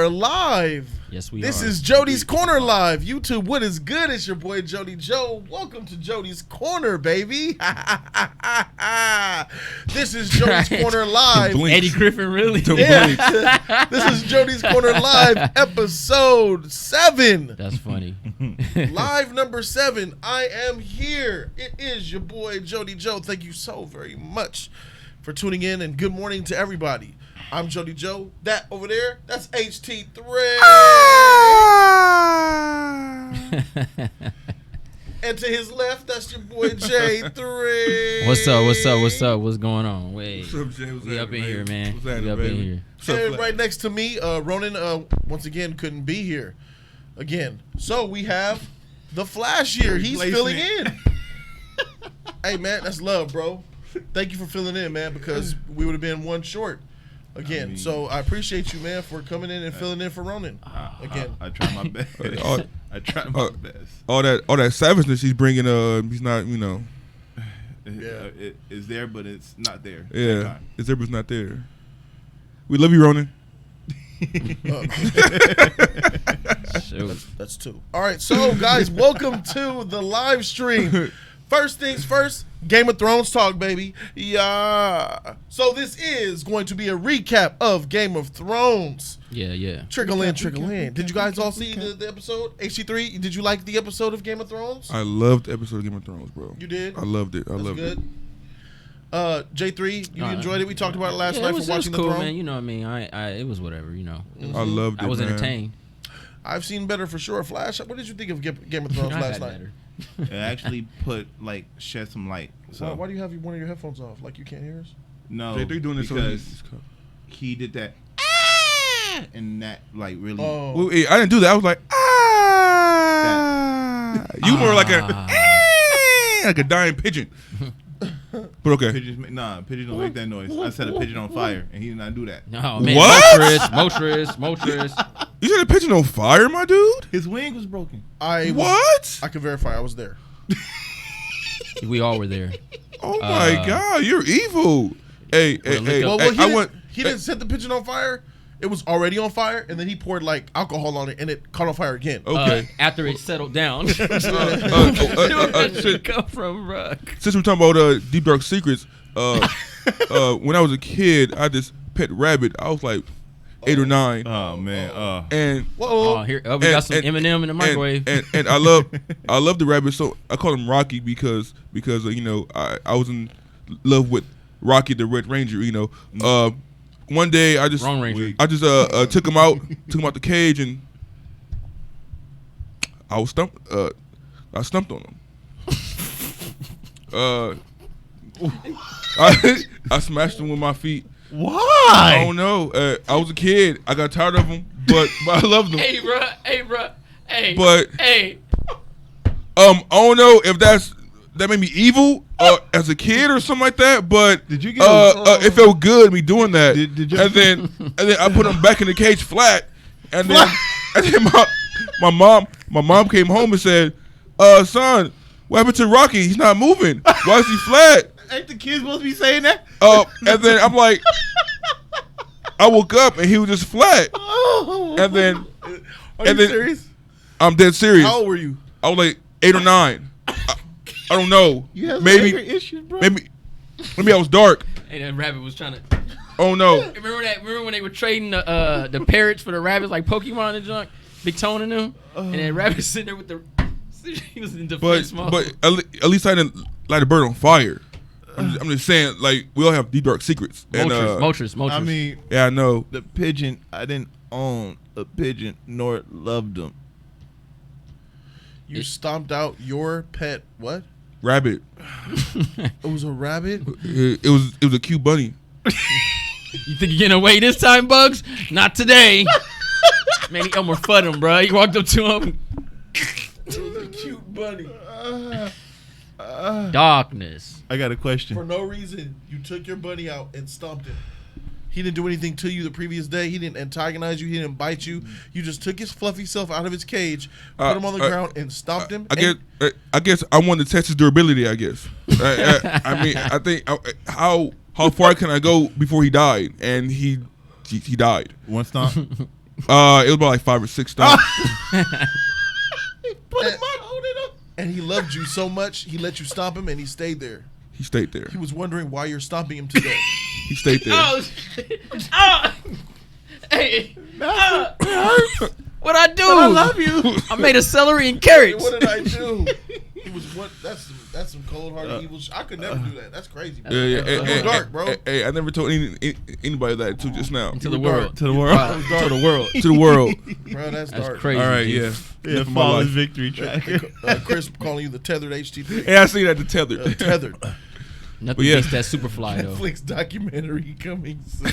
are live. Yes, we are. This is Jody's Corner Live. YouTube, what is good? It's your boy Jody Joe. Welcome to Jody's Corner, baby. This is Jody's Corner Live. Eddie Griffin, really? Yeah. This is Jody's Corner Live, episode 7. That's funny. Live number 7. I am here. It is your boy Jody Joe. Thank you so very much for tuning in, and good morning to everybody. I'm Jody Joe. That over there, that's HT3. And to his left, that's your boy J3. What's up? What's up? What's up? What's going on? Wait. What's up, Jay? We up in here, man. What's We happening, up in baby? here. And right next to me, Ronan, once again, couldn't be here again. So we have the Flash here. He's filling in. Hey, man, that's love, bro. Thank you for filling in, man, because we would have been one short again. So I appreciate you, man, for coming in and filling in for Ronan again. I try my best. I try my best. All that savageness he's bringing, he's not, Yeah. It is there, but it's not there. Yeah, it's there, but it's not there. We love you, Ronan. That's 2. All right, so guys, welcome to the live stream. First things first, Game of Thrones talk, baby. Yeah. So this is going to be a recap of Game of Thrones. Yeah. Trickle in. Did you guys all see the episode? HC3, did you like the episode of Game of Thrones? I loved the episode of Game of Thrones, bro. You did? I loved it. I loved it. J3, you enjoyed it? We talked about it last night it was, for watching cool, The Throne. Man. You know what I mean? It was whatever, you know. I loved it, I was man. entertained. I've seen better for sure. Flash, what did you think of Game of Thrones I last got night? better. It actually shed some light. So Why do you have one of your headphones off? Like you can't hear us? no, They're doing this because he did that, and that really. Oh. Wait, I didn't do that. I was like, You were like a dying pigeon. But okay. Pigeons don't make that noise. I set a pigeon on fire, and he did not do that. No, man. What? Motorist. You set a pigeon on fire, my dude? His wing was broken. What? I can verify I was there. We all were there. Oh my God, you're evil. Hey, Well, he didn't hey, set the pigeon on fire. It was already on fire, and then he poured alcohol on it, and it caught on fire again. Okay. After it settled down. Where did it come from, bro? Since we're talking about Deep Dark Secrets, when I was a kid, I had this pet rabbit. I was like 8 or 9. Oh man. And We got some M&M in the microwave. And I love the rabbit. So I call him Rocky because I was in love with Rocky the Red Ranger. One day I just Wrong Ranger. took him out the cage, and I stumped on him. I smashed him with my feet. Why? I don't know. I was a kid. I got tired of him, but I loved him. Hey, bro. Hey. But hey. I don't know if that made me evil as a kid or something like that. But Did you get it felt good me doing that. Did you- and then I put him back in the cage flat. And then my mom came home and said, "Son, what happened to Rocky? He's not moving. Why is he flat?" Ain't the kids supposed to be saying that? And then I'm like, I woke up and he was just flat. And then, Are you serious? I'm dead serious. How old were you? I was like 8 or 9. I don't know. You have maybe issues, bro. maybe I was dark. Hey, that rabbit was trying to. Oh no. Remember when they were trading the parrots for the rabbits like Pokemon and junk? Big Tone and them? And then rabbit sitting there with the. He was in defense mode. But at least I didn't light a bird on fire. I'm just saying, we all have deep dark secrets. Motorist. I mean, yeah, I know. the pigeon. I didn't own a pigeon nor loved them. You stomped out your pet. What? Rabbit. It was a rabbit. It was a cute bunny. You think you're getting away this time, Bugs? Not today. Man, he almost fudded him, bro. He walked up to him. It was a cute bunny. Darkness. I got a For question. no reason, you took your bunny out and stomped him. He didn't do anything to you the previous day. He didn't antagonize you. He didn't bite you. You just took his fluffy self out of his cage, put him on the ground, and stomped him. I guess I wanted to test his durability. I guess. I mean, I think how far can I go before he died? And he died. One stomp. It was about like 5 or 6 stops. Put him on, hold it up. And he loved you so much, he let you stomp him, and he stayed there. He stayed there. He was wondering why you're stomping him today. He stayed there. Oh, shit. Oh. Hey. What I do? I love you. I made a celery and carrots. What did I do? He was what? That's some cold-hearted evil. I could never do that. That's crazy. Bro. Hey, dark, bro. Hey, I never told anybody that too just now. To the world. To the world. To the world. To the world. Bro, that's dark. crazy. All right, dude. yeah. Yeah, for my fall life. victory track. Chris calling you the tethered HT3. Hey, I see that the tether. Tethered. Nothing yeah. beats that Superfly though. Netflix documentary coming soon.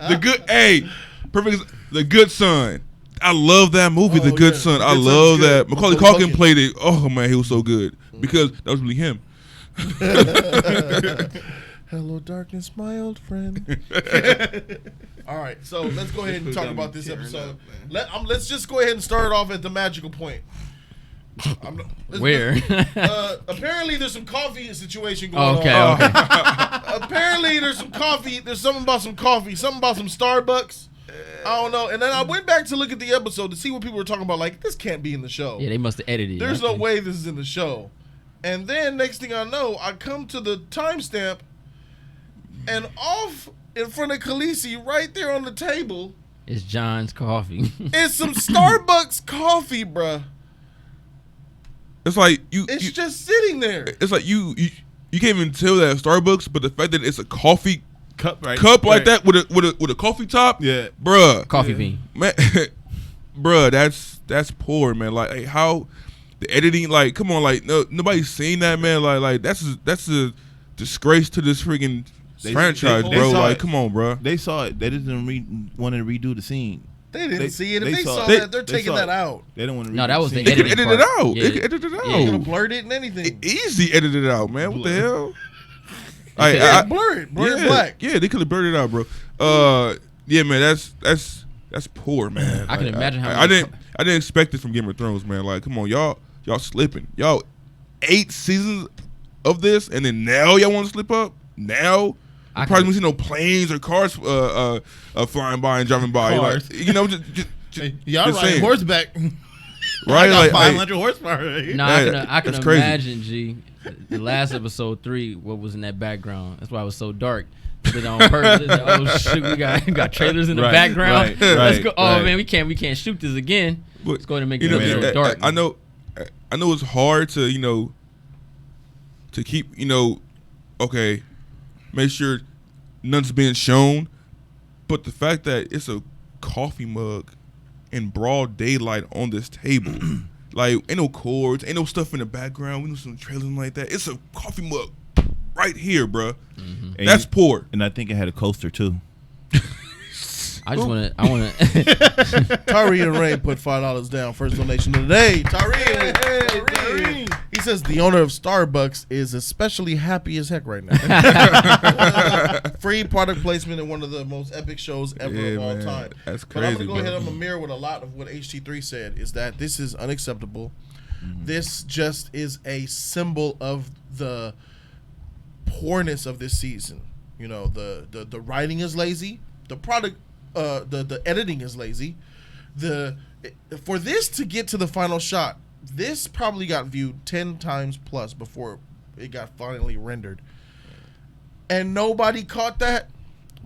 The good, hey, perfect. The Good Son. I love that movie, The Good yeah. Son. The I Good love Son's that. good. Macaulay Macaulay Culkin Culkin. played it. Oh man, he was so good because that was really him. Hello, darkness, my old friend. All right, so let's go ahead and talk about this episode. Let's just go ahead and start off at the magical point. Where? Apparently, there's some coffee situation going Okay. on. Okay. Apparently, there's some coffee. There's something about some coffee. Something about some Starbucks. I don't know. And then I went back to look at the episode to see what people were talking about. Like, this can't be in the show. Yeah, they must have edited it. There's I no think. way this is in the show. And then next thing I know, I come to the timestamp, and off in front of Khaleesi, right there on the table, It's John's coffee. is some Starbucks coffee, bruh. It's like It's just sitting there. It's like you can't even tell that it's Starbucks, but the fact that it's a coffee Cup, right? cup like Right. that with a coffee top, Yeah. bruh, Coffee bean. man, bruh, that's poor, man. Like how the editing, like, come on, like nobody's seen that, man. Like that's a disgrace to this freaking franchise, they bro. saw Like, it. come on, bro. They saw it. They didn't want to redo the scene. They didn't see it. If they they saw saw it. that, they're They taking saw that it. out. They don't want to. No, that was the They could editing edit it part. out. Yeah. They could edit it Yeah. They're gonna out. blur it and anything. Easy edit it out, man. What the hell? Yeah, blur it black. Yeah, they could have blurred it out, bro. Yeah, man, that's poor, man. I can imagine how I many didn't expect it from Game of Thrones, man. Like, come on, y'all slipping. Y'all 8 seasons of this, and then now y'all want to slip up? Now? I Probably can- don't see no planes or cars flying by and driving by. Cars. Like, you know, just Y'all just riding saying. horseback. Right? I got Like, 500 horsepower. No, Yeah, I can that's crazy. imagine, G. The last episode 3, what was in that background? That's why it was so dark. Did it on purpose. Oh shoot, we got trailers in the Right, background. right, Let's right, go. Oh right. man, we can't shoot this again. But, Let's go ahead and make you it know, so dark. I know it's hard to to keep okay, make sure none's being shown, but the fact that it's a coffee mug in broad daylight on this table, like ain't no cords, ain't no stuff in the background, we know some trailers like that. It's a coffee mug right here, bruh. And That's poor. And I think it had a coaster too. I want to. Tyree and Ray put $5 down. First donation of the day. Tyree. He says the owner of Starbucks is especially happy as heck right now. Free product placement in one of the most epic shows ever Yeah, of all man. time. That's But I'm crazy, gonna go ahead. bro. I'm gonna mirror with a lot of what HT3 said. Is that this is unacceptable. This just is a symbol of the poorness of this season. You know, the writing is lazy. The product, the editing is lazy. For this to get to the final shot, this probably got viewed 10 times plus before it got finally rendered. And nobody caught that.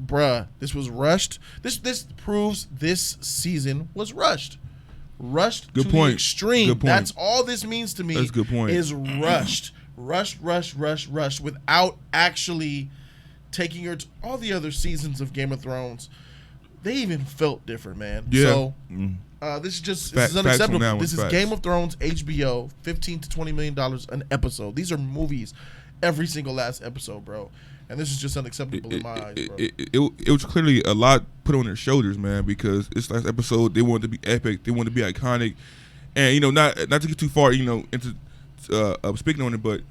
Bruh, this was rushed. This proves this season was rushed. Rushed Good to point. the extreme. Good point. That's all this means to me. That's a good point. Is rushed. Rushed without actually taking your all the other seasons of Game of Thrones. They even felt different, man. Yeah. So this is just this is Facts on unacceptable. that one, This is facts. Game of Thrones, HBO, $15 to $20 million an episode. These are movies, every single last episode, bro. And this is just unacceptable in my eyes, bro. It was clearly a lot put on their shoulders, man, because this last episode they wanted to be epic, they wanted to be iconic, and not to get too far, into speaking on it, but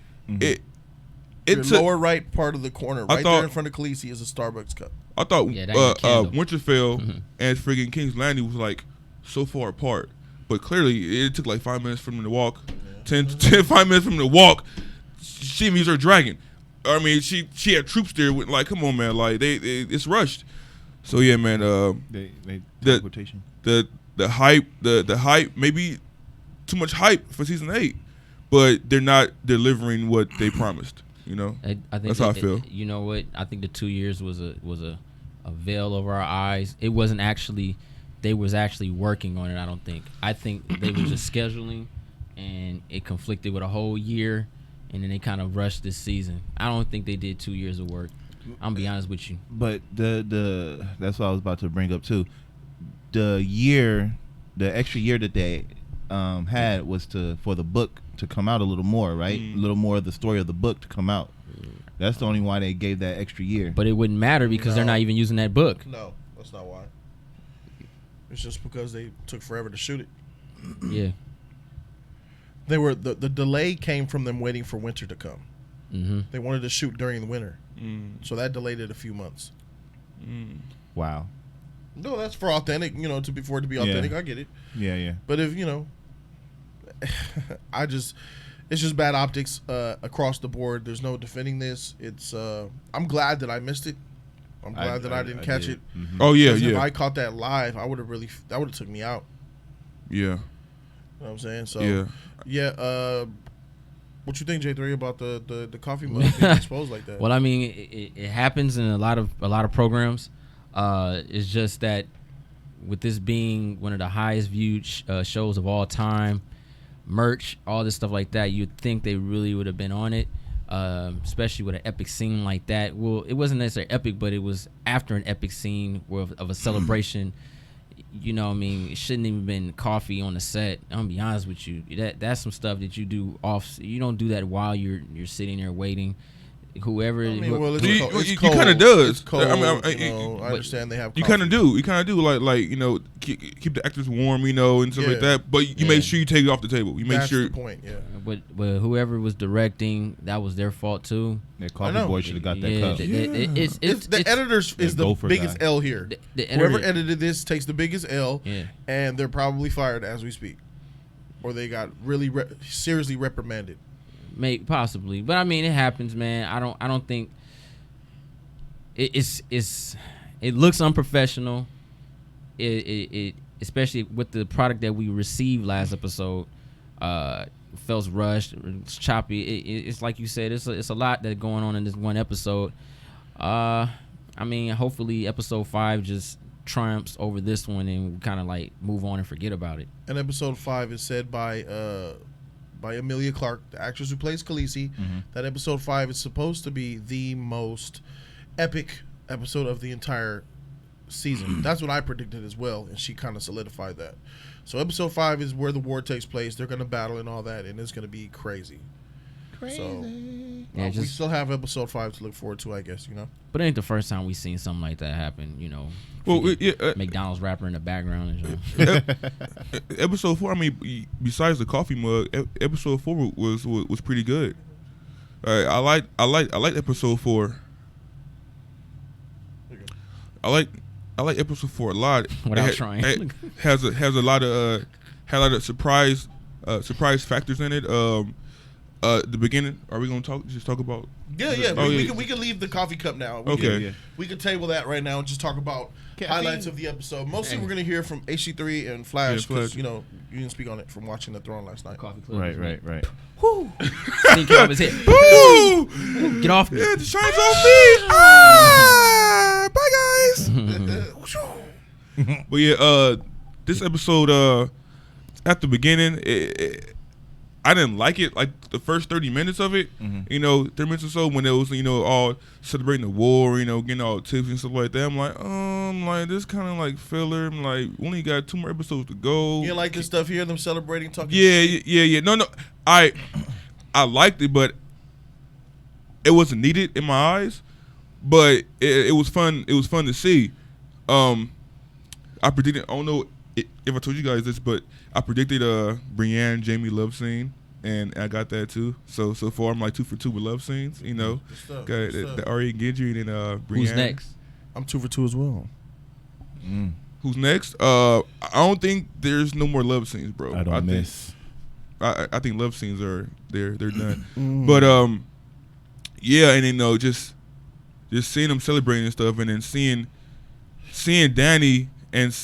it Your took. lower right part of the corner, I right thought- there in front of Khaleesi, is a Starbucks cup. I thought Yeah, that ain't a candle. Winterfell and friggin' King's Landing was like so far apart, but clearly it took like 5 minutes for them to walk, 5 minutes for them to walk. She used her dragon. I mean, she had troops there with, like, come on, man, like they it's rushed. So yeah, man. They The- quotation. The hype, maybe too much hype for season 8, but they're not delivering what they promised. You know, I think that's how I feel. You know what? I think the 2 years was a veil over our eyes. It wasn't actually. They was actually working on it. I think they were just scheduling, and it conflicted with a whole year, and then they kind of rushed this season. I don't think they did 2 years of work. I'm gonna be honest with you. But the that's what I was about to bring up too. The extra year that they had was for the book to come out a little more, right? A little more of the story of the book to come out. That's the only why they gave that extra year. But it wouldn't matter because they're not even using that book. No, that's not why. It's just because they took forever to shoot it. Yeah. They were the delay came from them waiting for winter to come. Mm-hmm. They wanted to shoot during the winter, so that delayed it a few months. Wow. No, that's for authentic. For it to be authentic, I get it. Yeah. But if it's just bad optics across the board. There's no defending this. It's I'm glad that I missed it. I'm glad that I didn't catch it. Mm-hmm. Oh yeah, If yeah, I caught that live, that would have took me out. yeah, You know what I'm saying? So yeah. What you think, J3, about the coffee mug being exposed like that? Well, I mean, it happens in a lot of programs. It's just that with this being one of the highest viewed shows of all time, merch, all this stuff like that, you'd think they really would have been on it, especially with an epic scene like that. Well, it wasn't necessarily epic, but it was after an epic scene of a celebration. You know what I mean? It shouldn't even been coffee on the set. I'm gonna be honest with you. That's some stuff that you do off. You don't do that while you're sitting there waiting. Whoever, it's You cold. kind of does. It's cold. I mean, I understand they have. You coffee. kind of do. You kind of do like keep the actors warm, and stuff like Yeah. that. But you make sure you take it off the table. You make That's sure. the point. Yeah. but whoever was directing, that was their fault too. That I coffee know. boy should have got that Yeah, cup. It's the editors is the gopher biggest guy. L here. The Whoever editor- edited this takes the biggest L, Yeah. and they're probably fired as we speak, or they got really seriously reprimanded. Possibly, but I mean, it happens, man. I don't think it looks unprofessional. It especially with the product that we received last episode, felt rushed, it's choppy. It's like you said, it's a lot that's going on in this one episode. I mean, hopefully episode 5 just triumphs over this one and we kind of like move on and forget about it. And episode 5 is said by Emilia Clarke, the actress who plays Khaleesi. That episode 5 is supposed to be the most epic episode of the entire season. That's what I predicted as well, and she kind of solidified that. So episode 5 is where the war takes place. They're going to battle and all that, and it's going to be crazy. So Yeah, we just still have episode 5 to look forward to, I guess. but it ain't the first time we seen something like that happen. Well, McDonald's rapper in the background and episode 4. I mean, besides the coffee mug, episode 4 was pretty good. I like episode 4. I like episode 4 a lot. Without trying. It has a lot of surprise factors in it. The beginning. Are we gonna talk about? Yeah. Oh, We can leave the coffee cup now. We can table that right now and just talk about highlights of the episode. Mostly, we're gonna hear from HC3 and Flash because you didn't speak on it from watching The Throne last night. coffee club. Right. Woo! Sneak off his head. Woo! Get off me. Yeah, the shine's on me. Bye guys. But yeah, this episode, at the beginning, I didn't like it. Like the first 30 minutes of it, 30 minutes or so when it was, all celebrating the war, getting all tips and stuff like that. I'm like this kind of like filler. I'm like, we only got 2 more episodes to go. You didn't like this stuff here? Them celebrating, talking. Yeah. No. I liked it, but it wasn't needed in my eyes. But it was fun. It was fun to see. I predicted. I don't know if I told you guys this, but I predicted Brienne Jamie love scene, and I got that too. So far I'm like 2 for 2 with love scenes. Got the Arya Gendry and Brienne. Who's next? I'm 2 for 2 as well. Who's next? I don't think there's no more love scenes, bro. I don't miss. I think love scenes are they're done. But yeah, and just seeing them celebrating and stuff, and then seeing seeing Danny and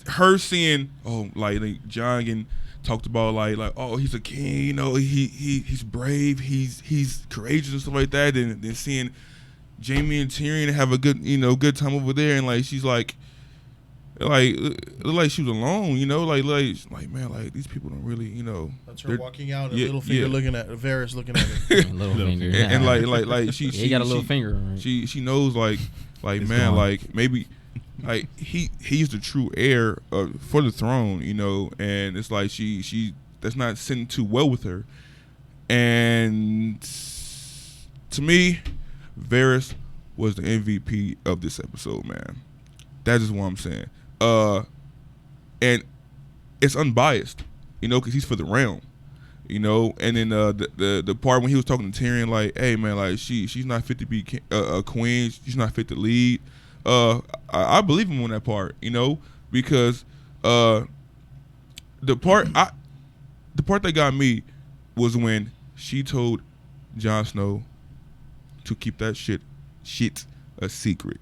her seeing like John getting talked about like oh, he's a king, you know, he's brave, he's courageous and stuff like that, and then seeing Jamie and Tyrion have a good time over there, and like she's like she was alone, you know, like man, like these people don't really, you know. That's her walking out and Littlefinger looking at Varys looking at her. Littlefinger, and like she got a little finger. Right? She knows like man, gone. Like maybe like he's the true heir for the throne, you know, and it's like she that's not sitting too well with her, and to me, Varys was the MVP of this episode, man. That is what I'm saying. And it's unbiased, you know, because he's for the realm, you know. And then the part when he was talking to Tyrion, like, hey man, like she's not fit to be a queen, she's not fit to lead. I believe him on that part, you know, because the part that got me was when she told Jon Snow to keep that shit a secret.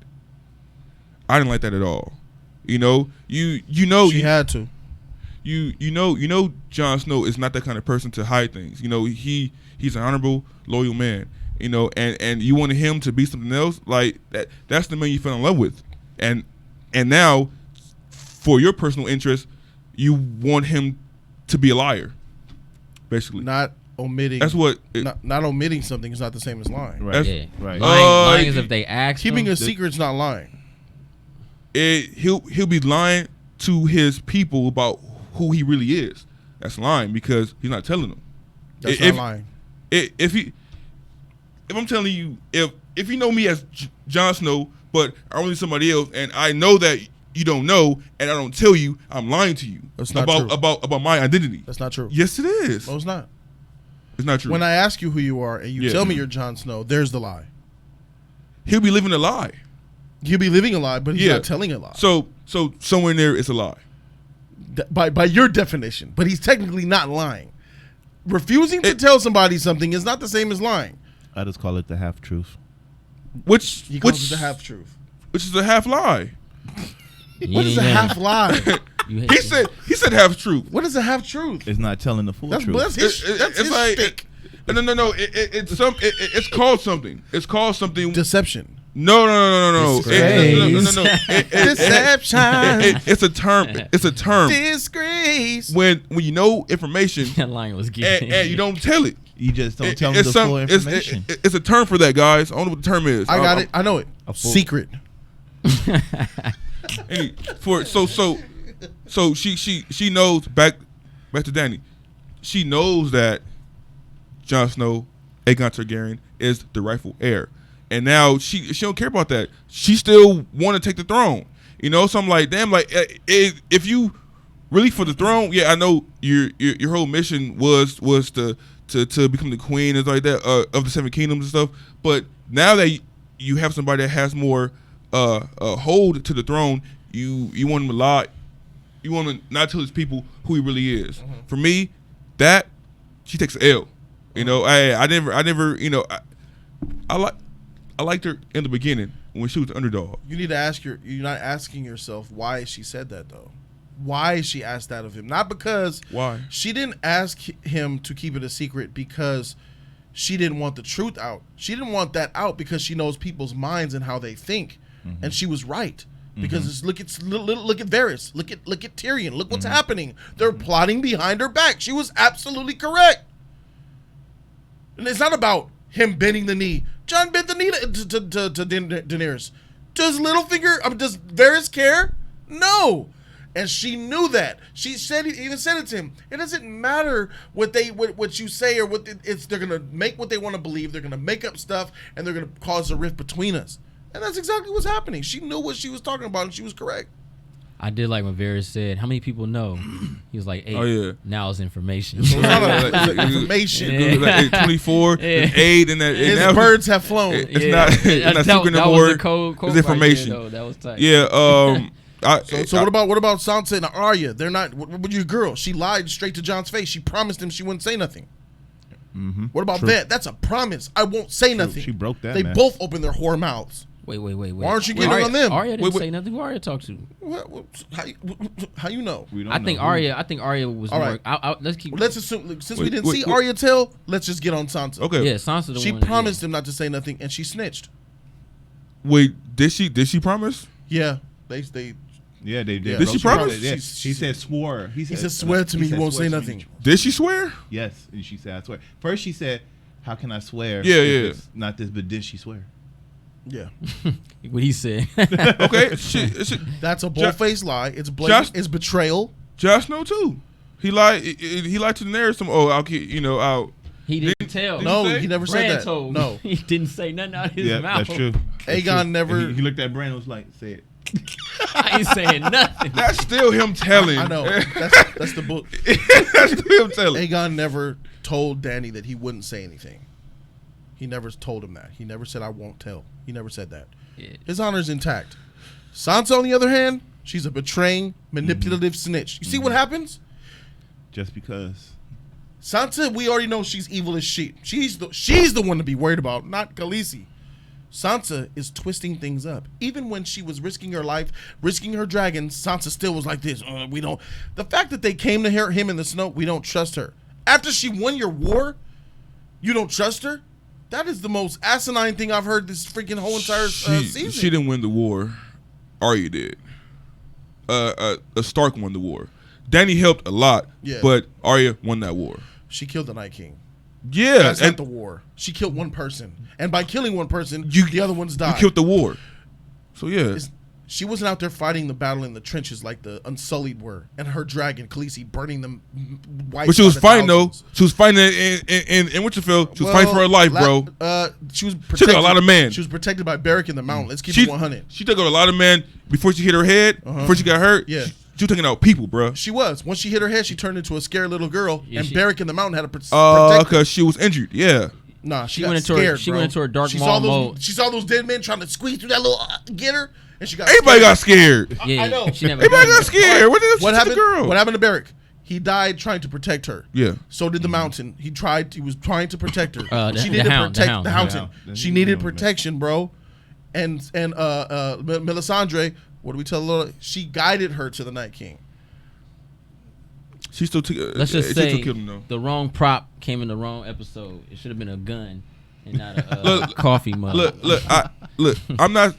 I didn't like that at all. You know, you know she had to. You know Jon Snow is not that kind of person to hide things. You know, he's an honorable, loyal man. You know, and you wanted him to be something else, like that's the man you fell in love with. And now for your personal interest, you want him to be a liar. Basically. Not omitting. That's what not omitting something is not the same as lying. Right. Yeah. Right. Lying is if they ask. Keeping a secret's not lying. He'll be lying to his people about who he really is. That's lying because he's not telling them. That's not lying. If I'm telling you, if you know me as Jon Snow, but I'm only somebody else, and I know that you don't know, and I don't tell you, I'm lying to you. That's not about true. about my identity. That's not true. Yes, it is. No, it's not. It's not true. When I ask you who you are and you tell me you're Jon Snow, there's the lie. He'll be living a lie. He'll be living a lie, but he's not telling a lie. So somewhere in there, it's a lie. By your definition, but he's technically not lying. Refusing to tell somebody something is not the same as lying. I just call it the half truth. Which He calls it the half truth. Which is a half lie. What is a half lie? He said half truth. What is a half truth? It's not telling the full truth. That's his like shtick. No. It's called something. It's called something. Deception. No. Deception. It's a term. It's a term. Disgrace. When you know information That line was getting. and you don't tell it. You just don't tell them the full information. It's a term for that, guys. I don't know what the term is. I got it. I know it. Secret. So she knows back to Dany. She knows that Jon Snow, Aegon Targaryen, is the rightful heir, and now she don't care about that. She still want to take the throne. You know, so I'm like, damn, like if you really for the throne, yeah, I know your whole mission was to become the queen and stuff like that of the Seven Kingdoms and stuff. But now that you have somebody that has more hold to the throne, you want him to lie. You want him to not tell his people who he really is. Mm-hmm. For me, that she takes an L. You know, I never. You know, I liked her in the beginning when she was the underdog. You need to ask you're not asking yourself why she said that though. Why she asked that of him? Not because she didn't ask him to keep it a secret because she didn't want the truth out. She didn't want that out because she knows people's minds and how they think, and she was right. Because look at Varys, look at Tyrion, look what's happening. They're plotting behind her back. She was absolutely correct. And it's not about him bending the knee. Jon bent the knee to Daenerys. Does Varys care? No. And she knew that. She even said it to him. It doesn't matter what you say or they're gonna make what they want to believe. They're gonna make up stuff and they're gonna cause a rift between us. And that's exactly what's happening. She knew what she was talking about and she was correct. I did like when Varys said, "How many people know?" He was like 8. Oh yeah. Now it's information. It's not information. Like 24, 8, and that. His birds have flown. It's not secret no more. It's information. Right there, that was tight. Yeah. So what about Sansa and Arya? They're not. What your girl? She lied straight to Jon's face. She promised him she wouldn't say nothing. What about that? That's a promise. I won't say nothing. She broke that. They both opened their whore mouths. Wait. Why aren't you getting on them? Arya didn't say nothing. Who Arya talked to? How you know? We don't I think know. Arya was All more. right. Let's assume since we didn't see Arya tell, let's just get on Sansa. Okay. Yeah, Sansa. She promised him not to say nothing, and she snitched. Wait, did she promise? Yeah, they. Yeah, they did. Yeah, Did she promise? Yeah. He said swore. He said swear to me you won't say nothing. Did she swear? Yes, and she said I swear. First she said, "How can I swear?" Yeah, if yeah. it's not this, but did she swear? Yeah, what he said. Okay, that's a bull-faced lie. It's blatant. It's betrayal. Jon Snow too. He lied. He lied to Daenerys. I'll. He didn't tell. No, say? he never Bran said that. told. No, He didn't say nothing out of his Yeah, mouth. that's true. Aegon never. And he looked at Bran and was like, "Say it." I ain't saying nothing. That's still him telling. I know. That's the book. That's still him telling. Aegon never told Dany that he wouldn't say anything. He never told him that. He never said, "I won't tell." He never said that. Yeah. His honor's intact. Sansa, on the other hand, she's a betraying, manipulative snitch. You see what happens? Just because. Sansa, we already know she's evil as shit. She's the one to be worried about, not Khaleesi. Sansa is twisting things up. Even when she was risking her life, risking her dragon, Sansa still was like this. We don't. The fact that they came to him in the snow, we don't trust her. After she won your war, you don't trust her? That is the most asinine thing I've heard this freaking whole entire season. She didn't win the war. Arya did. A Stark won the war. Dany helped a lot, but Arya won that war. She killed the Night King. Yeah, That's not the war. She killed one person, and by killing one person, the other ones died. You killed the war. So yeah, she wasn't out there fighting the battle in the trenches like the Unsullied were, and her dragon Khaleesi burning them white. But she was fighting though. She was fighting in Winterfell. She was fighting for her life, bro. She was protected. She took a lot of men. She was protected by Beric in the mountain. Let's keep it 100. She took out a lot of men before she hit her head. Before she got hurt. Yeah. She was taking out people, bro. She was. Once she hit her head, she turned into a scared little girl, and Beric in the mountain had to protect her. Because she was injured. Yeah. Nah, she went into her dark maul mode. She saw those dead men trying to squeeze through that little get her, and she got. Everybody got scared. I know. Everybody got scared. What happened? Girl? What happened to Beric? He died trying to protect her. Yeah. So did the mountain. He was trying to protect her. She needed to protect the mountain. She needed protection, bro. And Melisandre, what do we tell her? She guided her to the Night King. She still let's just say the wrong prop came in the wrong episode. It should have been a gun and not a coffee mug. Look, I'm not.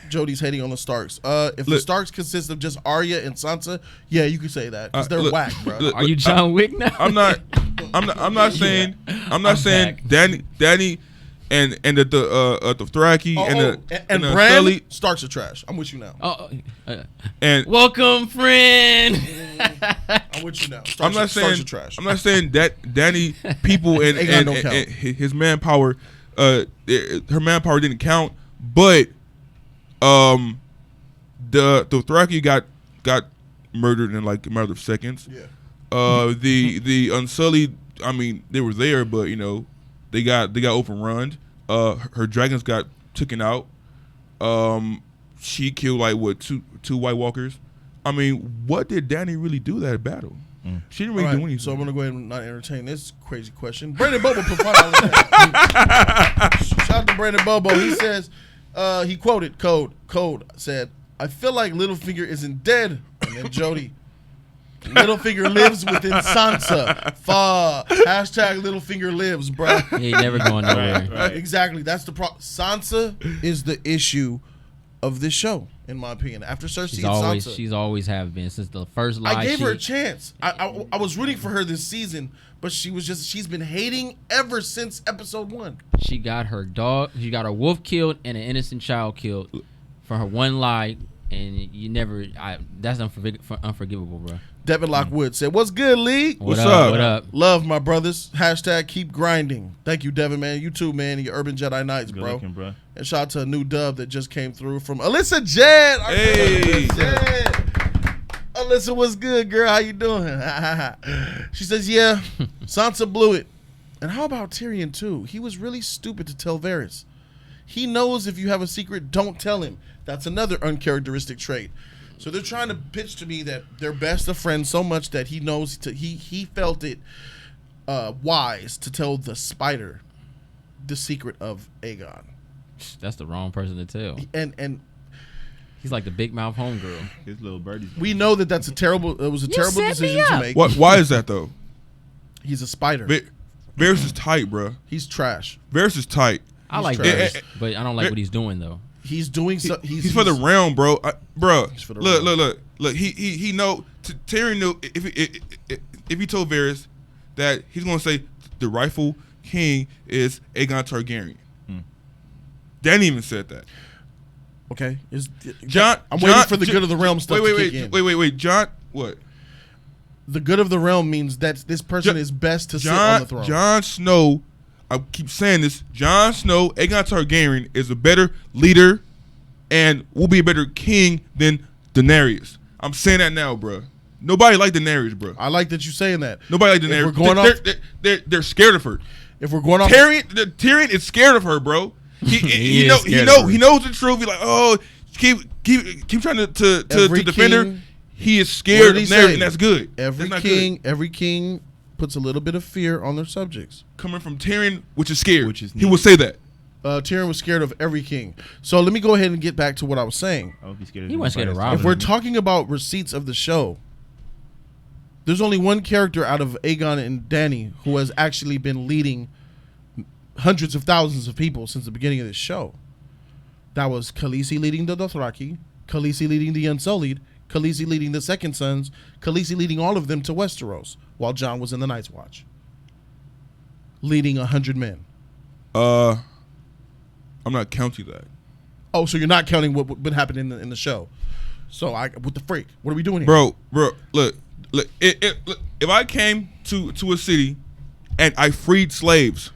Jody's hating on the Starks. If the Starks consist of just Arya and Sansa, yeah, you could say that because they're whack, bro. Are you John Wick now? I'm not saying. I'm not saying Dany and the Dothraki and Bran Sully. Starks are trash. I'm with you now. And welcome, friend. I'm with you now. I'm not saying trash. I'm not saying that Dany people and his manpower, her manpower didn't count, but the Dothraki got murdered in like a matter of seconds. Yeah. The Unsullied, I mean, they were there, but they got overrun. Her dragons got taken out. She killed like two White Walkers. I mean, what did Dany really do that battle? She didn't really do anything. So I'm gonna go ahead and not entertain this crazy question. Brandon Bobo provided shout out to Brandon Bobo. He says he quoted Code said, "I feel like Littlefinger isn't dead," and then Jody. Littlefinger lives within Sansa. Hashtag Littlefinger lives, bro. He ain't never going nowhere. Right. Exactly. That's the problem. Sansa is the issue of this show, in my opinion. After Cersei and Sansa. She's always have been since the first lie. I gave her a chance. I was rooting for her this season, but she's been hating ever since episode 1. She got her dog. She got her wolf killed and an innocent child killed for her one lie. And you never. That's unforgivable, bro. Devin Lockwood said, "What's good, Lee? What's up? What up? Love my brothers. Hashtag keep grinding. Thank you, Devin, man. You too, man. Your Urban Jedi Knights, bro. Bro. And shout out to a new dub that just came through from Alyssa Jed. Hey, Alyssa, what's good, girl? How you doing? She says, yeah, Sansa blew it. And how about Tyrion too? He was really stupid to tell Varys. He knows if you have a secret, don't tell him. That's another uncharacteristic trait. So they're trying to pitch to me that they're best of friends so much that he knows he felt it wise to tell the spider the secret of Aegon. That's the wrong person to tell. And He's like the big mouth homegirl. His little birdie. we know that that's a terrible. It was a terrible set me decision to up. make. Why is that though? He's a spider. Varys is tight, bro. He's trash. Varys is tight. I like trash. Varys, but I don't like what he's doing though. He's doing so. He's for the realm, bro. Bro, for the look. He know. Tyrion knew if he told Varys that he's gonna say the rightful king is Aegon Targaryen. Dany even said that. Okay, I'm waiting for the good of the realm stuff to kick in. Wait. John, what? The good of the realm means that this person is best to sit on the throne. Jon Snow, I keep saying this. Jon Snow, Aegon Targaryen, is a better leader and will be a better king than Daenerys. I'm saying that now, bro. Nobody like Daenerys, bro. I like that you're saying that. Nobody like Daenerys. If we're going they're scared of her. If we're going off, Tyrion is scared of her, bro. He knows the truth. He's like, oh, keep trying to defend her. He is scared of Daenerys, and that's good. Every king puts a little bit of fear on their subjects. Coming from Tyrion, which is scared, he will say that. Tyrion was scared of every king. So let me go ahead and get back to what I was saying. He wasn't scared of Robin. If we're talking about receipts of the show, there's only one character out of Aegon and Dany who has actually been leading hundreds of thousands of people since the beginning of this show. That was Khaleesi leading the Dothraki, Khaleesi leading the Unsullied, Khaleesi leading the Second Sons, Khaleesi leading all of them to Westeros while Jon was in the Night's Watch, leading 100 men. I'm not counting that. Oh, so you're not counting what been happening in the show? So what the freak? What are we doing here, bro? Look. If I came to a city and I freed slaves,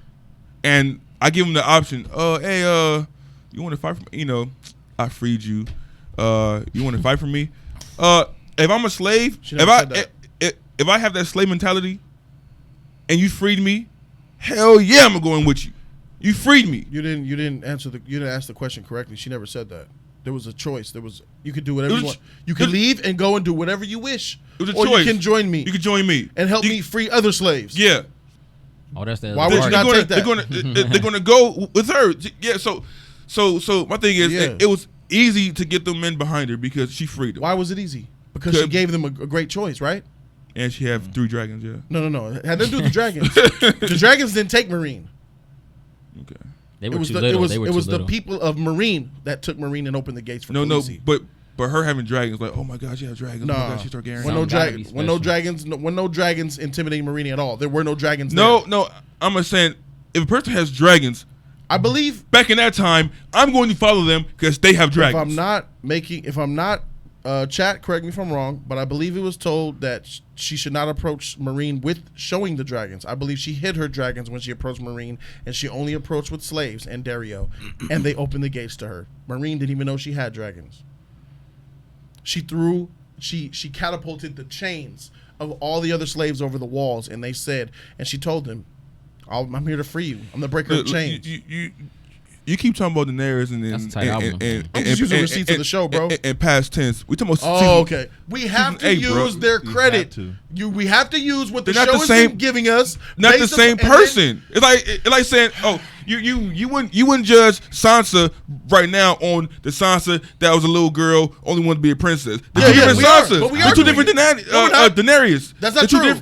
and I give them the option, hey, you want to fight for me? You know, I freed you. You want to fight for me? If I'm a slave, if I have that slave mentality, and you freed me, hell yeah, I'm going with you. You freed me. You didn't ask the question correctly. She never said that. There was a choice. You could do whatever you want. You could leave and go and do whatever you wish. It was a or choice. You can join me. You can join me and help me free other slaves. Yeah. Oh, that's the. Why would you not take that? They're gonna go with her. Yeah. So my thing is, it was easy to get the men behind her because she freed them. Why was it easy? Because she gave them a great choice, right? And she had 3 dragons. Yeah. No. It had nothing to do with the dragons. The dragons didn't take Marine. Okay. They were too little. It was the people of Marine that took Marine and opened the gates for Khaleesi. But her having dragons, like, oh my God, she has dragons. No, oh my God, she's Targaryen. When no dragons intimidating Marine at all. There were no dragons. No. I'm just saying, if a person has dragons, I believe back in that time, I'm going to follow them because they have dragons. If I'm not, chat, correct me if I'm wrong, but I believe it was told that she should not approach Marine with showing the dragons. I believe she hid her dragons when she approached Marine, and she only approached with slaves and Dario, and they opened the gates to her. Marine didn't even know she had dragons. She catapulted the chains of all the other slaves over the walls, and she told them, I'm here to free you. I'm the breaker of chains. You keep talking about Daenerys and I'm just using receipts of the show, bro. And past tense. We talking about okay. We have to use their credit. We have to use what the show has been giving us. Not the same person. It's like saying, oh, you wouldn't judge Sansa right now on the Sansa that was a little girl, only wanted to be a princess. They're two different Sansas. They're two different Daenerys. That's not true.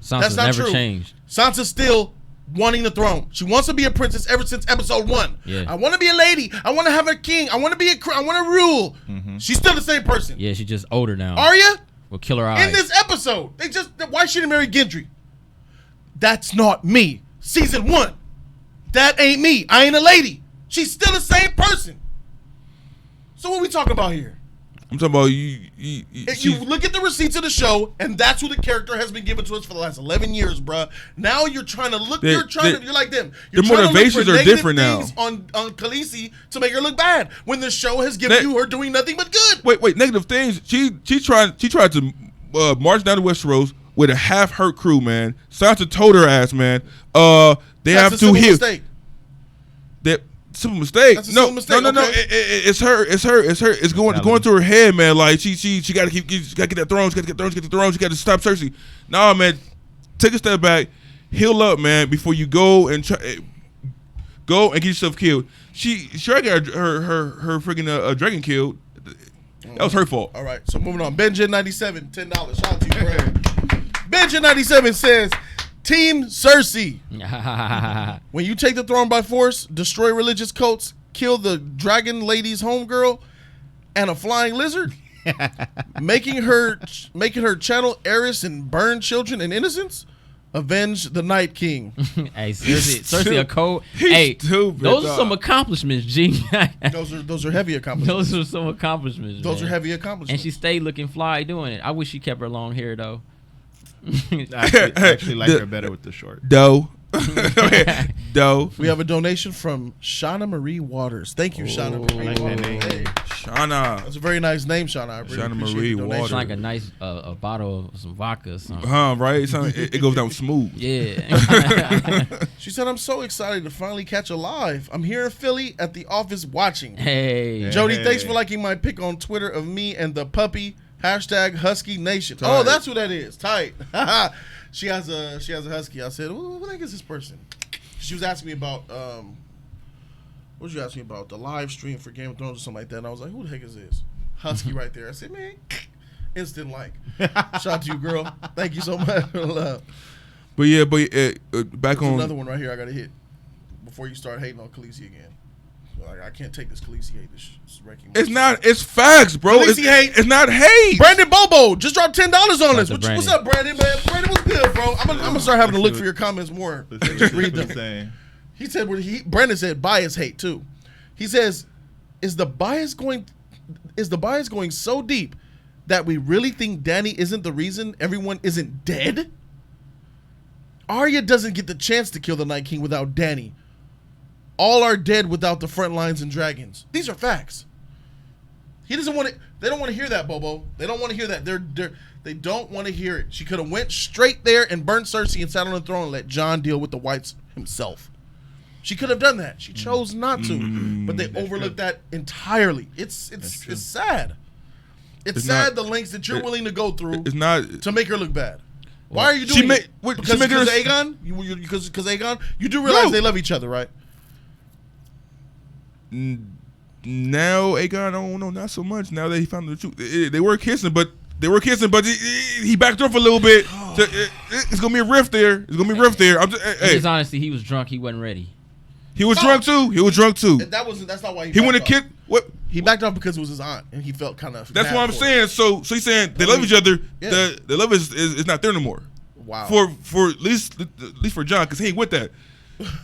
Sansa's never changed. Sansa's still wanting the throne. She wants to be a princess ever since episode 1. Yeah. I want to be a lady. I want to have a king. I want to rule. Mm-hmm. She's still the same person. Yeah, she's just older now. Arya? We'll kill her eyes. In this episode, why she didn't marry Gendry? That's not me. Season 1. That ain't me. I ain't a lady. She's still the same person. So what we talking about here? I'm talking about you look at the receipts of the show, and that's who the character has been given to us for the last 11 years, bruh. Now you're trying to look. You're like them. Their motivations are different now. On Khaleesi to make her look bad when the show has given you her doing nothing but good. Wait, negative things. She tried to march down to Westeros with a half-hurt crew, man. Sansa told her ass, man. They have to heal. Simple mistake. That's a simple mistake. No. It's her. It's going through her head, man. Like she got to get that throne. She got to get the throne. She got to stop Cersei. Nah, man. Take a step back, heal up, man, before you go and Go and get yourself killed. She got her freaking dragon killed. That was her fault. All right, so moving on. Benjin97, $10. Shout out to you, bro. Benjin97 says, Team Cersei. When you take the throne by force, destroy religious cults, kill the dragon lady's homegirl, and a flying lizard, making her channel Eris and burn children and innocents, avenge the Night King. Hey, Cersei a cold. He's Hey, stupid, those are dog. some accomplishments, G. Those are heavy accomplishments. Those are some accomplishments. Those man. are heavy And accomplishments. she stayed looking fly doing it. I wish she kept her long hair though. I actually like her better with the short. Doe. Doe. We have a donation from Shauna Marie Waters. Thank you, Shauna Marie. like that name. Hey, Shauna. that's a very nice name, Shauna. I really Shauna appreciate Marie the donation. It's like a nice a bottle of some vodka or something. Right? It goes down smooth. Yeah. She said, I'm so excited to finally catch a live. I'm here in Philly at the office watching. Hey. Jody, Hey. thanks for liking my pic on Twitter of me and the puppy. #Husky Nation. Tight. Oh, that's who that is. Tight. She has a husky. I said, who the heck is this person? She was asking me about what was you asking me about? The live stream for Game of Thrones or something like that. And I was like, who the heck is this? Husky right there. I said, man, instant like. Shout out to you, girl. Thank you so much for the love. But back There's on. another one right here I gotta hit before you start hating on Khaleesi again. Like, I can't take this Khaleesi hate. This is wrecking my It's not. It's facts, bro. Khaleesi hate. It's not hate. Brandon Bobo just dropped $10 on us. to What's up, Brandon? Man, Brandon was good, bro. I'm gonna start having to look for your comments more. Just read them. Saying. He said, Brandon said bias hate too. He says, is the bias going so deep that we really think Dany isn't the reason everyone isn't dead? Arya doesn't get the chance to kill the Night King without Dany. All are dead without the front lines and dragons. These are facts. He doesn't want it. They don't want to hear that, Bobo. They don't want to hear that. They don't want to hear it. She could have went straight there and burned Cersei and sat on the throne and let Jon deal with the whites himself. She could have done that. She chose not to. But they overlooked that entirely. It's sad. It's sad not- the lengths that you're willing to go through It's not. to make her look bad. Why are you She doing ma- it? what- she Because make her- of Aegon? Because Aegon? You do realize No. they love each other, right? Now Aegon, I don't know, not so much. Now that he found the truth, they were kissing, but he backed off a little bit. It's gonna be a rift there. It's gonna be a rift there. In his honesty, he was drunk. He wasn't ready. He was drunk too. That's not why He went to backed off. kick. What? He backed off because it was his aunt, and he felt kind of. That's what I'm saying. So he's saying they love each other. Yeah. The love is not there no more. Wow. For at least for John, because he ain't with that.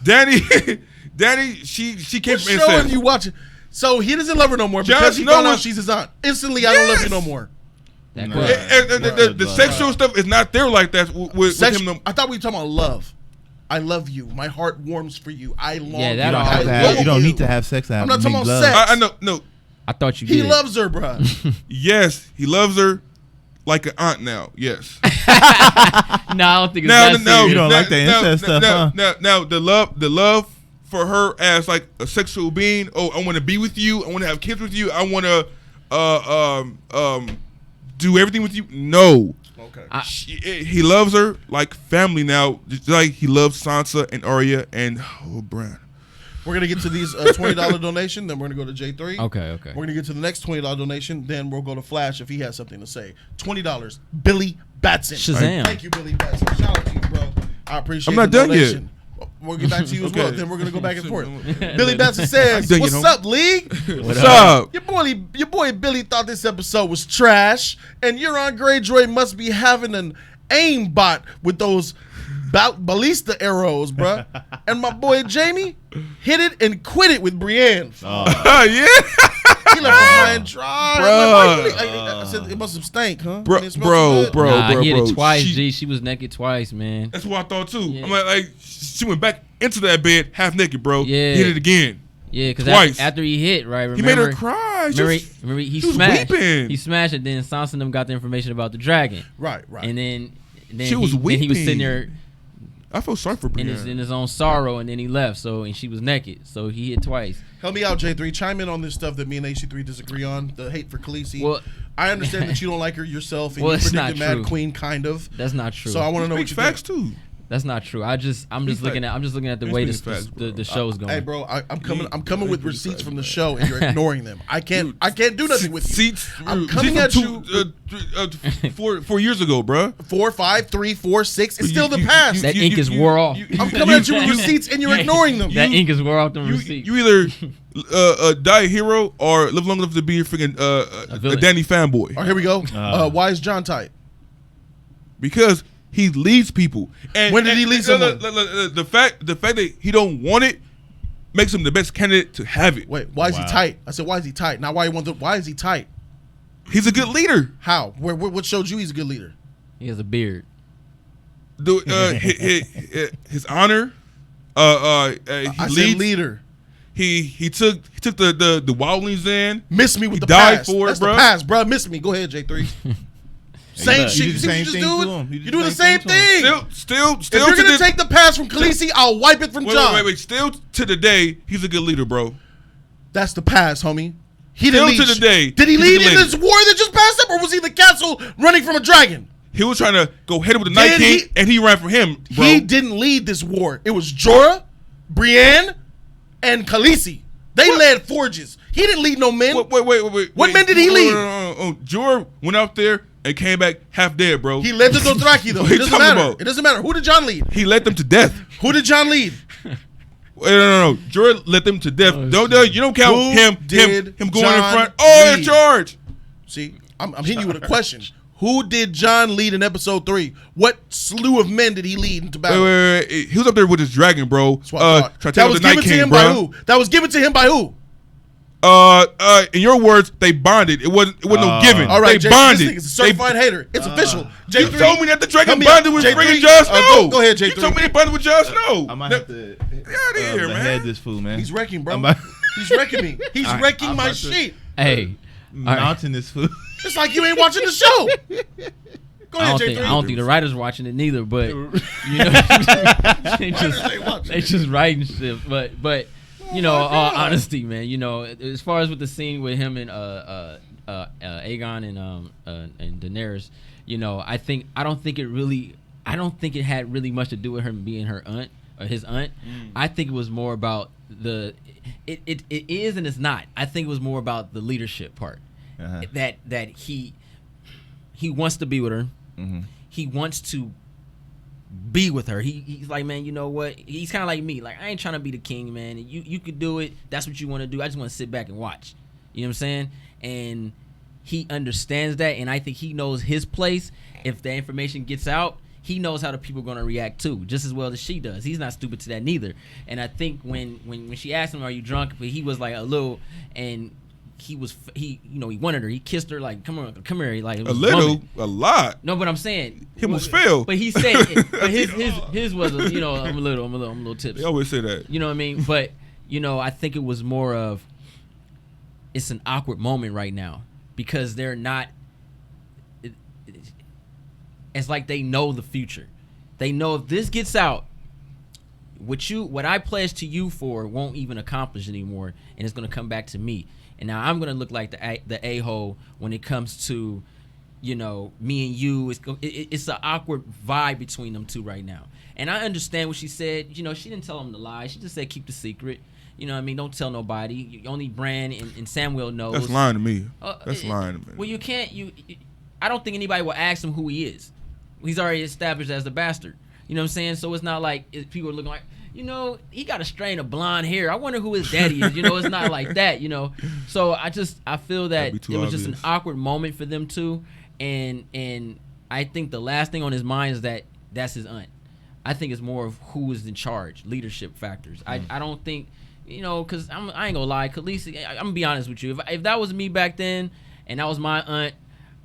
Danny, she came what from show are incest. you watching? So he doesn't love her no more Jon because he Snow found out was- she's his aunt. Instantly, I don't love you no more. That No. girl. The sexual stuff is not there like that with him. I thought we were talking about love. I love you. My heart warms for you. I long. Yeah, for that you. all- I love You don't need to have sex to have I'm not talking make about love. sex. I know. No. I thought you He did. loves her, bro. Yes, he loves her like an aunt now. Yes. No, I don't think it's that serious. You don't like that incest stuff, huh? Now the love for her as like a sexual being. Oh, I want to be with you. I want to have kids with you. I want to do everything with you. No. Okay. He loves her like family now, just like he loves Sansa and Arya and Bran. We're gonna get to these $20 donation, then we're gonna go to J3. Okay. We're gonna get to the next $20 donation, then we'll go to Flash if he has something to say. $20, Billy Batson. Shazam. Thank you, Billy Batson. Shout out to you, bro. I appreciate. I'm not the done yet. donation. We'll get back to you as well. Okay. Then we're gonna go back and forth. Billy Batson says, done, you "What's know. up, League? What's up? Your boy Billy thought this episode was trash, and Euron Greyjoy must be having an aimbot with those ballista arrows, bruh. And my boy Jamie hit it and quit it with Brienne. Yeah. He left behind dry. Bruh. I said it must have stank, huh? Bro, I mean, it smells so good. Nah, he hit bro. it twice, She- G. She was naked twice, man. That's what I thought too. Yeah. I'm like she went back into that bed half naked, bro. Yeah. Hit it again. Yeah, because Twice. after he hit, right? Remember, He made her cry. Remember he she was smashed. weeping. He smashed it. Then Sansa and them got the information about the dragon, Right. and then She was then he was sitting weeping. there I feel sorry for in Brienne. his own sorrow, and then he left. So and she was naked. So he hit twice. Help me out, J3. Chime in on this stuff that me and AC3 disagree on. The hate for Khaleesi. Well, I understand that you don't like her yourself, and Well, you it's predicted not Mad true. Queen, kind of. that's not true. So I want to know what Speaks you facts think. too. That's not true. I'm just looking at the way the show's going. Hey, bro, I'm coming with receipts from the show, and you're ignoring them. I can't do nothing with seats. I'm coming at you 4 years ago, bro. 4, 5, 3, 4, 6. It's still the past. That ink is wore off. I'm coming at you with receipts, and you're ignoring them. That ink is wore off the receipt. You either die a hero or live long enough to be a freaking a Danny fanboy. All right, here we go. Why is John tight? Because he leads people. And when did he lead someone? The fact that he don't want it makes him the best candidate to have it. Wait, why is he tight? I said, why is he tight? Not why he wants. Why is he tight? He's a good leader. How? What showed you he's a good leader? He has a beard. His honor. I leads. said leader. He took the wildlings in. Miss me with the died pass. for That's it, bro. The pass, bro. Miss me. Go ahead, J3. Same shit. You see what you just doing? You're doing the same thing. Still. If you're gonna take the pass from Khaleesi, I'll wipe it from John. Wait. Still to the day, he's a good leader, bro. That's the pass, homie. He didn't lead. To the day, did he lead in this war that just passed up, or was he the castle running from a dragon? He was trying to go head with the Night King, and he ran for him, bro. He didn't lead this war. It was Jorah, Brienne, and Khaleesi. They led forges. He didn't lead no men. Wait. What men did he lead? No. Jorah went out there and came back half dead, bro. He led the Dothraki, though. It doesn't matter. It doesn't matter. Who did John lead? He led them to death. Who did John lead? No. Jorah led them to death. You don't count him going in front. Oh, in charge. See, I'm hitting you with a question. Who did John lead in episode 3? What slew of men did he lead into battle? Wait. He was up there with his dragon, bro. That was given to him by who? That was given to him by who? In your words, they bonded. It wasn't no giving. All right, they bonded. This nigga's a certified hater. It's official. J3, you told me that the dragon bonded with freaking Jon Snow. Go ahead, J3. You told me they bonded with Jon Snow. I might have to get out of here, man. Head this fool, man. He's wrecking, bro. He's wrecking me. He's wrecking my shit. Hey, mounting this fool. It's like you ain't watching the show. Go ahead, J3. I don't think the writers watching it neither, but you know, they just writing shit. But you know, all honesty, man. You know, as far as with the scene with him and Aegon and Daenerys, you know, I don't think it had really much to do with her being her aunt or his aunt. I think it was more about it is and it's not. I think it was more about the leadership part. That he wants to be with her. Mm-hmm. He wants to be with her. He's like, man, you know what? He's kind of like me. Like, I ain't trying to be the king, man. You could do it. That's what you want to do. I just want to sit back and watch. You know what I'm saying? And he understands that, and I think he knows his place. If the information gets out, he knows how the people are going to react too, just as well as she does. He's not stupid to that neither. And I think when she asked him, "Are you drunk?" But he was like a little, and he wanted her. He kissed her like, come here, like it was a lot. No, but I'm saying he was failed. But he said, but his was I'm a little tipsy. They always say that. You know what I mean? But you know, I think it was more of it's an awkward moment right now because they're not. It's like they know the future. They know if this gets out, what I pledged to you for won't even accomplish anymore, and it's gonna come back to me. And now I'm gonna look like the a-hole when it comes to, you know, me and you. It's an awkward vibe between them two right now. And I understand what she said. You know, she didn't tell him to lie. She just said keep the secret. You know what I mean? Don't tell nobody. Only Bran and Samuel knows. That's lying to me. That's lying to me. Well, you can't. I don't think anybody will ask him who he is. He's already established as the bastard. You know what I'm saying? So it's not like people are looking like, you know, he got a strain of blonde hair. I wonder who his daddy is. You know, it's not like that, you know. So I feel that it was just an awkward moment for them two. And I think the last thing on his mind is that's his aunt. I think it's more of who is in charge, leadership factors. I don't think, you know, because I ain't going to lie. Khaleesi, I'm going to be honest with you. If that was me back then and that was my aunt,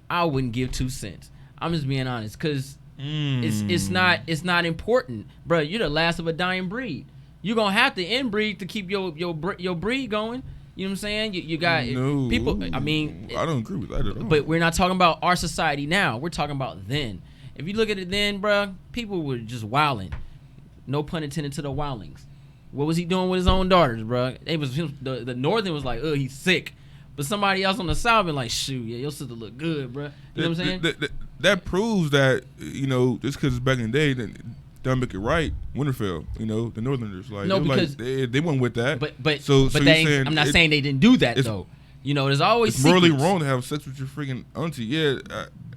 I wouldn't give 2 cents. I'm just being honest because it's not important, bro. You're the last of a dying breed. You're gonna have to inbreed to keep your breed going. You know what I'm saying? You got people. I mean, I don't agree with that at all. But we're not talking about our society now. We're talking about then. If you look at it then, bro, people were just wilding. No pun intended to the wildlings. What was he doing with his own daughters, bro? It was the northern was like, oh, he's sick. But somebody else on the south been like, shoot, yeah, your sister look good, bro. You know what I'm saying? That proves that, you know, just because it's back in the day, that they'll make it right. Winterfell, the Northerners, like, No, they, because they went with that. But so they you're ain't, saying I'm not saying they didn't do that though. There's always it's morally secrets. wrong to have sex with your freaking auntie. Yeah,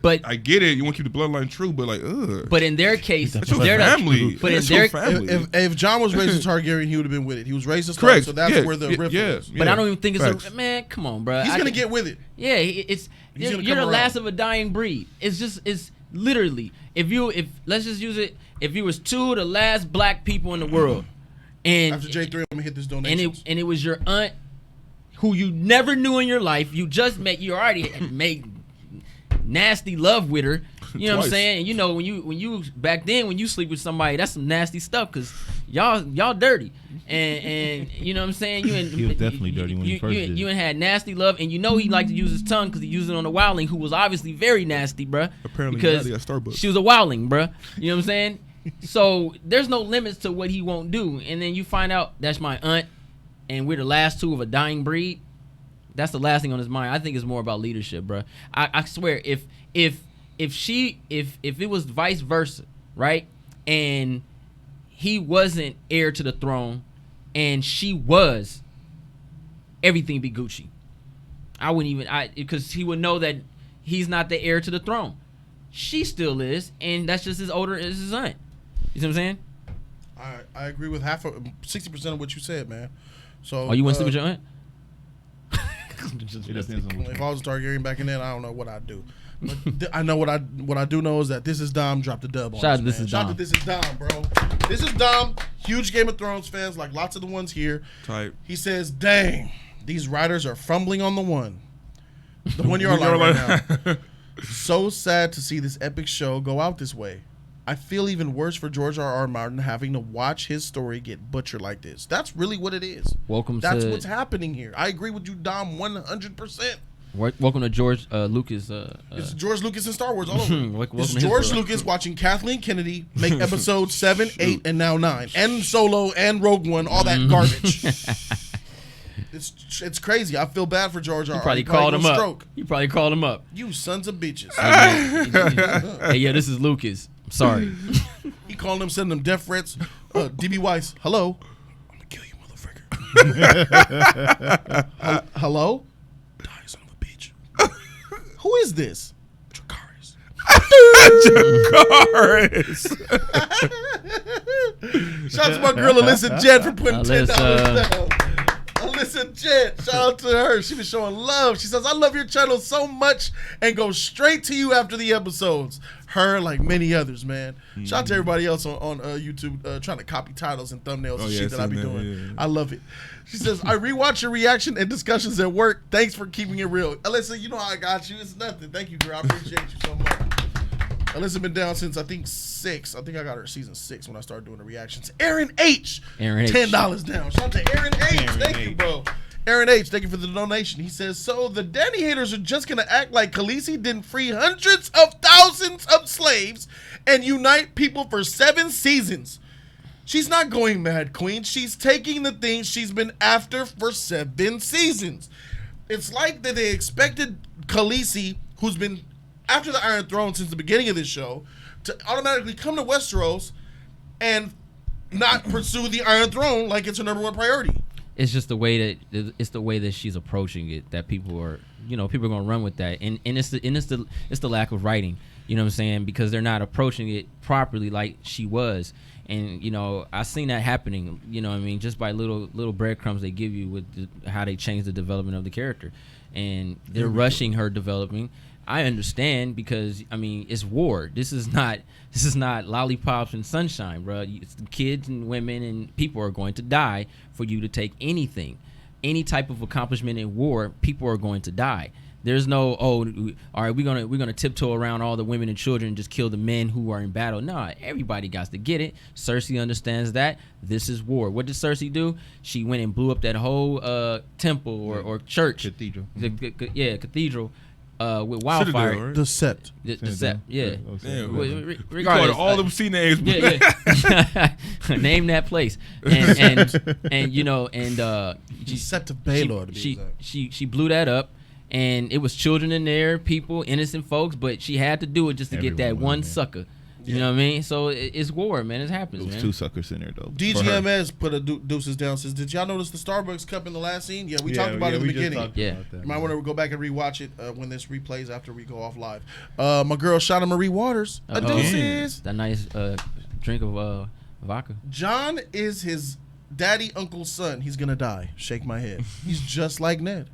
But I get it. You want to keep the bloodline true, but like, ugh. But in their case, That's your they're family. But in That's their your family. If John was raised a Targaryen, he would have been with it. He was raised a Stark, Correct. so that's Yeah. where the rift is. But I don't even think it's Facts. man. Come on, bro. He's gonna get with it. Yeah, He's you're gonna the come last around. of a dying breed. It's literally if let's just use it. If you was two of the last black people in the world, and After J3, I'm gonna hit this donation. and it was your aunt who you never knew in your life. You just met. You already made nasty love with her. You know what I'm Twice. saying? And when you back then when you sleep with somebody, that's some nasty stuff because y'all dirty. And you know what I'm saying? He was definitely dirty when he first did it. You had nasty love, and he liked to use his tongue because he used it on the wildling, who was obviously very nasty, bruh. Apparently because not, he got Starbucks. she was a wildling, bruh. You know what I'm saying? So there's no limits to what he won't do. And then you find out that's my aunt, and we're the last two of a dying breed. That's the last thing on his mind. I think it's more about leadership, bruh. I swear, if it was vice versa, right, and he wasn't heir to the throne, and she was, everything be Gucci. I wouldn't even because he would know that he's not the heir to the throne. She still is, and that's just as older as his aunt. You see what I'm saying? I agree with 60% of what you said, man. So Oh, you want to sleep with your aunt? It depends on which if I was a Targaryen back in then, I don't know what I'd do. But I know what I do know is that This Is Dom dropped the dub on Shout out us, to This man. Is Shout out Dom. to This Is Dom, bro. This is Dom, huge Game of Thrones fans, like lots of the ones here. Type. He says, "Dang, these writers are fumbling on the one you're alive right now. So sad to see this epic show go out this way. I feel even worse for George R.R. Martin having to watch his story get butchered like this." That's really what it is. That's what's happening here. I agree with you, Dom, 100%. Welcome to George Lucas. It's George Lucas and Star Wars all over. Welcome It's to his George world. Lucas watching Kathleen Kennedy make episode 7, 8, and now 9, and Solo and Rogue One, all that garbage. It's crazy. I feel bad for George R. You probably He called him gonna up. stroke. You probably called him up. You sons of bitches. Hey, yeah, this is Lucas. I'm sorry. He calling him, sending them death threats. DB Weiss, hello. I'm gonna kill you, motherfucker. Hello? Die, son of a bitch. Who is this? Dracarys. Shout out to my girl Alyssa Jed for putting $10 down. Alyssa Jed, shout out to her. She was showing love. She says, "I love your channel so much," and go straight to you after the episodes. Her, like many others, man. Shout out to everybody else on YouTube trying to copy titles and thumbnails and shit that I be doing. Yeah. I love it. She says, "I rewatch your reaction and discussions at work. Thanks for keeping it real." Alyssa, you know how I got you. It's nothing. Thank you, girl. I appreciate you so much. Alyssa been down since I think 6. I think I got her season 6 when I started doing the reactions. Aaron H. $10 down. Shout out to Aaron H. Thank you, bro. Aaron H. Thank you for the donation. He says, "So the Danny haters are just gonna act like Khaleesi didn't free hundreds of thousands of slaves and unite people for 7 seasons. She's not going mad, Queen. She's taking the things she's been after for 7 seasons. It's like that they expected Khaleesi, who's been after the Iron Throne since the beginning of this show, to automatically come to Westeros and not pursue the Iron Throne like it's her number 1 priority." It's just the way that she's approaching it that people are gonna run with that, and it's the lack of writing. You know what I'm saying? Because they're not approaching it properly like she was. And I seen that happening. You know what I mean? Just by little breadcrumbs they give you with how they change the development of the character, and they're rushing her developing. I understand because it's war. This is not lollipops and sunshine, bro. It's kids and women and people are going to die for you to take anything, any type of accomplishment in war. People are going to die. There's no all right, we're gonna tiptoe around all the women and children and just kill the men who are in battle. No, everybody got to get it. Cersei understands that this is war. What did Cersei do? She went and blew up that whole temple or church, cathedral. Cathedral. With wildfire, Citadel, right? The Sept. the Sept, yeah. Damn, Re- we called regardless, all them sea names. yeah. Name that place, and she Sept of Baelor, to be exact. she blew that up, and it was children in there, people, innocent folks, but she had to do it just to get that Everyone one was in sucker. You know what I mean? So it's war, man. It happens, It was man. 2 suckers in there though. DGMS put a deuces down. Says, did y'all notice the Starbucks cup in the last scene? Yeah, we talked about it in the beginning. Yeah. You might want to go back and rewatch it when this replays after we go off live. My girl Shauna Marie Waters. A deuces. That nice drink of vodka. John is his daddy uncle's son. He's gonna die. Shake my head. He's just like Ned.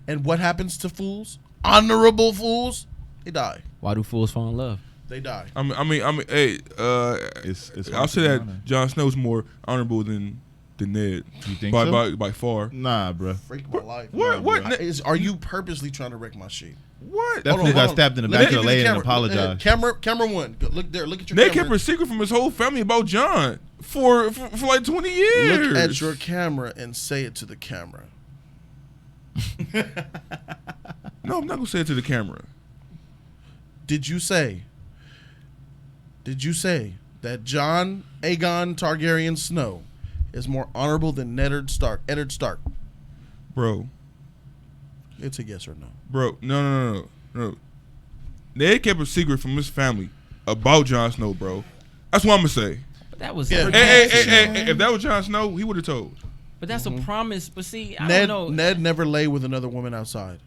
And what happens to fools? Honorable fools. They die. Why do fools fall in love? They die. I mean, hey, It's I'll say that Jon Snow's more honorable than Ned. You think so? By far. Nah, bro. Freak my life. What? Are you purposely trying to wreck my shit? What? Definitely Hold on. got stabbed in the back of the leg and apologized. Camera one. Look there. Look at your Ned camera. kept a secret from his whole family about John for like 20 years. Look at your camera and say it to the camera. No, I'm not gonna say it to the camera. Did you say that Jon Aegon Targaryen Snow is more honorable than Eddard Stark? Bro. It's a yes or no. Bro, no. Ned kept a secret from his family about Jon Snow, bro. That's what I'm gonna say. But that was Yeah. Hey, if that was Jon Snow, he would have told. But that's a promise. But see, I don't know. Ned never lay with another woman outside.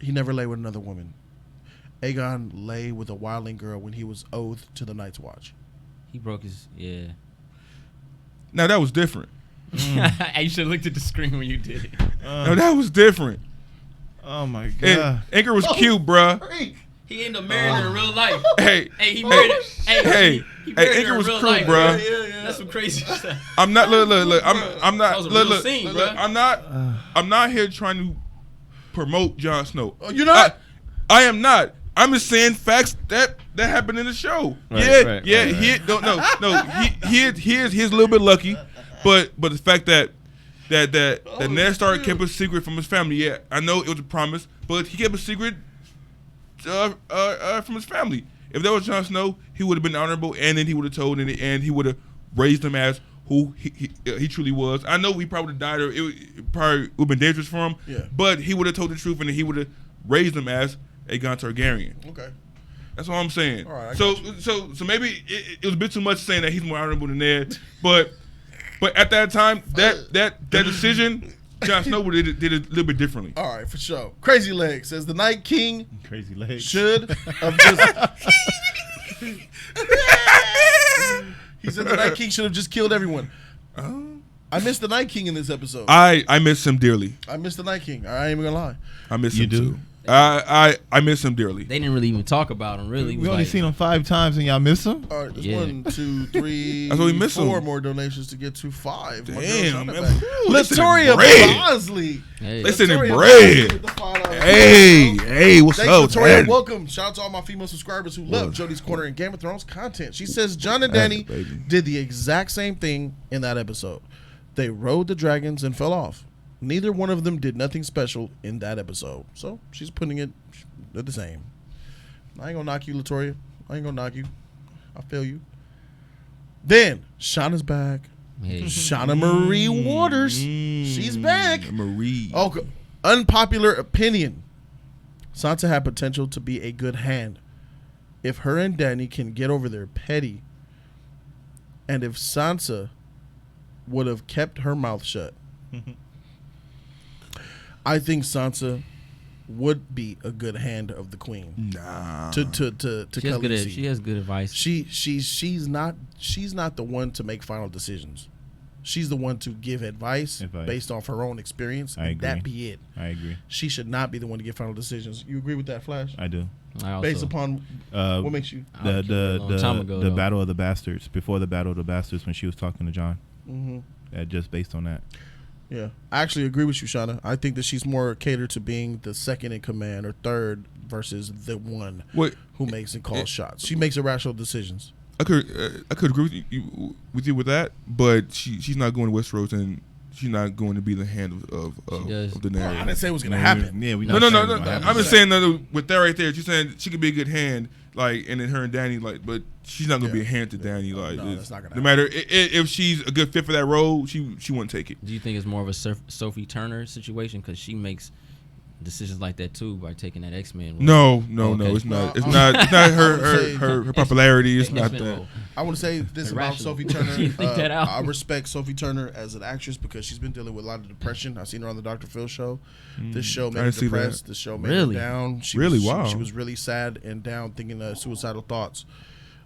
He never lay with another woman. Aegon lay with a wildling girl when he was oathed to the Night's Watch. He broke his Now that was different. You should have looked at the screen when you did it. No, that was different. Oh my god. And Anchor was cute, bruh. He ended up marrying her in real life. Hey, He married her. hey, He married her Anchor in was real cool, life. bruh. That's some crazy stuff. I'm not look. I'm not That was a real scene, bruh. I'm not here trying to promote Jon Snow. Oh, you're not? I am not. I'm just saying facts that happened in the show. He is a little bit lucky, but the fact that Ned Stark kept a secret from his family. Yeah, I know it was a promise, but he kept a secret from his family. If that was Jon Snow, he would have been honorable, and then he would have told, and he would have raised him as who he truly was. I know he probably died, or it probably would have been dangerous for him. Yeah. But he would have told the truth, and then he would have raised him as Aegon Targaryen. Okay. That's all I'm saying. All right, so maybe it was a bit too much saying that he's more honorable than Ned, but at that time, that decision, Jon Snow did it a little bit differently. All right, for sure. Crazy Leg says the Night King Crazy legs. should have just. He said the Night King should have just killed everyone. I missed the Night King in this episode. I miss him dearly. I missed the Night King. I ain't even gonna lie. I miss You him do? too. I miss him dearly. They didn't really even talk about him. Really, We only seen him 5 times and y'all miss him? All right, there's Yeah. 1, 2, 3, That's why we miss 4 him. more donations to get to 5. My girl Damn, Shauna man. back. Whew, listen to Latoria bread. Bosley. Hey, Listen to Latoria bread. Bosley with the $5. Hey, what's Thanks, up, Latoria. man? Welcome. Shout out to all my female subscribers who love Jody's Corner and Game of Thrones content. She says John and Danny baby. did the exact same thing in that episode. They rode the dragons and fell off. Neither one of them did nothing special in that episode. So she's putting it, they're the same. I ain't gonna knock you, Latoria. I ain't gonna knock you. I feel you. Then Shauna's back. hey. Shauna Marie Waters. She's back. Marie. Oh, unpopular opinion. Sansa had potential to be a good hand if her and Dany can get over their petty, and if Sansa would have kept her mouth shut. I think Sansa would be a good hand of the queen. Nah. To She has, Khaleesi. she has good advice. She's not the one to make final decisions. She's the one to give advice based off her own experience, I and agree. that be it. I agree. She should not be the one to give final decisions. You agree with that, Flash? I do. I also, Based upon what makes you? I would kill her a long time ago, The though. Battle of the Bastards, before the Battle of the Bastards, when she was talking to John. Mm-hmm. Just based on that. Yeah, I actually agree with you, Shauna. I think that she's more catered to being the second in command or third versus the one What? who makes and calls shots. She makes irrational decisions. I could agree with you with that, but she's not going to Westeros, and she's not going to be the hand of the Well, I narrative. didn't say it was going to happen. Yeah, we No. not saying it's gonna happen. I'm just saying that with that right there, she's saying she could be a good hand, like, and then her and Dany, like, but she's not gonna be a hand to Dany, like. No, that's not gonna no matter if she's a good fit for that role, she wouldn't take it. Do you think it's more of a Sophie Turner situation because she makes decisions like that too by taking that X-Men role. No, Okay. it's not. It's No, not. It's not say- her popularity. It's not X-Men that. role. I want to say this about Irrational. Sophie Turner. You think that out? I respect Sophie Turner as an actress because she's been dealing with a lot of depression. I've seen her on the Dr. Phil show. This show made I her didn't see that. depressed. This show made Really? her down. She Really? was, Wow. She was really sad and down, thinking suicidal thoughts.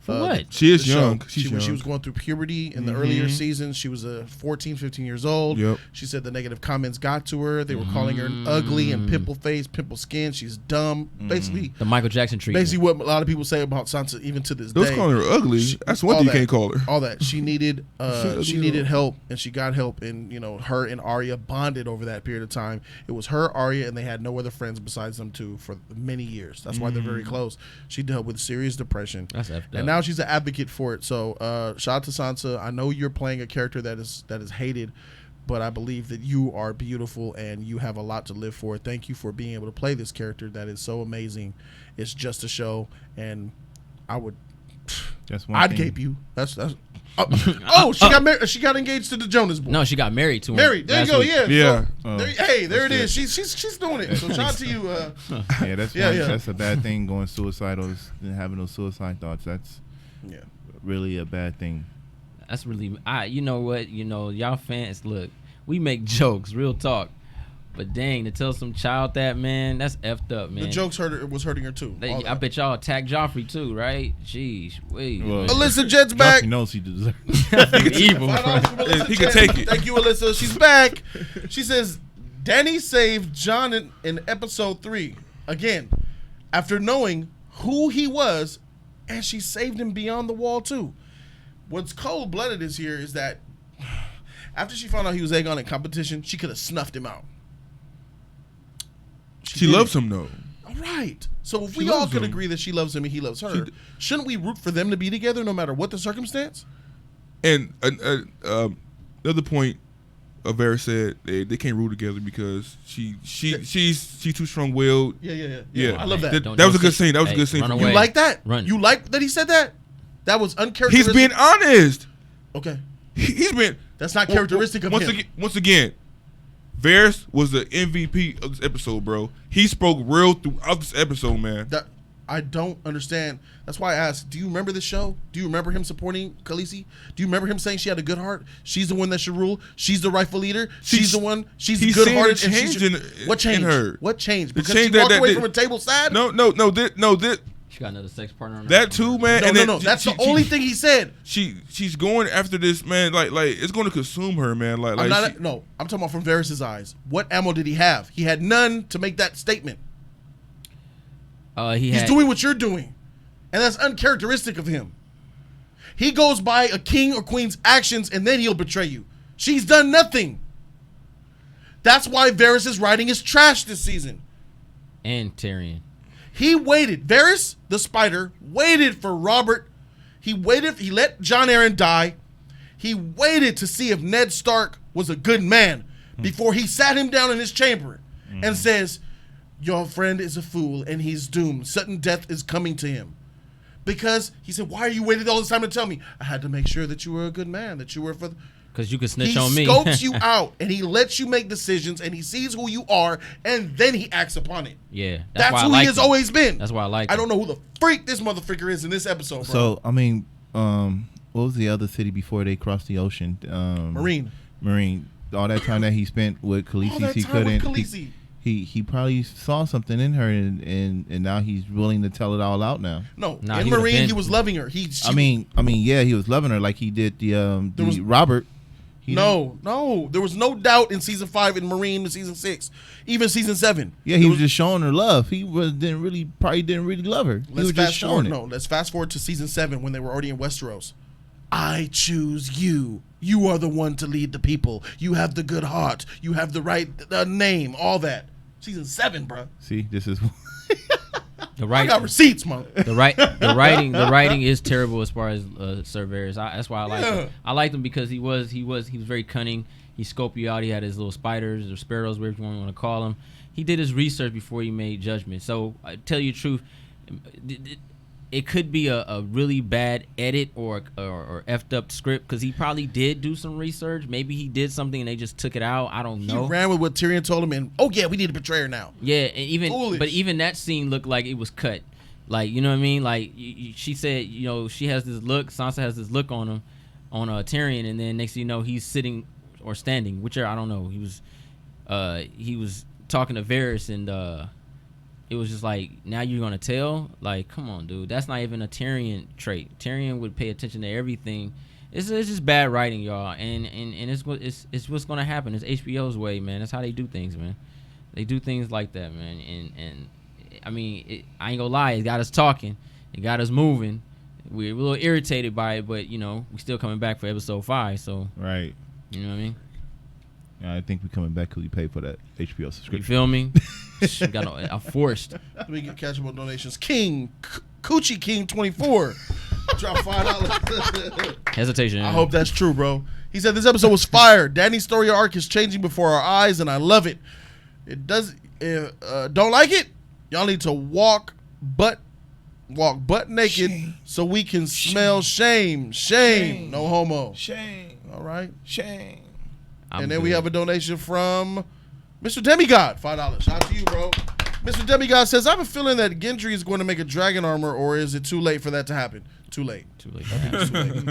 For what? She is the show. young. She She's was young. going through puberty in the earlier seasons. She was 14, 15 years old. Yep. She said the negative comments got to her. They were calling her ugly and pimple face, pimple skin. She's dumb. Basically, The Michael Jackson treatment. basically what a lot of people say about Sansa even to this Those day. calling her ugly. That's one all thing you that. can't call her. All that she needed, ugly she needed help, and she got help. And her and Arya bonded over that period of time. It was her, Arya, and they had no other friends besides them two for many years. That's why they're very close. She dealt with serious depression, That's effed up. and now she's an advocate for it. So, shout out to Sansa. I know you're playing a character that is hated, but I believe that you are beautiful and you have a lot to live for. Thank you for being able to play this character that is so amazing. It's just a show, and I would. That's one I'd thing. gape you. That's oh, she got married. She got engaged to the Jonas Boy. No, she got married to him. Married. There you last go. week. Yeah. Yeah. So, there it is. She's doing it. So shout out to you. Yeah, that's Yeah, one, yeah. that's a bad thing. Going suicidal and having those suicide thoughts. That's Yeah. really a bad thing. That's really. You know what? Y'all fans. Look, we make jokes, real talk. But dang, to tell some child that, man, that's effed up, man. The jokes was hurting her too. All I that. bet y'all attacked Joffrey too, right? Jeez, wait. Well, man. Alyssa Jed's back. Joffrey knows he deserves. Evil. He can take it. Thank you, Alyssa. She's back. She says, Danny saved John in episode 3 again after knowing who he was, and she saved him beyond the wall too. What's cold-blooded is that after she found out he was Aegon in competition, she could have snuffed him out. She did loves it. him though. All right. So if She we all loves could him. agree that she loves him and he loves her, shouldn't we root for them to be together no matter what the circumstance? And another point, Varys said they can't rule together because she's too strong-willed. Yeah. I love that. That was a good scene. That was a good scene. run from away. You like that? Run. You like that he said that? That was uncharacteristic. He's being honest. Okay. He's been. That's not characteristic of him. Once again, Varys was the MVP of this episode, bro. He spoke real throughout this episode, man. That I don't understand. That's why I asked, do you remember this show? Do you remember him supporting Khaleesi? Do you remember him saying she had a good heart? She's the one that should rule. She's the rightful leader. She's the one. She's he's good seen hearted. the change in What changed? her. What changed? The Because change she walked that- away that- from a table sad? No. This She got another sex partner. On that too, man. No, and then That's the only thing he said. She's going after this, man. Like it's going to consume her, man. I'm talking about from Varys' eyes. What ammo did he have? He had none to make that statement. He's doing what you're doing, and that's uncharacteristic of him. He goes by a king or queen's actions, and then he'll betray you. She's done nothing. That's why Varys' writing is trash this season. and Tyrion. He waited. Varys, the spider, waited for Robert. He waited. He let Jon Arryn die. He waited to see if Ned Stark was a good man before he sat him down in his chamber and says, your friend is a fool and he's doomed. Sudden death is coming to him. Because he said, why are you waiting all this time to tell me? I had to make sure that you were a good man, that you were for... Because you could snitch He on me. scopes you out and he lets you make decisions and he sees who you are and then he acts upon it. Yeah. That's why I who like he has him. always been. That's why I like I him. don't know who the freak this motherfucker is in this episode, bro. So I mean, what was the other city before they crossed the ocean? Marine. All that time that he spent with all Khaleesi, that he time with couldn't. Khaleesi. He probably saw something in her, and now he's willing to tell it all out now. No, Nah, in he would've Marine, been- he was loving her. I mean, yeah, he was loving her like he did the was- Robert. He didn't- No, there was no doubt in season 5 in Marine to season 6, even season 7. Yeah, he was just showing her love. He didn't really love her. He was just showing it. No, let's fast forward to season 7 when they were already in Westeros. I choose you. You are the one to lead the people. You have the good heart. You have the right name. All that. Season 7, bro. See, this is The I right, got receipts, man. the writing is terrible as far as Sir Varys. That's why I like him. I liked him because he was very cunning. He scoped you out. He had his little spiders or sparrows, whatever you want to call them. He did his research before he made judgment. So I tell you the truth, it could be a really bad edit or effed up script because he probably did do some research. Maybe he did something and they just took it out. I don't know. He ran with what Tyrion told him, and we need to betray her now. Yeah, and Foolish. even that scene looked like it was cut. Like, you know what I mean? Like she said, you know, she has this look. Sansa has this look on him, on Tyrion, and then next thing you know, he's sitting or standing, whichever, I don't know. He was talking to Varys, and it was just like, now you're gonna tell? Like, come on, dude. That's not even a Tyrion trait. Tyrion would pay attention to everything. It's just bad writing, y'all, and it's what's gonna happen. It's HBO's way, man. That's how they do things, man. They do things like that, man. And I mean, I ain't gonna lie. It got us talking. It got us moving. We're a little irritated by it, but you know, we still coming back for episode 5. So right, you know what I mean. Yeah, I think we're coming back because we paid for that HBO subscription. You feel me? I forced. Let me get catchable donations. Coochie King 24. Drop $5. Hesitation. I hope that's true, bro. He said this episode was fire. Danny's story arc is changing before our eyes, and I love it. It does. Don't like it? Y'all need to walk butt naked so we can smell shame. No homo. Shame. All right. Shame. And then we have a donation from Mr. Demigod, $5. Shout out to you, bro. Mr. Demigod says, I have a feeling that Gendry is going to make a dragon armor, or is it too late for that to happen? Too late. Too late.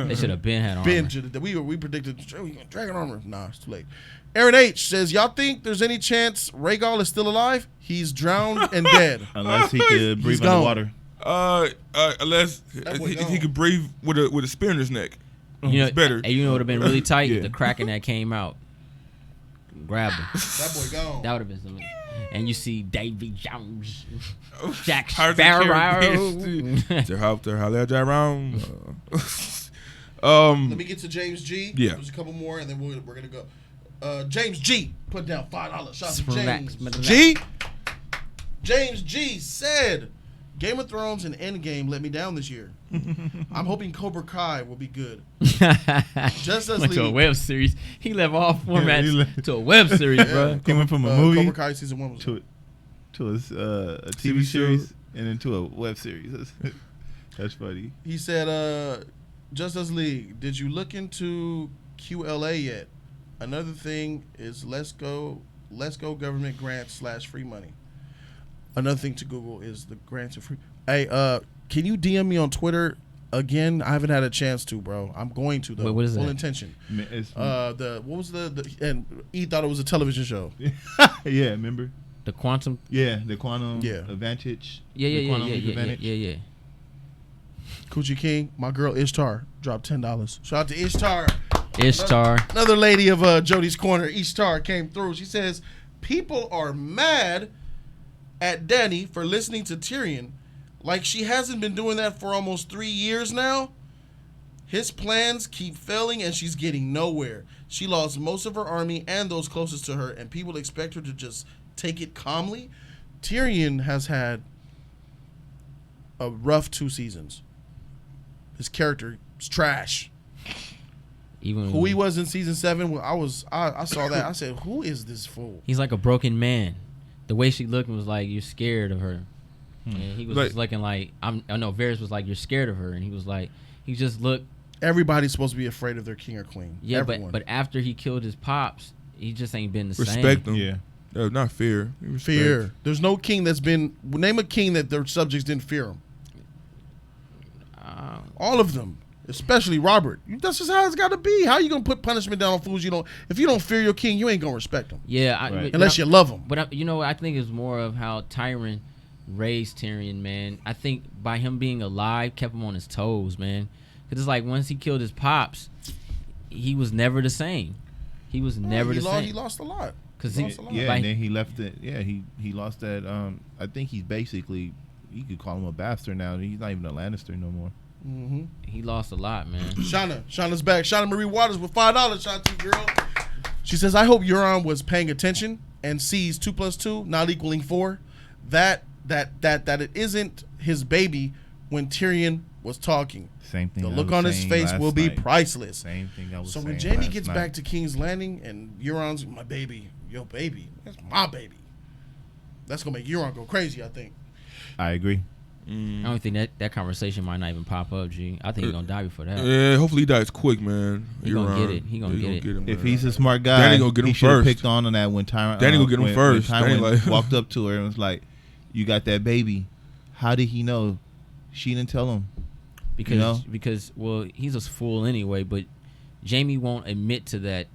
They should have been had armor. We predicted dragon armor. Nah, it's too late. Aaron H says, y'all think there's any chance Rhaegal is still alive? He's drowned and dead. Unless he could breathe underwater. Unless he could breathe with a spear in his neck. You know, it's better. And you know what would have been really tight? Yeah. The Kraken that came out. Grab him. That boy gone. That would have been something. And you see Davy Jones, Jack How's Sparrow. To holler at around. Let me get to James G. Yeah. There's a couple more, and then we're going to go. James G. Put down $5. Shout out to James G. James G. said, Game of Thrones and Endgame let me down this year. I'm hoping Cobra Kai will be good. Just as went to a web series. He left all formats to a web series, bro. He went from a movie Cobra Kai season 1 was to a TV series and then to a web series. That's funny. He said, Justice League, did you look into QLA yet? Another thing is let's go government grants / free money. Another thing to Google is the grants of free. Hey, can you DM me on Twitter again? I haven't had a chance to, bro. I'm going to though. Wait, what is Full that? intention. What was the and E thought it was a television show. Yeah, remember? The quantum. Yeah, the quantum Yeah. advantage. Yeah. Coochie King, my girl Ishtar dropped $10. Shout out to Ishtar. Another lady of Jody's Corner. Ishtar came through. She says, people are mad at Dany for listening to Tyrion like she hasn't been doing that for almost 3 years now. His plans keep failing and she's getting nowhere. She lost most of her army and those closest to her, and people expect her to just take it calmly. Tyrion has had a rough 2 seasons. His character is trash. Even who he was in season 7, I saw that. I said, who is this fool? He's like a broken man. The way she looked was like, you're scared of her. And he was just looking like, I know Varys was like, you're scared of her. And he was like, he just looked. Everybody's supposed to be afraid of their king or queen. Yeah, Everyone. but after he killed his pops, he just ain't been the same. Respect him. Yeah. Not fear. Fear. There's no king that's been, name a king that their subjects didn't fear him. All of them. Especially Robert. That's just how it's got to be. How are you going to put punishment down on fools you don't? If you don't fear your king, you ain't going to respect him. Yeah. Unless you love him. But, I think it's more of how Tyrion raised Tyrion, man. I think by him being alive, kept him on his toes, man. Because it's like once he killed his pops, he was never the same. He was never the same. He lost a lot. And then he left it. Yeah, he lost that. I think he's basically, you could call him a bastard now. He's not even a Lannister no more. Mm-hmm. He lost a lot, man. Shauna's back. Shauna Marie Waters with $5. Shout out to you, girl. She says, I hope Euron was paying attention and sees 2 + 2 not equaling 4. That it isn't his baby when Tyrion was talking. Same thing. The look on his face will be priceless. Same thing I was saying. So when Jaime gets back to King's Landing and Euron's my baby, your baby, that's my baby. That's gonna make Euron go crazy, I think. I agree. I don't think that conversation might not even pop up, G. I think he's gonna die before that. Yeah, hopefully he dies quick, man. He gonna get it. He gonna get it. him, If man. he's a smart guy, Danny gonna get him he should have first. picked on that when Tyron. Danny gonna get him first. When Tyron Danny like- walked up to her and was like, "You got that baby? How did he know? She didn't tell him." Because well, he's a fool anyway. But Jamie won't admit to that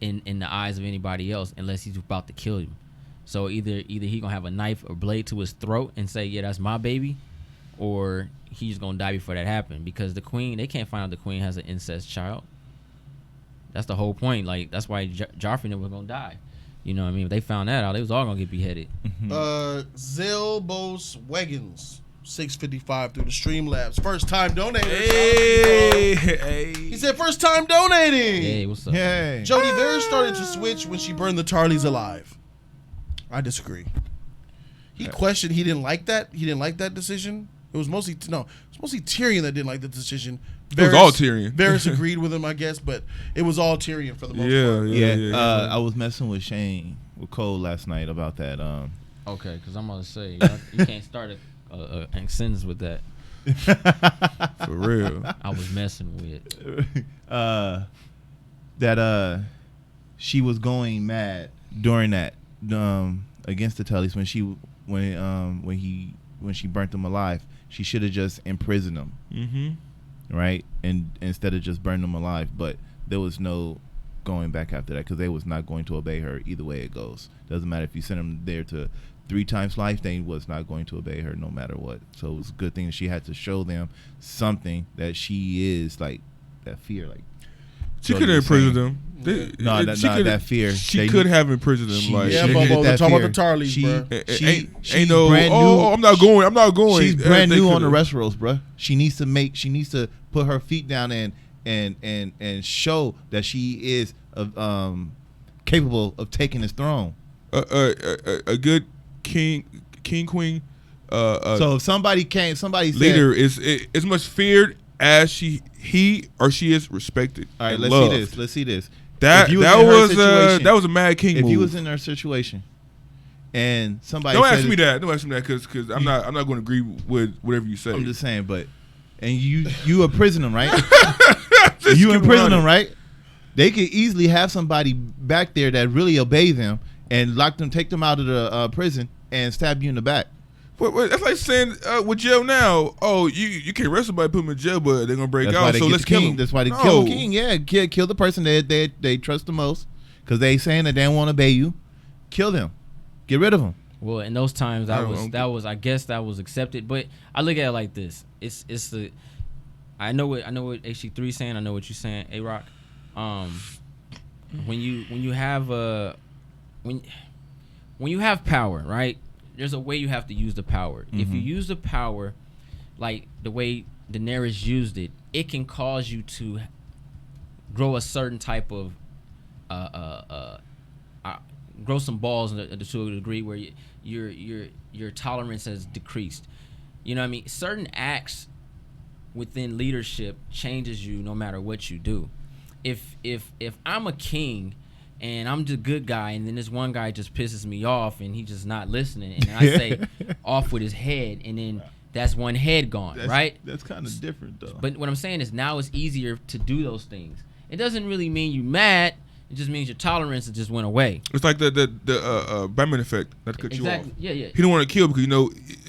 in the eyes of anybody else unless he's about to kill him. So either he gonna have a knife or blade to his throat and say, "Yeah, that's my baby," or he's gonna die before that happened. Because the queen, they can't find out the queen has an incest child. That's the whole point. Like that's why Joffrey was gonna die. You know what I mean? If they found that out, they was all gonna get beheaded. Zilbos Weggins, 655 through the Streamlabs. First time donator. Hey. He said first time donating. Hey, what's up? Hey, Jody Vera started to switch when she burned the Tarleys alive. I disagree. He questioned. He didn't like that. He didn't like that decision. It was mostly Tyrion that didn't like the decision. It was all Tyrion. Varys agreed with him, I guess, but it was all Tyrion for the most part. yeah. I was messing with Shane with Cole last night about that. Okay, because I'm gonna say you can't start a sentence with that. For real. I was messing with. That she was going mad during that against the Tullys when she burnt them alive. She should have just imprisoned them, right? And instead of just burning them alive, but there was no going back after that because they was not going to obey her either way it goes. Doesn't matter if you send them there to 3 times life, they was not going to obey her no matter what. So it was a good thing that she had to show them something that she is like that fear, like. She could have imprisoned them. That fear. She could have imprisoned them. Yeah, Bobo, we're talking about the Tarleys, bro. She's brand new. I'm not going. She's brand new on the Westeros, bro. She needs to put her feet down and show that she is capable of taking his throne. A good king, queen. So if somebody said, leader is as much feared as he or she is respected. All right, and let's loved. see this. That was a mad king move. If you was in her situation, and somebody don't ask me that because I'm not going to agree with whatever you say. I'm just saying, but and you imprison them, right? You imprison them, right? They could easily have somebody back there that really obey them and lock them, take them out of the prison and stab you in the back. But that's like saying with jail now, oh, you can't arrest somebody, put them in jail, but they're gonna break out. So let's kill them. That's why they kill the king. Yeah, kill the person that they trust the most, because they saying that they don't want to obey you. Kill them, get rid of them. Well, in those times, I guess that was accepted. But I look at it like this: it's the I know what HC3 is saying. I know what you're saying, A-Rock. When you have when you have power, right? There's a way you have to use the power. If you use the power like the way Daenerys used it, it can cause you to grow a certain type of grow some balls to a degree where your tolerance has decreased. You know what I mean? Certain acts within leadership changes you no matter what you do. If I'm a king and I'm the good guy, and then this one guy just pisses me off, and he's just not listening, and I say off with his head, and then that's one head gone, right? That's kind of different, though. But what I'm saying is now it's easier to do those things. It doesn't really mean you mad. It just means your tolerance just went away. It's like the Batman effect that cut you off. Yeah. He don't want to kill because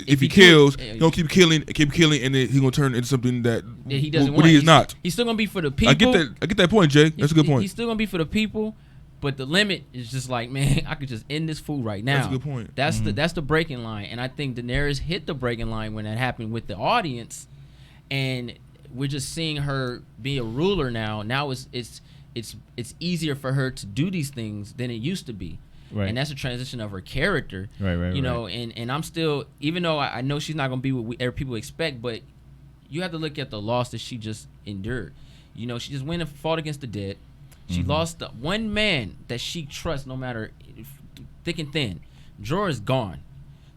if he kills, he's gonna keep killing, and then he's gonna turn into something that he doesn't what want. he is not. He's still gonna be for the people. I get that point, Jay. That's a good point. He's still gonna be for the people, but the limit is just like, man, I could just end this fool right now. That's a good point. That's the breaking line, and I think Daenerys hit the breaking line when that happened with the audience, and we're just seeing her be a ruler now. Now it's easier for her to do these things than it used to be. Right. And that's a transition of her character. Right. You know, and I'm still, even though I know she's not going to be what people expect, but you have to look at the loss that she just endured. You know, she just went and fought against the dead. She lost the one man that she trusts no matter thick and thin. Jorah is gone.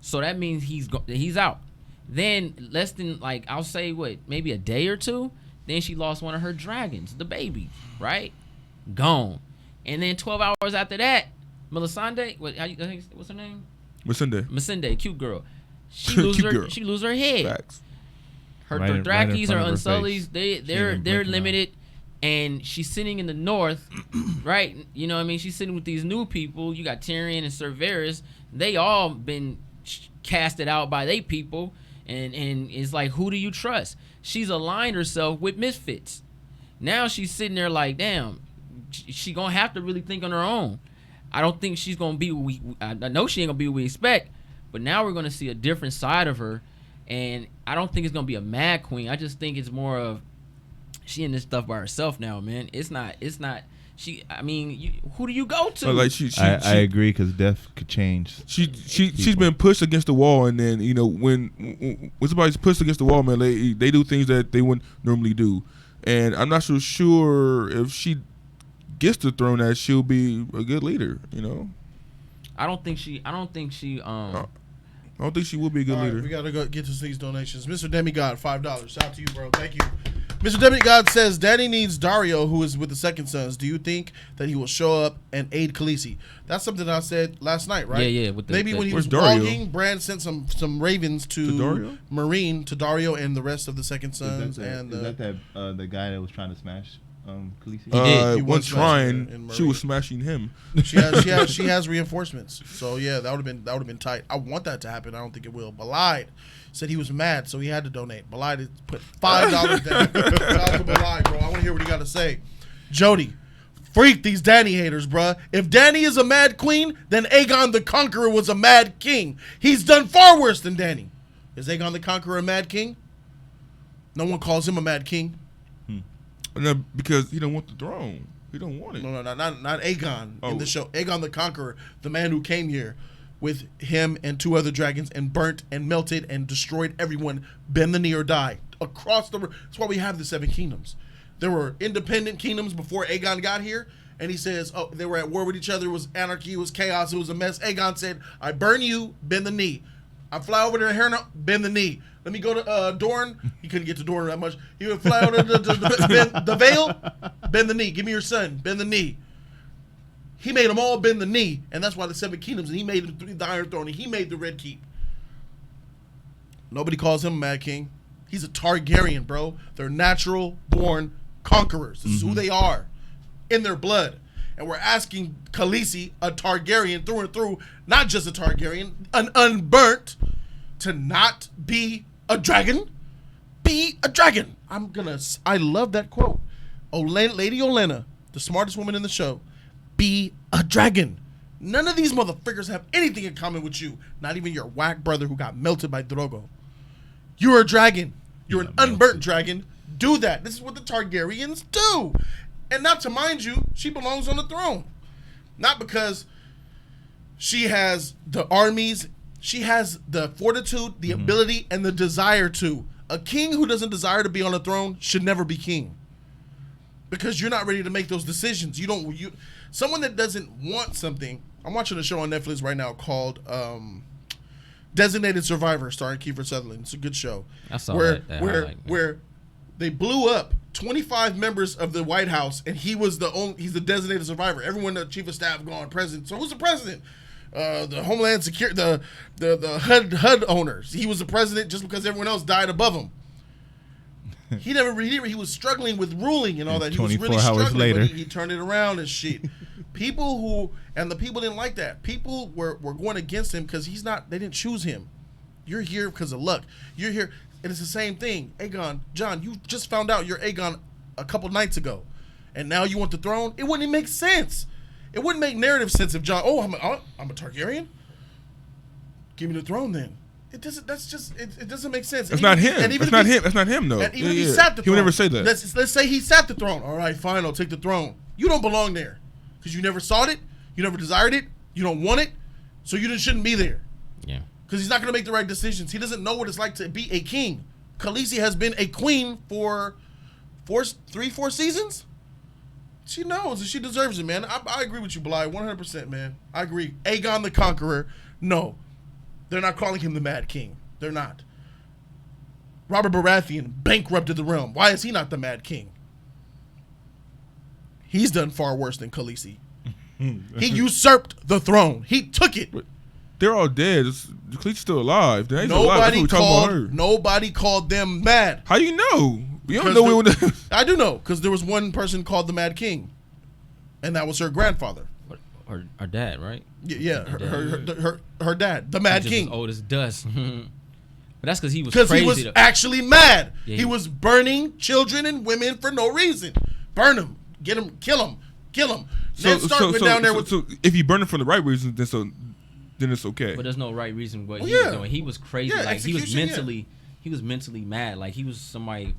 So that means he's out. Then less than, like, I'll say, maybe a day or two, then she lost one of her dragons, the baby, right? Gone. And then 12 hours after that, Melisandre, what's her name? Masinde, cute girl. she lose Cute her girl. she lose her head. Facts. Her Right in Dothrakis front or of her Unsullys, face. they're ain't blinking limited, and she's sitting in the north, right? You know what I mean? She's sitting with these new people. You got Tyrion and Ser Varys. They all been casted out by they people, and it's like, who do you trust? She's aligned herself with misfits. Now she's sitting there like, damn, she gonna have to really think on her own. I don't think she's gonna be I know she ain't gonna be what we expect, but now we're gonna see a different side of her, and I don't think it's gonna be a mad queen. I just think it's more of she in this stuff by herself now, man. It's not. She. I mean, who do you go to? But like I agree because death could change. She's been pushed against the wall, and then when somebody's pushed against the wall, man, they do things that they wouldn't normally do, and I'm not so sure if she gets the throne that she'll be a good leader. I don't think she. I don't think she will be a good All right, leader. we gotta go get to these donations. Mr. Demigod, $5. Shout out to you, bro. Thank you. Mr. Demigod says Danny needs Dario, who is with the Second Sons. Do you think that he will show up and aid Khaleesi? That's something I said last night, right? Yeah. Maybe when he was Dario? vlogging, Bran sent some ravens To Dario? Marine to Dario and the rest of the Second Is Sons. that the guy that was trying to smash Khaleesi? He did. He One was smashing trying, in she Marine. was smashing him. she has reinforcements. So yeah, that would have been tight. I want that to happen. I don't think it will. Balide said he was mad, so he had to donate. Balide put $5 down. Shout out to Balide, bro. I want to hear what he got to say. Jody, freak these Danny haters, bruh. If Danny is a mad queen, then Aegon the Conqueror was a mad king. He's done far worse than Danny. Is Aegon the Conqueror a mad king? No one calls him a mad king. No, because he don't want the throne. He don't want it. No, not Aegon in Oh. the show. Aegon the Conqueror, the man who came here with him and 2 other dragons and burnt and melted and destroyed everyone, bend the knee or die across the. That's why we have the 7 kingdoms. There were independent kingdoms before Aegon got here, and he says, oh, they were at war with each other. It was anarchy. It was chaos. It was a mess. Aegon said, I burn you, bend the knee. I fly over to Herna, bend the knee. Let me go to Dorne. He couldn't get to Dorne that much. He would fly over to the Vale, bend the knee. Give me your son, bend the knee. He made them all bend the knee, and that's why the 7 kingdoms, and he made the Iron Throne, and he made the Red Keep. Nobody calls him a Mad King. He's a Targaryen, bro. They're natural-born conquerors. This is who they are in their blood. And we're asking Khaleesi, a Targaryen through and through, not just a Targaryen, an unburnt, to not be a dragon. Be a dragon. I love that quote. Lady Olenna, the smartest woman in the show, be a dragon. None of these motherfuckers have anything in common with you. Not even your whack brother who got melted by Drogo. You're a dragon. You're an unburnt dragon. Do that. This is what the Targaryens do. And not to mind you, she belongs on the throne. Not because she has the armies, she has the fortitude, the ability, and the desire to. A king who doesn't desire to be on the throne should never be king. Because you're not ready to make those decisions. Someone that doesn't want something. I'm watching a show on Netflix right now called Designated Survivor, starring Kiefer Sutherland. It's a good show. I saw where they blew up 25 members of the White House, and he's the designated survivor. Everyone, the chief of staff, gone, president. So who's the president? The Homeland Security, the HUD owners. He was the president just because everyone else died above him. He was struggling with ruling and all that. He was really 24 hours struggling, later. but he turned it around and shit. The people didn't like that. People were going against him because they didn't choose him. You're here because of luck. You're here, and it's the same thing. Aegon, John, you just found out you're Aegon a couple nights ago, and now you want the throne? It wouldn't make sense. It wouldn't make narrative sense if John, I'm a Targaryen? Give me the throne then. It doesn't. It doesn't make sense. That's not him. That's not him though. And even if he sat the throne, he would never say that. Let's say he sat the throne. All right, fine, I'll take the throne. You don't belong there because you never sought it, you never desired it, you don't want it, so you shouldn't be there. Yeah. Because he's not going to make the right decisions. He doesn't know what it's like to be a king. Khaleesi has been a queen for 4 seasons. She knows and she deserves it, man. I agree with you, Bly, 100%, man. I agree. Aegon the Conqueror, no. They're not calling him the Mad King. They're not. Robert Baratheon bankrupted the realm. Why is he not the Mad King? He's done far worse than Khaleesi. He usurped the throne. He took it. They're all dead. Khaleesi's still alive. She's alive. That's what we're talking about her. Nobody called them mad. How you know? You don't know. I do know because there was one person called the Mad King, and that was her grandfather. Her dad, right? Yeah, her dad, the Mad King. As old as dust. But that's because he was crazy. Because he was actually mad. Yeah, he was burning children and women for no reason. Burn them, get them, kill them. Ned Stark went down there with. So if you burn them for the right reasons, then it's okay. But there's no right reason what he was doing. He was crazy. Yeah, like he was mentally mad. Like he was somebody.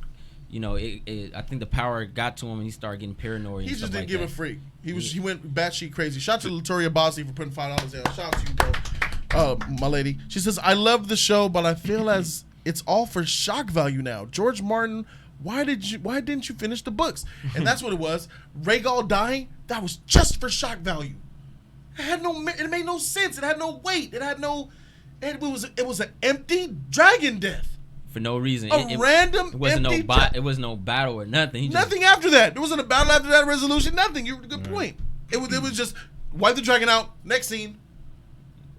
You know, I think the power got to him and he started getting paranoid. He just didn't give a freak. He went batshit crazy. Shout out to Latoria Bossy for putting $5 down. Shout out to you, bro. My lady. She says, I love the show, but I feel as it's all for shock value now. George Martin, why didn't you finish the books? And that's what it was. Rhaegal dying, that was just for shock value. It made no sense. It had no weight. It was an empty dragon death. For no reason. It wasn't It was no battle or nothing. Nothing after that. There wasn't a battle after that resolution. Nothing. Good point. It was just wipe the dragon out. Next scene.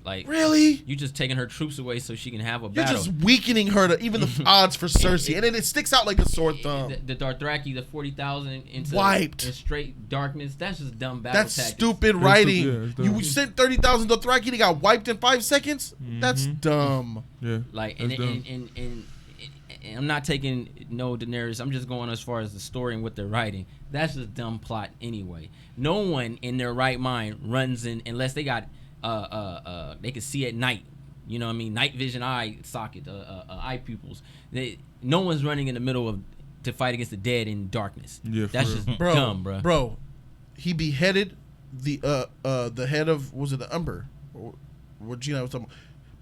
Like really? You just taking her troops away so she can have a You're battle. You're just weakening her to even the odds for Cersei, and then it sticks out like a sore thumb. The Dothraki, the 40,000 into wiped in straight darkness. That's just dumb battle. That's tactics. Stupid writing. You sent 30,000 Dothraki, they got wiped in 5 seconds. Mm-hmm. That's dumb. Yeah. Like and I'm not taking no Daenerys. I'm just going as far as the story and what they're writing. That's just dumb plot anyway. No one in their right mind runs in unless they got they can see at night. You know what I mean? Night vision eye socket, eye pupils. No one's running in the middle to fight against the dead in darkness. Yeah, that's just dumb, bro. Bro, he beheaded the head of, was it the Umber? Or what Gina was talking about.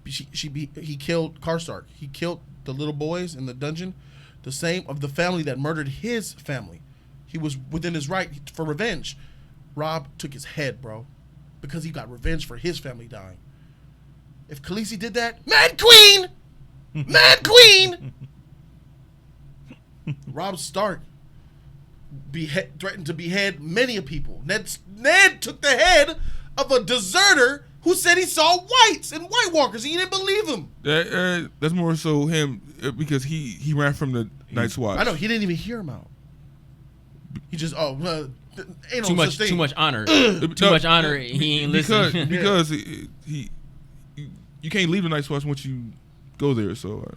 He killed Karstark. He killed the little boys in the dungeon, the same of the family that murdered his family. He was within his right for revenge. Rob took his head, bro, because he got revenge for his family dying. If Khaleesi did that, Mad Queen, Robb Stark threatened to behead many a people. Ned took the head of a deserter who said he saw whites and White Walkers. He didn't believe him. That's more so him because he ran from the Night's Watch. I know, he didn't even hear him out. He just ain't too much honor. Too much honor. He ain't listening because he you can't leave the Night's Watch once you go there. So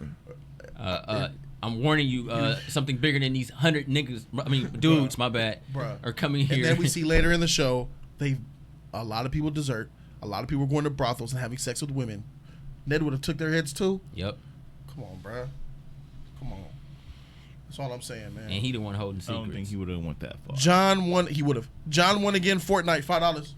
I'm warning you, something bigger than these 100 niggas. I mean, dudes. My bad. Bruh. Are coming here. And then we see later in the show, a lot of people desert. A lot of people were going to brothels and having sex with women. Ned would have took their heads too. Yep. Come on, bruh. Come on. That's all I'm saying, man. And he the one holding secrets. I don't think he would have went that far. John won. He would have. John won again. Fortnite, $5.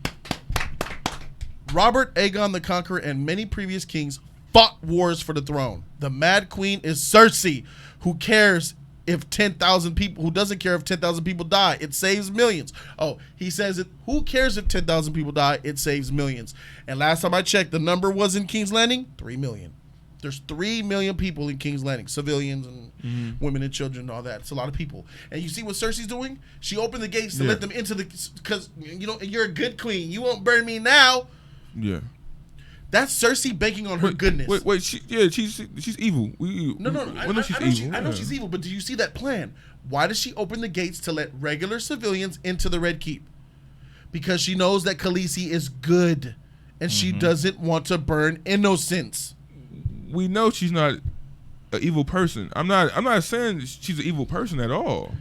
Robert, Aegon the Conqueror, and many previous kings fought wars for the throne. The Mad Queen is Cersei, who cares if 10,000 people, who doesn't care if 10,000 people die. It saves millions. Oh, he says it. Who cares if 10,000 people die? It saves millions. And last time I checked, the number was in King's Landing, 3 million. There's 3 million people in King's Landing, civilians and women and children and all that. It's a lot of people. And you see what Cersei's doing? She opened the gates to let them into because you're a good queen. You won't burn me now. Yeah. That's Cersei banking on her goodness. Wait, she's evil. No. I know she's evil. I know she's evil, but do you see that plan? Why does she open the gates to let regular civilians into the Red Keep? Because she knows that Khaleesi is good, and she doesn't want to burn innocents. We know she's not an evil person. I'm not saying she's an evil person at all.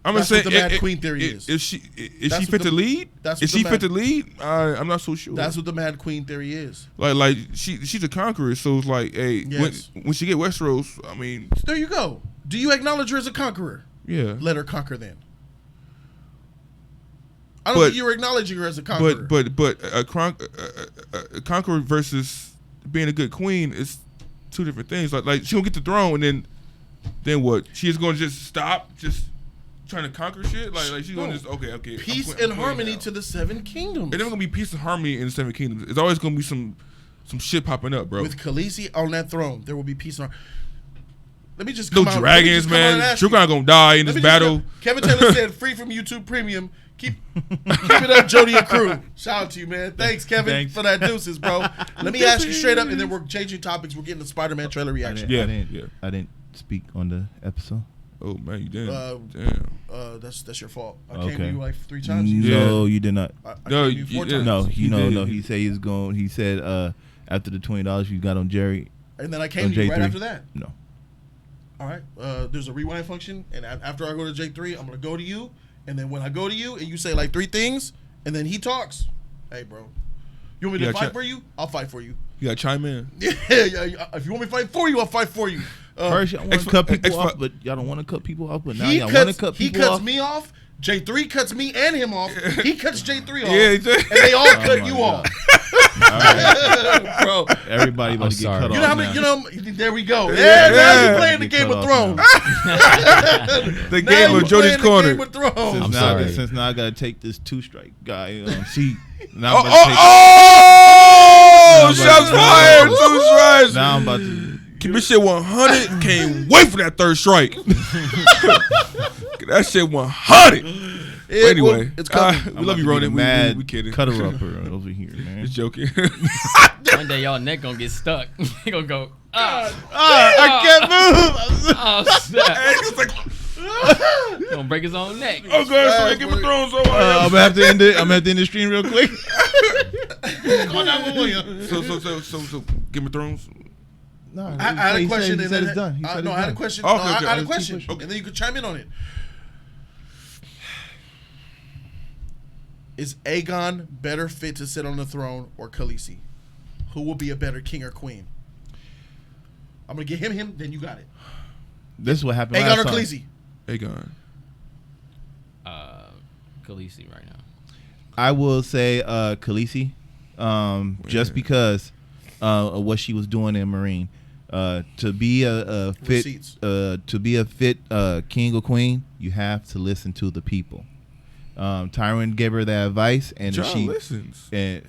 That's what the Mad Queen theory is. Is she fit to lead? Is she fit to lead? I'm not so sure. That's what the Mad Queen theory is. Like she's a conqueror, so it's like, hey, when she get Westeros, I mean, there you go. Do you acknowledge her as a conqueror? Yeah. Let her conquer then. I don't think you're acknowledging her as a conqueror. But a conqueror versus being a good queen is two different things. Like she gonna get the throne, and then what? She is gonna just stop trying to conquer shit? Like she's gonna just okay. Peace and harmony to the 7 kingdoms. It's never gonna be peace and harmony in the 7 kingdoms. It's always gonna be some shit popping up, bro. With Khaleesi on that throne, there will be peace and harmony. Let me just dragons, man. You're not gonna die in this battle. Kevin Taylor said, free from YouTube Premium. Keep it up, Jody and crew. Shout out to you, man. Thanks, Kevin, for that deuces, bro. Let me ask you straight up, and then we're changing topics. We're getting the Spider-Man trailer reaction. I didn't speak on the episode. Oh man, you didn't. Damn. That's your fault. I came to you like 3 times. No, you did not. I came to you 4 times. No, He said he's going. He said after the $20 you got on Jerry. And then I came to you right after that. No. All right. There's a rewind function, and after I go to J3, I'm gonna go to you, and then when I go to you, and you say like 3 things, and then he talks. Hey, bro, you want me to fight for you? I'll fight for you. You got to chime in. Yeah. If you want me to fight for you, I'll fight for you. First, y'all want to cut people off, but y'all don't want to cut people off. But now y'all want to cut people off. He cuts me off. J3 cuts me and him off. He cuts J3 off. Yeah, and they all cut you off. Right. Bro, everybody about to get cut off. You know how many? There we go. Yeah, now you playing the Game of Thrones. The game of Jody's corner. Game of Thrones. Since now I gotta take this 2-strike guy. See. Shots fired! 2 strikes. Now I'm about to keep this shit 100. Can't wait for that 3rd strike. That shit 100. Anyway, we love you, Ronan. We kidding. Cutter upper over here, man. Just joking. One day y'all neck gonna get stuck. He gonna go. I can't move. Oh snap! Like, gonna break his own neck. Oh god, so Game of Thrones. I'm gonna have to end it. I'm gonna have to end the stream real quick. So Game of Thrones. No, I had a question. He said it's done. I had a question. Okay, I had a question, okay. and then you could chime in on it. Is Aegon better fit to sit on the throne or Khaleesi? Who will be a better king or queen? I'm gonna get him. Then you got it. This is what happened. Aegon or Khaleesi? Aegon. Khaleesi right now. I will say Khaleesi, just because of what she was doing in Marine. To be a fit king or queen, you have to listen to the people. Tywin gave her that advice, and John listens. And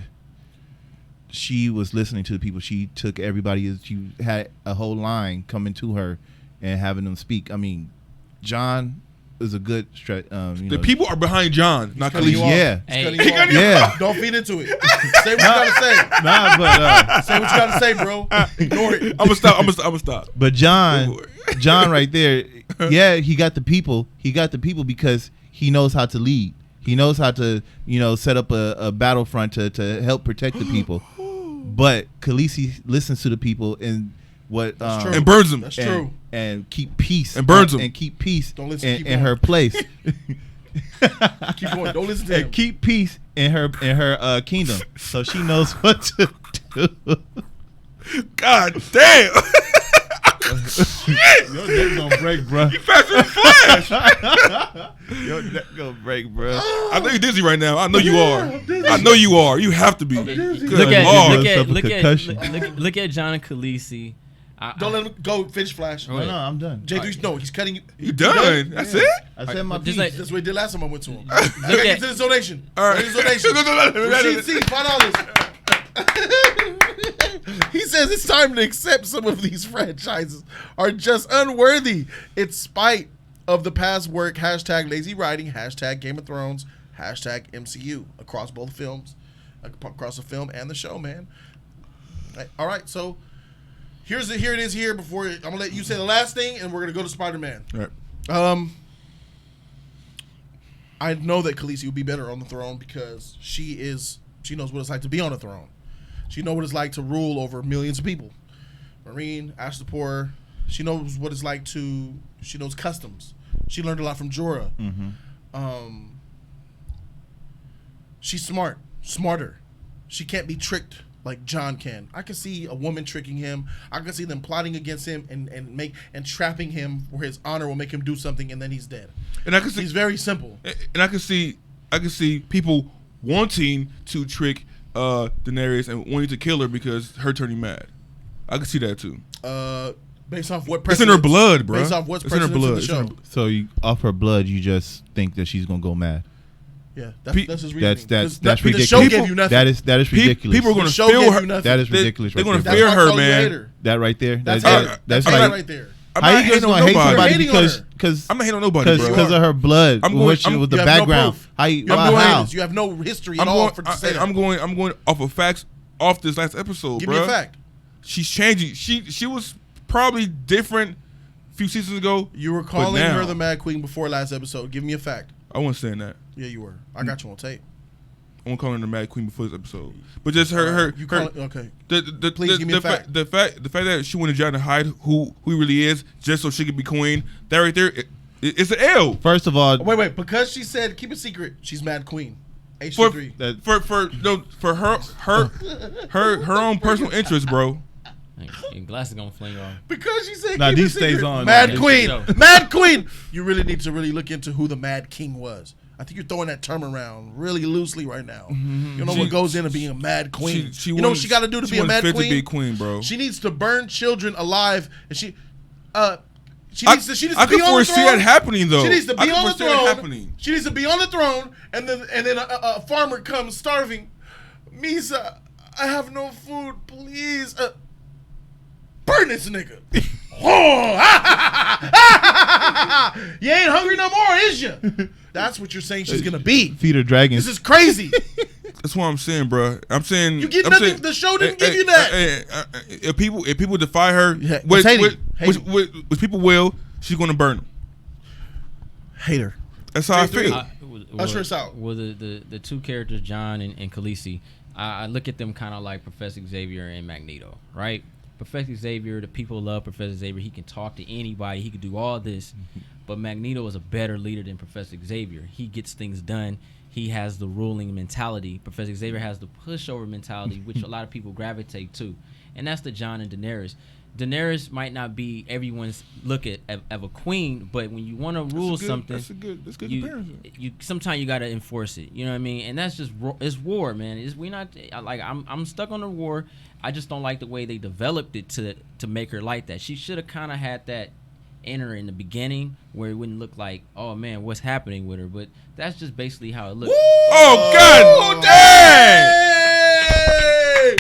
she was listening to the people. She took everybody. She had a whole line coming to her and having them speak. I mean, John is a good stretch. The people are behind John, not Khaleesi. Yeah, yeah. Don't feed into it. Say what you gotta say. Nah, but say what you gotta say, bro. Ignore it. I'm gonna stop. But John right there, yeah, he got the people. He got the people because he knows how to lead. He knows how to, set up a battlefront to help protect the people. But Khaleesi listens to the people and and burns them. That's true. And keep peace. And burns them. And keep peace. Don't listen. In her place. Keep going. Don't listen to him. And keep peace in her kingdom, so she knows what to do. God damn. Your neck gonna break, bro. You faster than Flash. Your neck gonna break, bro. I know you're dizzy right now. I know you are. I know you are. You have to be. Look at John and Khaleesi. Don't let him go. Finish Flash. No, I'm done. J3, no, he's cutting you. You done? That's it? I said my piece. That's what he did last time I went to him. Look Get to the donation. All right. His donation. Receipt C, $5. He says it's time to accept some of these franchises are just unworthy in spite of the past work. # lazy writing. # Game of Thrones. # MCU across both films, across the film and the show, man. All right, so here it is. Before I'm gonna let you say the last thing, and we're gonna go to Spider-Man. All right. I know that Khaleesi would be better on the throne because she knows what it's like to be on a throne. She knows what it's like to rule over millions of people. Marine, Astapor, she knows what it's like she knows customs. She learned a lot from Jorah. Mm-hmm. She's smarter. She can't be tricked like John can. I can see a woman tricking him. I can see them plotting against him and trapping him where his honor will make him do something and then he's dead. And I can see he's very simple. And I can see people wanting to trick Daenerys and wanting to kill her because her turning mad. I can see that too. Based off what it's in her blood, bro. Based off what's it's in her blood. The show. So off her blood, you just think that she's gonna go mad. Yeah, that's his reasoning. That's ridiculous. The show gave you nothing. That is ridiculous. People are going to feel her. That is ridiculous. They're going to fear her, man. That right there. That's like right there. I'm How not you hating gonna on hate nobody. somebody You're hating on because her. because I'm not hating on nobody, bro. because of her blood? I'm going- with I'm- the You have no background. proof. How You you? have no How? evidence. You have no history at all for to say that. I'm going off of facts off this last episode, Give bro. me a fact. She's changing. She was probably different a few seasons ago. You were but calling now- her the Mad Queen before last episode. Give me a fact. I wasn't saying that. Yeah, you were. I got you on tape. I won't call her the Mad Queen before this episode. But just her You her call okay. the Please give me a fact. The fact that she went to jail to hide who he really is just so she could be queen. That right there, it's an L. First of all, Wait. Because she said keep it secret. She's Mad Queen. For HG3. that her own personal interest, bro. Your glasses gonna fling off. Because she said Nah, keep these it secret. stays on. Mad Yeah. Queen. Show. Mad Queen. You really need to look into who the Mad King was. I think you're throwing that term around really loosely right now. You know what goes into being a Mad Queen. You know what she got to do to be a Mad Queen? Queen? To be queen, bro. She needs to burn children alive, and she needs I to could be on the foresee throne. that happening, though. She needs to I be could on the foresee that throne. happening. She needs to be on the throne, and then a farmer comes starving. Misa, I have no food. Please, burn this nigga. You ain't hungry no more, is you? That's what you're saying she's gonna be. feed her dragons. This is crazy. That's what I'm saying, bro. I'm saying You get I'm nothing. saying- The show didn't give you that. If people defy her, Yeah, which Haiti. people will, she's gonna burn them. Hater. That's how I J3. feel. Usher us out. Well, the two characters, John and Khaleesi, I look at them kind of like Professor Xavier and Magneto, right? Professor Xavier, the people love Professor Xavier. He can talk to anybody. He can do all this. But Magneto is a better leader than Professor Xavier. He gets things done. He has the ruling mentality. Professor Xavier has the pushover mentality, which a lot of people gravitate to. And that's the John and Daenerys. Daenerys might not be everyone's look at of a queen, but when you want to rule something, That's good comparison. you sometimes you got to enforce it. You know what I mean? And that's just it's war, man. I'm stuck on the war. I just don't like the way they developed it to make her like that. She should have kind of had that in her in the beginning where it wouldn't look like, oh man, what's happening with her. But that's just basically how it looks. Oh God, dang! Hey!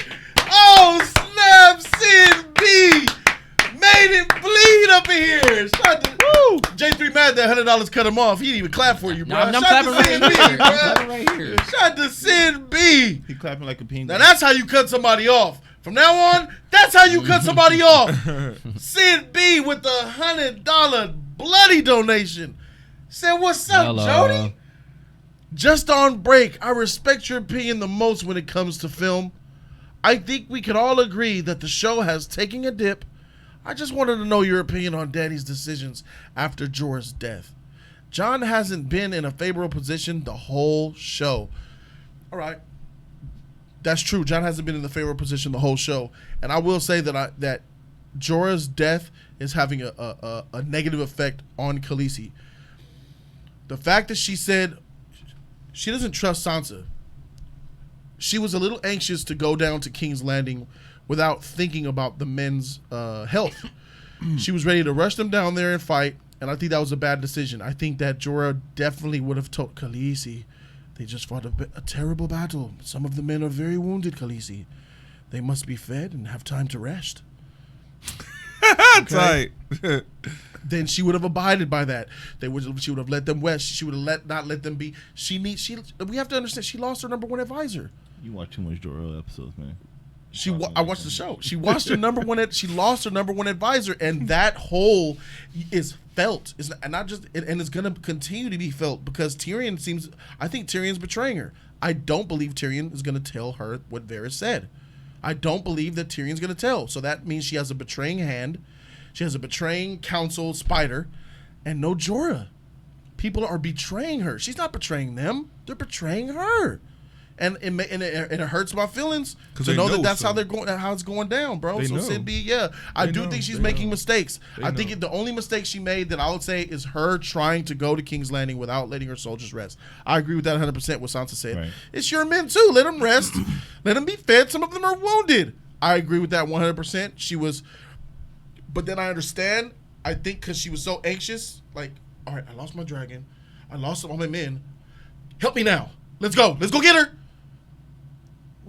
Oh snap! Sin B made it bleed up in here. Shout to, woo! J3 mad that $100 cut him off. He didn't even clap for you, bro. I'm Shout clapping to right Sin here. B, I'm bro. clapping right here. Shout to Sin B. He clapping like a penguin. Now that's how you cut somebody off. From now on, that's how you cut somebody off. Sid B with the $100 bloody donation said, "What's up, Hello. Jody? Just on break. I respect your opinion the most when it comes to film. I think we can all agree that the show has taken a dip. I just wanted to know your opinion on Danny's decisions after Jorah's death. John hasn't been in a favorable position the whole show." All right. That's true. John hasn't been in the favorable position the whole show. And I will say that that Jorah's death is having a negative effect on Khaleesi. The fact that she said she doesn't trust Sansa. She was a little anxious to go down to King's Landing without thinking about the men's health. She was ready to rush them down there and fight, and I think that was a bad decision. I think that Jorah definitely would have told Khaleesi, they just fought a terrible battle. Some of the men are very wounded, Khaleesi. They must be fed and have time to rest. Tight. Then she would have abided by that. She would have let them rest. She would have not let them be. We have to understand. She lost her number one advisor. You watch too much Jorah episodes, man. I watched the show. She lost her number one. She lost her number one advisor, and that hole is felt. It's not just, and it's going to continue to be felt because Tyrion seems. I think Tyrion's betraying her. I don't believe Tyrion is going to tell her what Varys said. I don't believe that Tyrion's going to tell. So that means she has a betraying hand. She has a betraying counsel spider, and no Jorah. People are betraying her. She's not betraying them. They're betraying her. And it hurts my feelings to know that that's how they're going, how it's going down, bro. So Sid B, I do think she's making mistakes. I think the only mistake she made that I would say is her trying to go to King's Landing without letting her soldiers rest. I agree with that 100%. What Sansa said. Right. It's your men too. Let them rest. Let them be fed. Some of them are wounded. I agree with that 100%. She was, but then I understand. I think because she was so anxious, like, all right, I lost my dragon. I lost all my men. Help me now. Let's go. Let's go get her.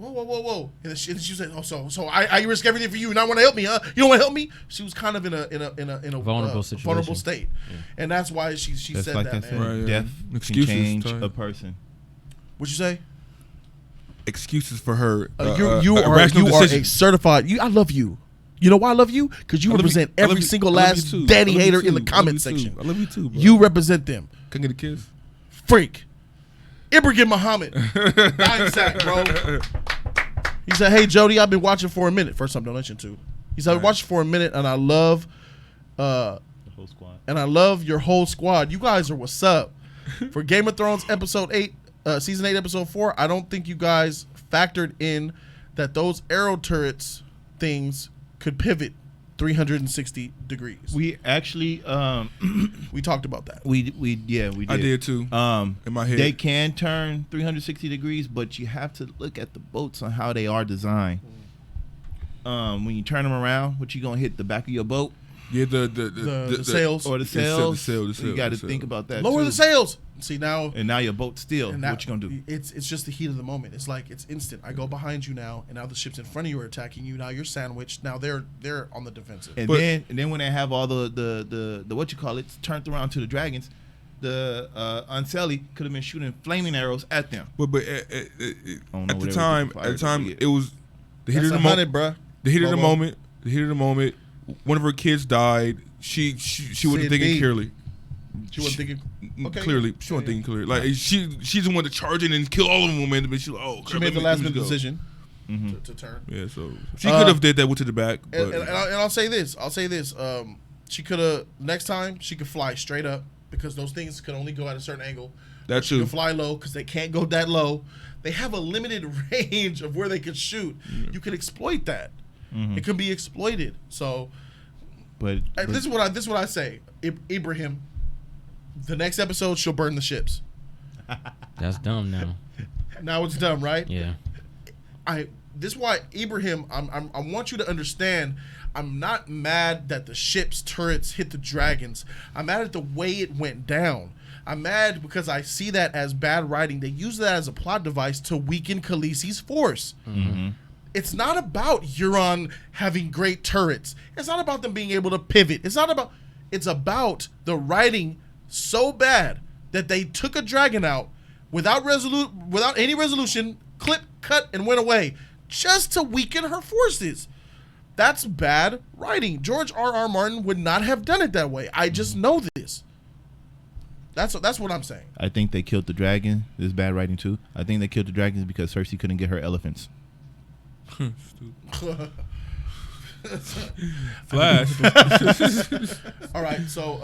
whoa. And she was like, oh, so I risk everything for you, and I want to help me, huh? You don't want to help me? She was kind of in a vulnerable situation, vulnerable state, and that's why she That's said like that. I said, Man. Right, death Excuses, can change Ty. a person. What'd you say? Excuses for her. You are rational a decision. certified. I love you. You know why I love you? Because you represent every single last Danny hater in the comment section. I love you too, bro. You represent them. Can I get a kiss? Freak. Ibrahim Muhammad. Nine sack, bro. He said, hey, Jody, I've been watching for a minute. First time donation, too. He said, I've been watching for a minute, and I love The whole squad. and I love your whole squad. You guys are what's up. For Game of Thrones episode 8, season 8, episode 4, I don't think you guys factored in that those arrow turrets things could pivot 360 degrees. We actually We talked about that. we did. I did too. In my head. They can turn 360 degrees, but you have to look at the boats on how they are designed. When you turn them around, what you gonna hit the back of your boat Yeah, the sails. or the the sail, sails? the sail, You got to the sail. think about that. Lower too. the sails. See now. And now your boat's still. And now, What you gonna do? It's just the heat of the moment. It's like it's instant. I go behind you now, and now the ships in front of you are attacking you. Now you're sandwiched. Now they're on the defensive. And But- then when they have all the what you call it turned around to the dragons, the Unselli could have been shooting flaming arrows at them. But know at what the they time, were looking for. it was the heat That's of the 100, moment. bruh. The heat of the Bobo. moment. The heat of the moment. One of her kids died. She wasn't Sid thinking B. clearly. She wasn't thinking. Okay. Clearly, she wasn't thinking clearly. Like she's the one to charge in and kill all of them, man. But she's like, oh, She crap, made the let last me minute go. decision Mm-hmm. to turn. Yeah, so she could have did that went to the back. But And I'll say this. She could have next time she could fly straight up because those things could only go at a certain angle. that She too. can fly low because they can't go that low. They have a limited range of where they could shoot. You can exploit that. Mm-hmm. It can be exploited. So But this is what I say. Ibrahim, the next episode she'll burn the ships. That's dumb now. Now it's done, right? Yeah. This is why Ibrahim, I want you to understand, I'm not mad that the ship's turrets hit the dragons. I'm mad at the way it went down. I'm mad because I see that as bad writing. They use that as a plot device to weaken Khaleesi's force. Mm-hmm. It's not about Euron having great turrets. It's not about them being able to pivot. It's about the writing so bad that they took a dragon out without any resolution, clip, cut, and went away just to weaken her forces. That's bad writing. George R.R. Martin would not have done it that way. I just know this. That's what I'm saying. I think they killed the dragon. This is bad writing too. I think they killed the dragons because Cersei couldn't get her elephants. Flash. All right, so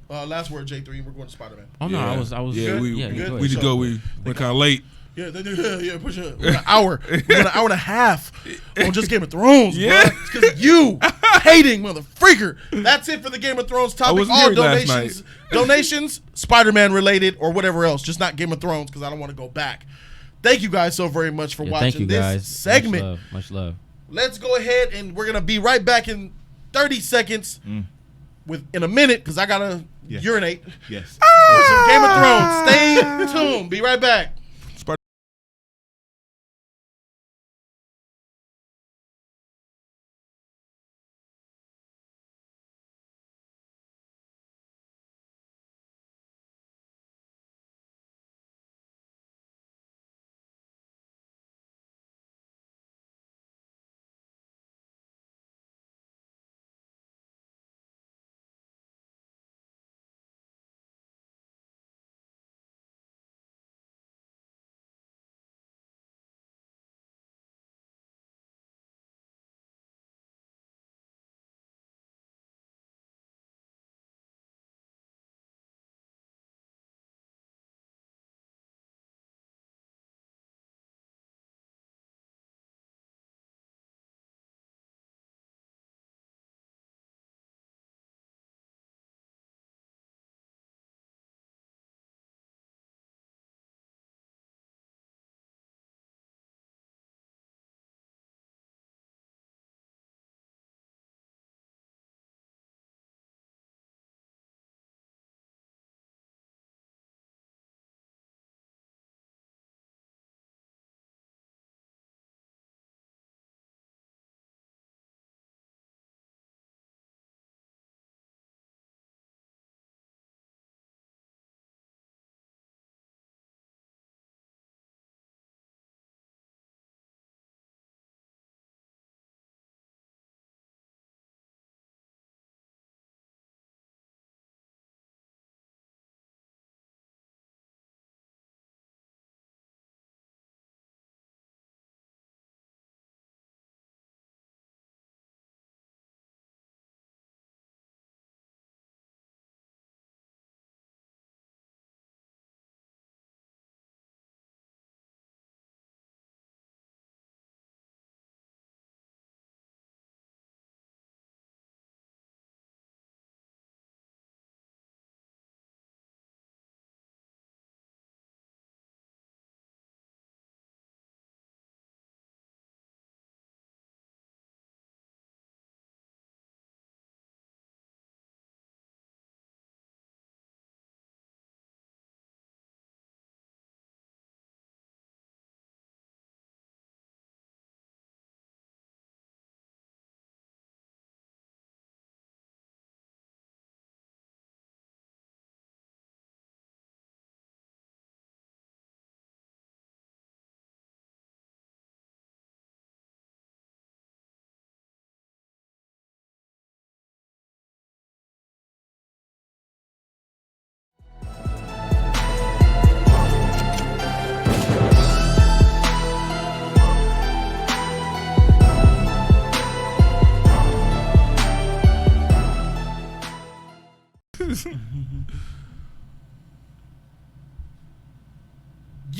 last word, J3. We're going to Spider-Man. Oh no, I was. Yeah, good? we You good? go we ahead. just go. We went kind of late. Yeah, push it. We're an hour. We're an hour and a half on just Game of Thrones, Yeah. bro. It's because you hating motherfreaker. That's it for the Game of Thrones topic. wasn't All here last donations, Spider-Man related or whatever else, just not Game of Thrones because I don't want to go back. Thank you guys so very much for Yeah, watching thank you this guys. segment. Much love. Let's go ahead and we're gonna be right back in 30 seconds in a minute because I gotta urinate. Yes. For some Game of Thrones. Stay tuned. Be right back.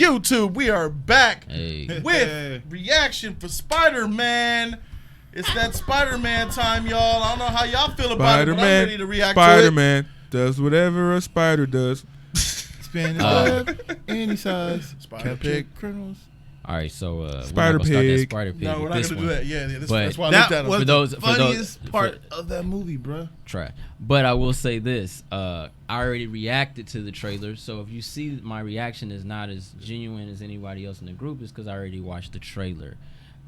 YouTube. We are back Hey. with reaction for Spider-Man. It's that Spider-Man time, y'all. I don't know how y'all feel about it, but I'm ready to react to it. Spider-Man does whatever a spider does. Spin his web, any size. Spider Pick criminals. All right, so we're Spider not gonna start that Pig. Spider Pig. No, we're with not this going to do one. that. Yeah, But that's why I looked at That him. was For those- the for those- funniest part for- of that movie, bro. Try. But I will say this: I already reacted to the trailer, so if you see my reaction is not as genuine as anybody else in the group, it's because I already watched the trailer.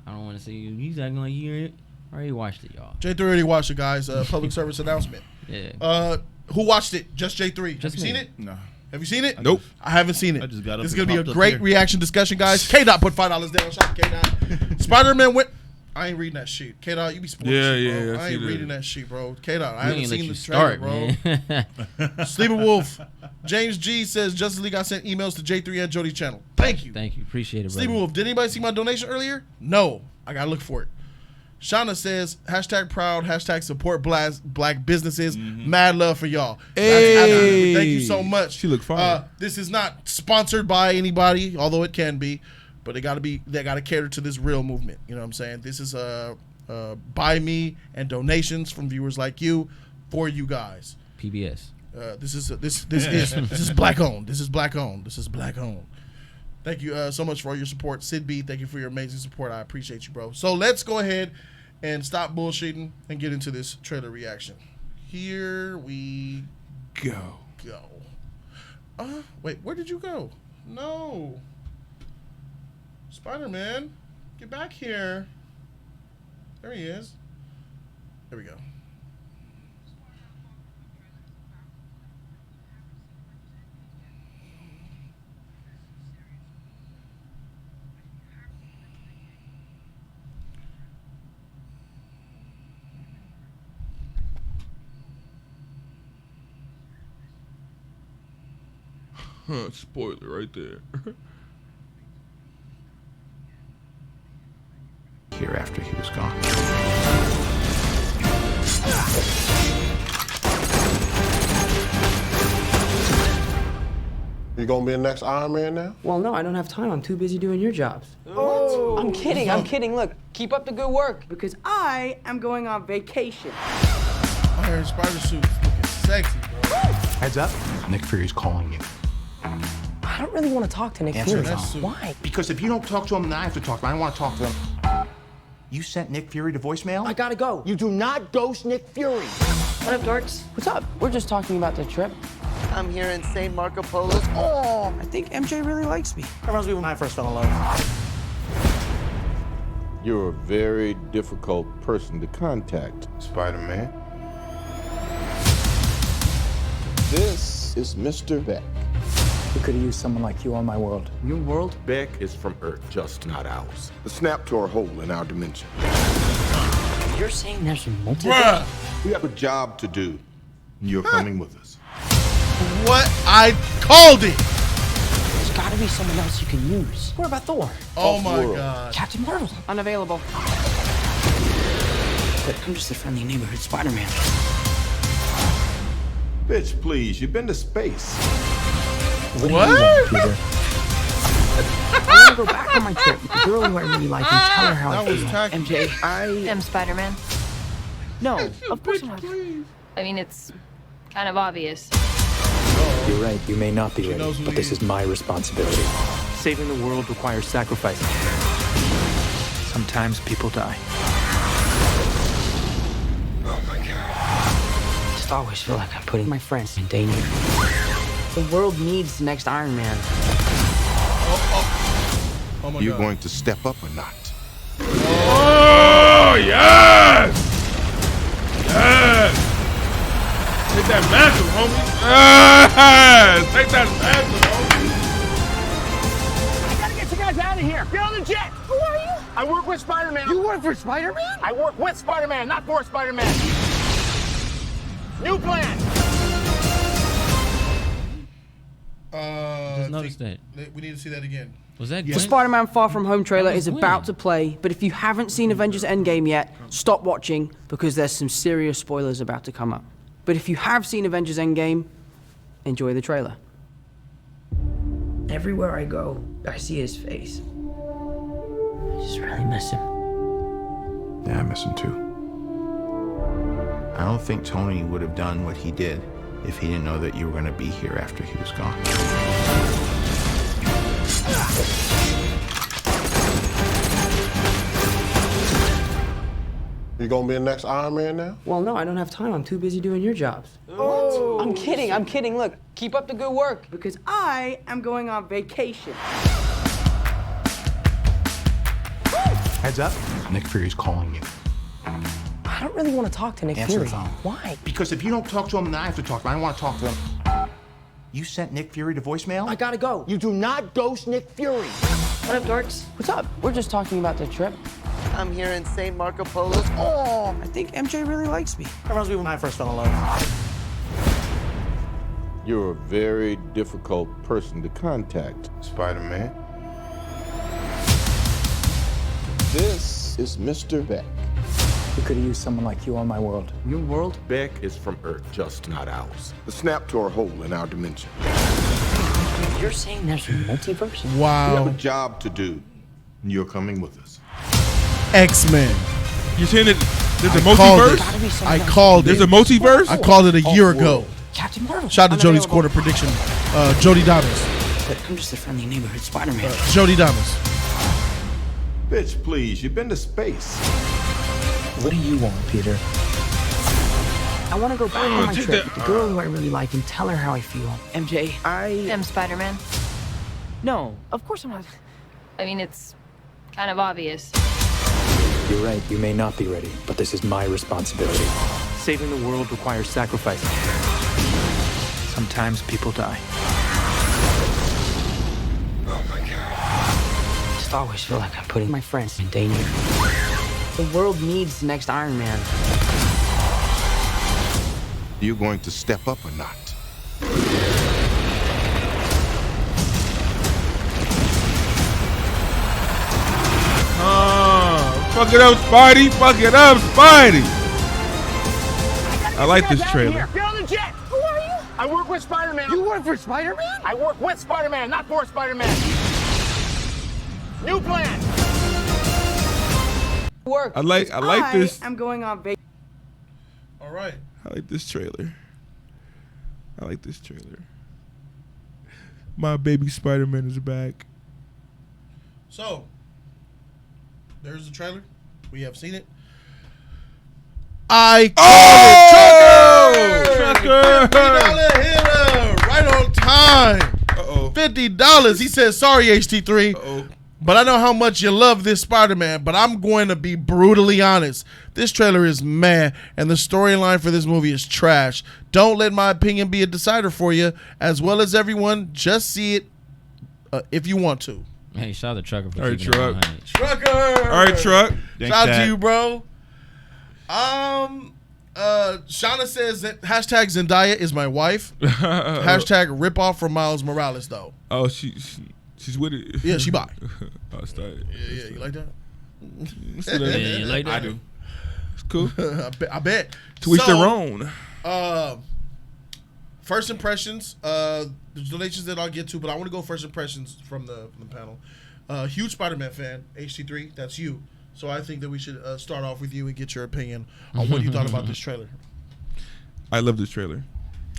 I don't want to say he's acting like you already watched it, y'all. J3 already watched it, guys. Public service announcement. Yeah. Who watched it? Just J3. Just Have you me. seen it? No. Have you seen it? Nope. I haven't seen it. I just got up This is and going to be popped a up great here. reaction discussion, guys. K-Dot put $5 down. Shout out to K-Dot. Spider-Man went. I ain't reading that shit. K-Dot, you be sporting Yeah, shit, yeah, bro. I I see ain't that. reading that shit, bro. K-Dot, I We haven't ain't let seen you the trailer, start, bro. man. Sleeping Wolf. James G says Justice League, I sent emails to J3 and Jody channel. Thank you. Thank you, appreciate it, Sleeping brother. Wolf, did anybody see my donation earlier? No. I got to look for it. Shauna says, hashtag proud, hashtag support black businesses. Mad love for y'all. Hey. That's absolutely, thank you so much. She look fine. This is not sponsored by anybody, although it can be, but they got to cater to this real movement. You know what I'm saying? This is by me and donations from viewers like you for you guys. PBS. This is black owned. This is black owned. This is black owned. Thank you so much for all your support. Sid B, thank you for your amazing support. I appreciate you, bro. So let's go ahead and stop bullshitting and get into this trailer reaction. Here we Go. wait, where did you go? No. Spider-Man, get back here. There he is. There we go. Spoiler right there. Here after he was gone. You gonna be the next Iron Man now? Well, no, I don't have time. I'm too busy doing your jobs. Oh. I'm kidding. Look, keep up the good work. Because I am going on vacation. Iron Spider suit looking sexy, bro. Heads up, Nick Fury's calling you. I don't really want to talk to Nick Answer Fury. the phone. suit. Why? Because if you don't talk to him, then I have to talk to him. I don't want to talk to him. You sent Nick Fury to voicemail? I gotta go. You do not ghost Nick Fury. What up, dorks? What's up? We're just talking about the trip. I'm here in St. Marco Polo's. Oh, I think MJ really likes me. That reminds me when I first fell in love. You're a very difficult person to contact, Spider-Man. This is Mr. Beck. We could have used someone like you on my world. Your world? Beck is from Earth, just not ours. The snap to our hole in our dimension. You're saying there's a multiple? Bruh, We have a job to do. You're coming with us. what? I called it. There's gotta be someone else you can use. What about Thor? Oh my Off-world. God. Captain Marvel. Unavailable. But I'm just a friendly neighborhood Spider-Man. Bitch, please, you've been to space. What? Peter? I want to go back on my trip with the girl who I really like and tell her how That I was feel. tacky. MJ, I... I'm Spider-Man. No, of course not. I mean, it's kind of obvious. You're right, you may not be ready, knows who but he this is. is my responsibility. Saving the world requires sacrifice. Sometimes people die. I just always feel like I'm putting my friends in danger. The world needs the next Iron Man. Oh my You God. going to step up or not? Oh yes! Yes! Take that mantle, homie. Yes! Take that mantle, homie. I gotta get you guys out of here. Get on the jet. Who are you? I work with Spider-Man. You work for Spider-Man? I work with Spider-Man, not for Spider-Man. New plan. Just noticed that. We need to see that again. Was that The Gwen? Spider-Man Far From Home trailer That was is about Gwen. to play, but if you haven't seen Avengers Endgame yet, stop watching because there's some serious spoilers about to come up. But if you have seen Avengers Endgame, enjoy the trailer. Everywhere I go, I see his face. I just really miss him. Yeah, I miss him too. I don't think Tony would have done what he did if he didn't know that you were going to be here after he was gone. You gonna be the next Iron Man now? Well, no, I don't have time. I'm too busy doing your jobs. What? I'm kidding. Look, keep up the good work. Because I am going on vacation. Heads up, Nick Fury's calling you. I don't really want to talk to Nick Answer Fury. the phone. Why? Because if you don't talk to him, then I have to talk to him. I don't want to talk to him. You sent Nick Fury to voicemail? I gotta go. You do not ghost Nick Fury. What up, dorks? What's up? We're just talking about the trip. I'm here in St. Marco Polo's. Oh, I think MJ really likes me. That reminds me when I first fell in love. You're a very difficult person to contact. Spider-Man. This is Mr. Beck. We could have used someone like you on my world. Your world? Beck is from Earth, just not ours. The snap tore a hole in our dimension. You're saying there's a multiverse? We have Wow. a job to do, and you're coming with us. X-Men. You're saying that there's a Called it. multiverse? I called There's it. a multiverse? I called it a year ago. Captain Marvel. Shout out to Jody's Unavailable. quarter prediction. Jody Damas. But I'm just a friendly neighborhood Spider-Man. Jody Damas. Bitch, please, you've been to space. What do you want, Peter? I want to go back on my trip with the girl who I really like and tell her how I feel. MJ, I am Spider-Man. No, of course I'm not. I mean, it's kind of obvious. You're right, you may not be ready, but this is my responsibility. Saving the world requires sacrifice. Sometimes people die. Oh my God. I just always feel like I'm putting my friends in danger. The world needs the next Iron Man. You going to step up or not? Fuck it up, Spidey. Fuck it up, Spidey. I like this trailer. Get on the jet! Who are you? I work with Spider-Man. You work for Spider-Man? I work with Spider-Man, not for Spider-Man. New plan. Work. I like this. I'm going on vacation. All right. I like this trailer. My baby Spider-Man is back. So, there's the trailer. We have seen it. I Trucker! $50 hitter, right on time. Uh-oh. $50. He says, sorry, HT3. Uh-oh. But I know how much you love this Spider-Man, but I'm going to be brutally honest. This trailer is meh, and the storyline for this movie is trash. Don't let my opinion be a decider for you. As well as everyone, just see it if you want to. Hey, shout out to Trucker for All right, keeping it Truck. 100. Trucker! All right, Truck. Thanks, Shout out Dad. to you, bro. Shauna says that hashtag Zendaya is my wife. Hashtag rip off from Miles Morales, though. Oh, she's with it. Yeah, she bi. Oh, started. Yeah, you like that? Yeah, you like that? I do. It's cool. I bet. To each their So, own. First impressions. There's donations that I'll get to, but I want to go first impressions from the panel. Huge Spider-Man fan, HT3. That's you. So I think that we should start off with you and get your opinion on what you thought about this trailer. I love this trailer.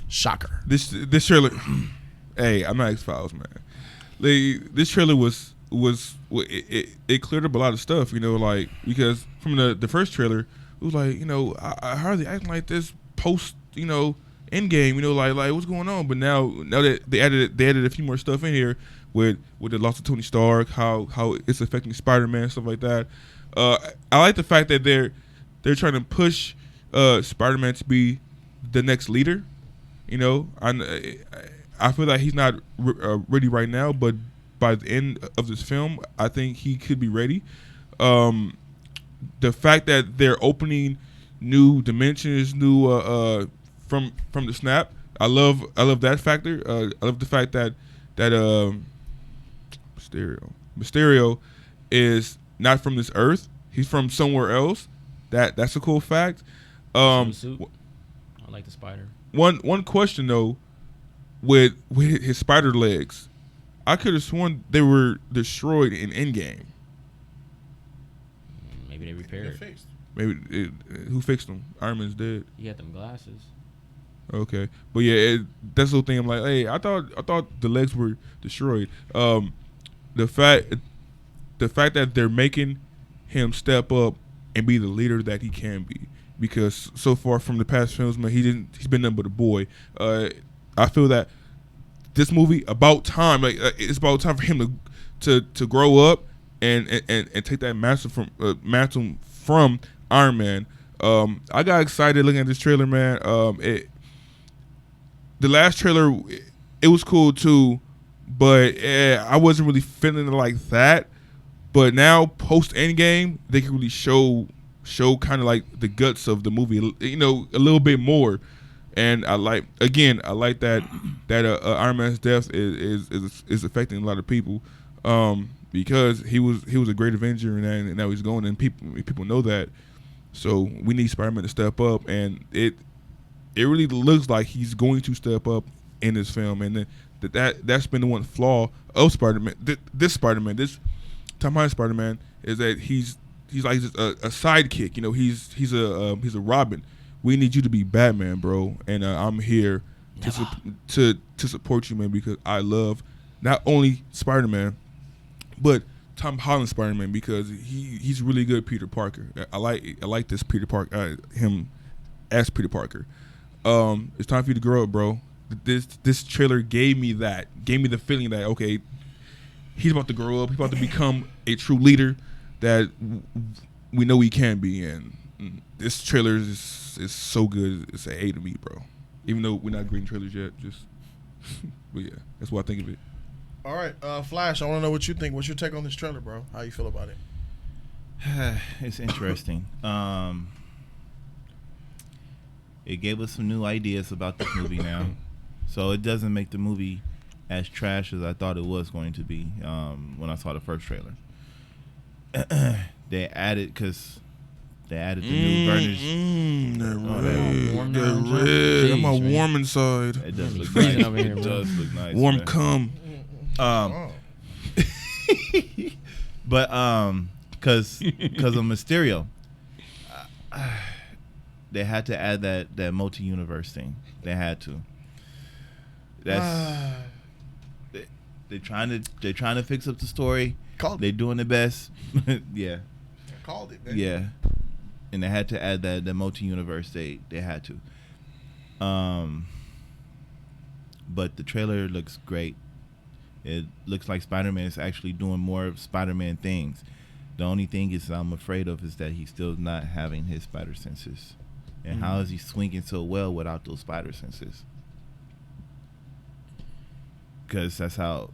Shocker. This trailer. Hey, I'm not X-Files, man. This trailer it cleared up a lot of stuff, like, because from the first trailer, it was like, I hardly acting like this post, Endgame, like what's going on? But now that they added a few more stuff in here with the loss of Tony Stark, how it's affecting Spider-Man, stuff like that. I like the fact that they're trying to push Spider-Man to be the next leader. I feel like he's not ready right now, but by the end of this film, I think he could be ready. The fact that they're opening new dimensions, new from the snap, I love that factor. I love the fact that Mysterio is not from this Earth; he's from somewhere else. That's a cool fact. I like the spider. One question though, with his spider legs, I could have sworn they were destroyed in Endgame. Maybe they repaired. Maybe who fixed them? Iron Man's dead. He had them glasses. Okay, but yeah, that's the whole thing. I'm like, hey, I thought the legs were destroyed. The fact that they're making him step up and be the leader that he can be, because so far from the past films, man, he's been nothing but a boy. I feel that this movie about time, like it's about time for him to grow up and take that mantle from Iron Man. I got excited looking at this trailer, man. The last trailer, it was cool too, but I wasn't really feeling it like that. But now, post Endgame, they can really show kind of like the guts of the movie, you know, a little bit more. And I like that Iron Man's death is affecting a lot of people, because he was a great Avenger, and now he's going, and people know that. So we need Spider-Man to step up, and it really looks like he's going to step up in this film, and that's been the one flaw of Spider-Man. This Spider-Man, this Tom Holland Spider-Man, is that he's like just a sidekick. You know, he's a Robin. We need you to be Batman, bro, and I'm here to support you, man, because I love not only Spider-Man, but Tom Holland Spider-Man, because he's really good Peter Parker. I like this Peter Parker, him as Peter Parker. It's time for you to grow up, bro. This trailer gave me the feeling that, okay, he's about to grow up. He's about to become a true leader that we know he can be. And this trailer is so good. It's an A to me, bro. Even though we're not grading trailers yet, but yeah, that's what I think of it. All right, Flash, I want to know what you think. What's your take on this trailer, bro? How you feel about it? It's interesting. It gave us some new ideas about this movie now. So it doesn't make the movie as trash as I thought it was going to be when I saw the first trailer. They added the new burners. That red. I'm all warm inside. It does look nice. It does look nice. Warm man. cum. But because of Mysterio, they had to add that multi-universe thing. They had to. That's they're trying to fix up the story. They're doing their best. Yeah. Called it, man. Yeah. And they had to add that multi-universe. They had to. But the trailer looks great. It looks like Spider-Man is actually doing more of Spider-Man things. The only thing I'm afraid of is that he's still not having his spider senses. And how is he swinging so well without those spider senses? Because that's how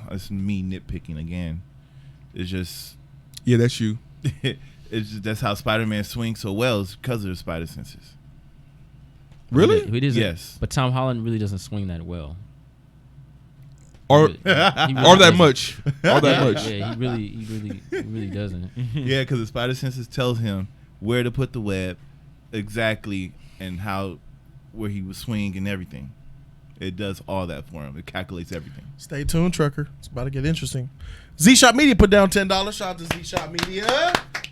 it's me nitpicking again. It's just, yeah, that's you. It's just, that's how Spider-Man swings so well, is because of the spider senses. Really? He doesn't, yes. But Tom Holland really doesn't swing that well. Or really that much. All that much. Yeah, he really doesn't. Yeah, because the spider senses tells him where to put the web exactly, and where he would swing and everything. It does all that for him. It calculates everything. Stay tuned, trucker. It's about to get interesting. Z-Shot Media put down $10. Shout out to Z-Shot Media.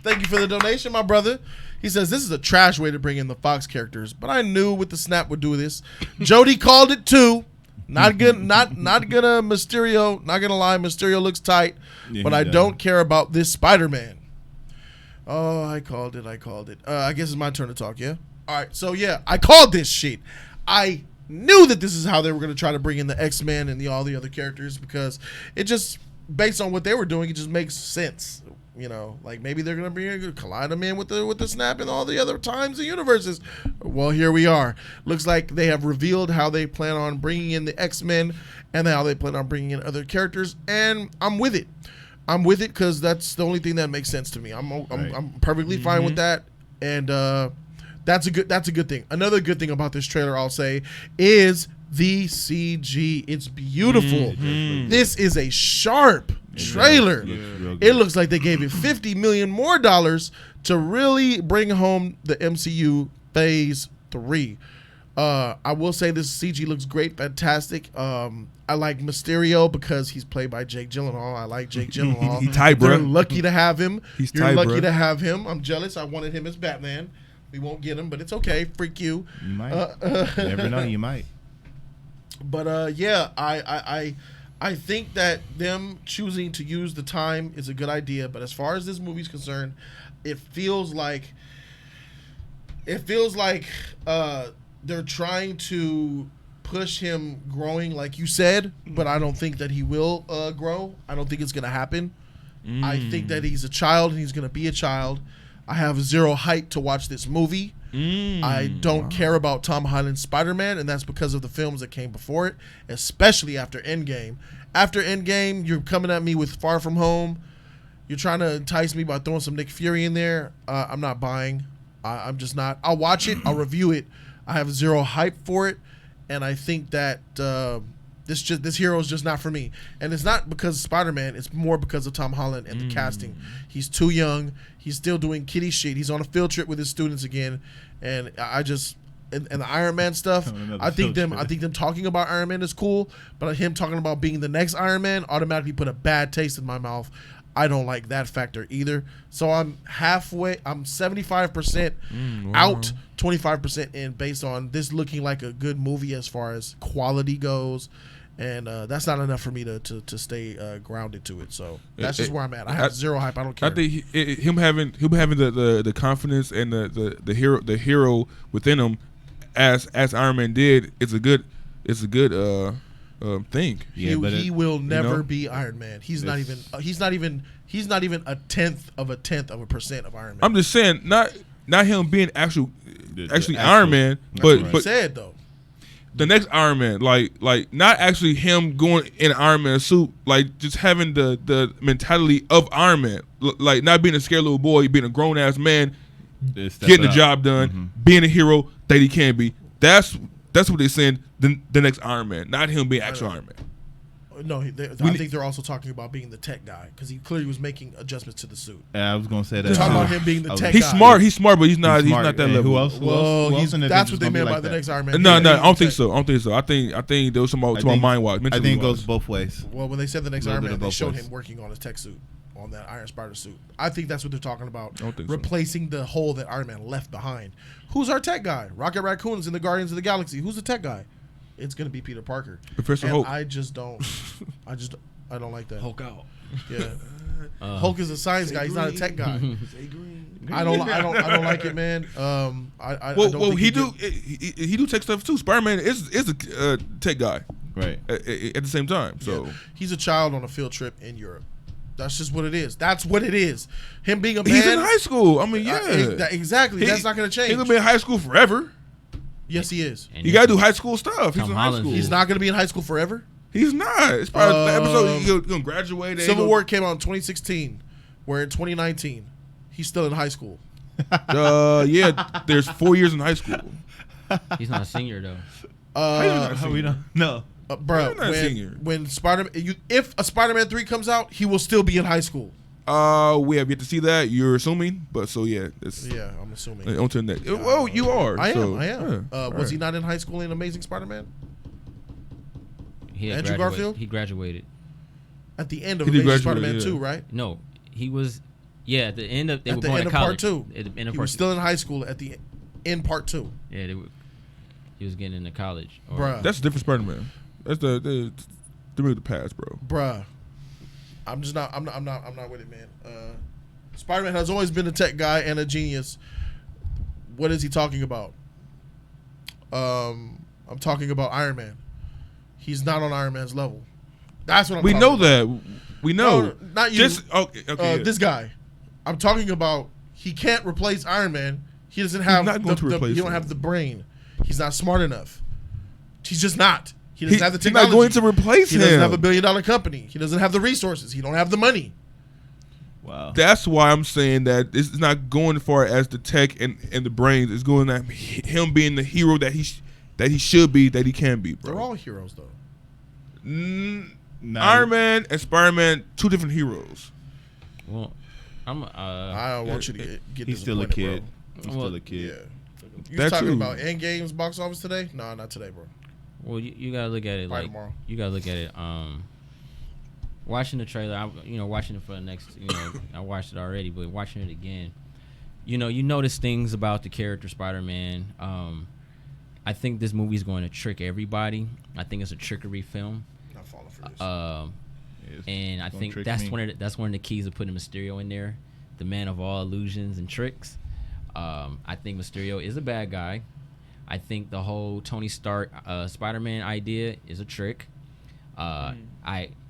Thank you for the donation, my brother. He says, this is a trash way to bring in the Fox characters, but I knew with the snap would do this. Jody called it too. Not gonna Mysterio. Not gonna lie, Mysterio looks tight, but I don't care about this Spider-Man. Oh, I called it. I guess it's my turn to talk. Yeah. All right. So yeah, I called this shit. I knew that this is how they were gonna try to bring in the X-Men and all the other characters, because it just, based on what they were doing, it just makes sense. You know, like maybe they're gonna collide them in with the snap and all the other times and universes. Well, here we are. Looks like they have revealed how they plan on bringing in the X-Men and how they plan on bringing in other characters, and I'm with it. I'm with it because that's the only thing that makes sense to me. I'm perfectly fine with that, and that's a good thing. Another good thing about this trailer, I'll say, is the CG. It's beautiful. This is a sharp trailer. It looks like they gave it $50 million more to really bring home the MCU Phase 3. I will say this CG looks great, fantastic. I like Mysterio because he's played by Jake Gyllenhaal. I like Jake Gyllenhaal. He tight, bro. They're lucky to have him. You're tight, lucky bro. to have him. I'm jealous. I wanted him as Batman. We won't get him, but it's okay. Freak you. You might. You never know. You might. But yeah, I think that them choosing to use the time is a good idea. But as far as this movie's concerned, it feels like they're trying to push him growing, like you said. But I don't think that he will grow. I don't think it's gonna happen. I think that he's a child and he's gonna be a child. I have zero hype to watch this movie. I don't care about Tom Holland's Spider-Man, and that's because of the films that came before it, especially after Endgame. After Endgame, you're coming at me with Far From Home. You're trying to entice me by throwing some Nick Fury in there. I'm not buying. I'm just not. I'll watch it. I'll review it. I have zero hype for it, and I think that this hero is just not for me. And it's not because of Spider-Man. It's more because of Tom Holland and the casting. He's too young. He's still doing kiddie shit. He's on a field trip with his students again, and I just and the Iron Man stuff. I think them talking about Iron Man is cool, but him talking about being the next Iron Man automatically put a bad taste in my mouth. I don't like that factor either. So I'm halfway. I'm 75% out, 25% in, based on this looking like a good movie as far as quality goes. And that's not enough for me to stay grounded to it. So that's just where I'm at. I have zero hype. I don't care. I think him having the confidence and the hero within him, as Iron Man did, is a good thing. Yeah, he will never be Iron Man. He's not even a tenth of a percent of Iron Man. I'm just saying, not him being actually Iron Man, but he said though. The next Iron Man, like not actually him going in an Iron Man suit, like just having the mentality of Iron Man, like not being a scared little boy, being a grown ass man, getting the job done, being a hero that he can be. That's what they're saying. The next Iron Man, not him being actual Iron Man. No, I think they're also talking about being the tech guy because he clearly was making adjustments to the suit. Yeah, I was gonna say that. They're talking about him being the tech he's guy. He's smart, but he's not that level. Who else? Well, that's what they meant by the next Iron Man. No, I don't think so. I think there was some to my mind wise. I think it goes both ways. Well, when they said the next Iron Man, they showed him working on his tech suit, on that Iron Spider suit. I think that's what they're talking about. Replacing the hole that Iron Man left behind. Who's our tech guy? Rocket Raccoon's in the Guardians of the Galaxy. Who's the tech guy? It's gonna be Peter Parker. Professor Hulk. I don't like that. Hulk out. Yeah. Hulk is a science guy. He's not a tech guy. I don't like it, man. He do tech stuff too. Spider-Man is a tech guy, right? At the same time, so he's a child on a field trip in Europe. That's just what it is. That's what it is. Him being a man. He's in high school. I mean, yeah, exactly. That's not going to change. He's gonna be in high school forever. Yes, he is. You got to do high school stuff. He's in high school. He's not going to be in high school forever. He's not. It's probably the episode he's gonna graduate. Civil War came out in 2016. We're in 2019. He's still in high school. Yeah, there's 4 years in high school. He's not a senior though. We don't know. Bro, when Spider-Man, if a Spider-Man 3 comes out, he will still be in high school. We have yet to see that. You're assuming, but so yeah, I'm assuming. On to the next. Well, you are. I am. Was he not in high school in Amazing Spider-Man? Andrew Garfield? He graduated at the end of Amazing Spider-Man 2, right? No, he was. Yeah, at the end of part 2. He was still in high school at the end part 2. Yeah, he was getting into college. Bruh, that's a different Spider-Man. That's the past, bro. Bruh, I'm not with it, man. Spider-Man has always been a tech guy and a genius. What is he talking about? I'm talking about Iron Man. He's not on Iron Man's level. That's what I'm talking about. That. We know. No, not you. This guy. I'm talking about he can't replace Iron Man. He doesn't have he don't have the brain. He's not smart enough. He's just not. He doesn't have the technology. He's not going to replace him. He doesn't have $1 billion company. He doesn't have the resources. He don't have the money. Wow. That's why I'm saying that it's not going as far as the tech and the brains. It's going at him being the hero that he should be, that he can be, bro. They're all heroes, though. Iron Man and Spider-Man, two different heroes. Well, I don't want you to get He's still a kid. Bro. He's still a kid. Yeah. You was talking about Endgame's box office today? No, not today, bro. Well, you gotta look at it like tomorrow. you gotta look at it. Watching the trailer, watching it for the next, I watched it already, but watching it again, you notice things about the character Spider-Man. I think this movie is going to trick everybody. I think it's a trickery film. Not falling for this. And I think that's one of the keys of putting Mysterio in there, the man of all illusions and tricks. I think Mysterio is a bad guy. I think the whole Tony Stark Spider-Man idea is a trick.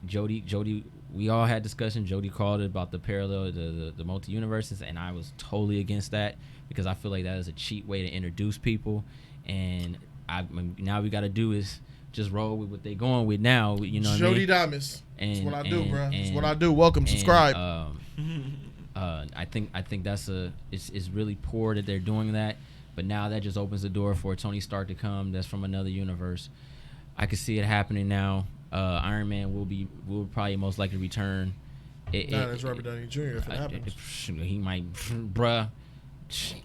Jody, we all had discussion. Jody called it about the parallel, the multi-universes, and I was totally against that because I feel like that is a cheap way to introduce people. And now we got to do is just roll with what they going with now. You know what Jody I mean? Damas. That's what I do, bro. That's what I do. Welcome, subscribe. I think that's it's really poor that they're doing that. But now that just opens the door for Tony Stark to come. That's from another universe. I can see it happening now. Iron Man will probably most likely return. That's Robert Downey Jr. if it happens. He might, bruh.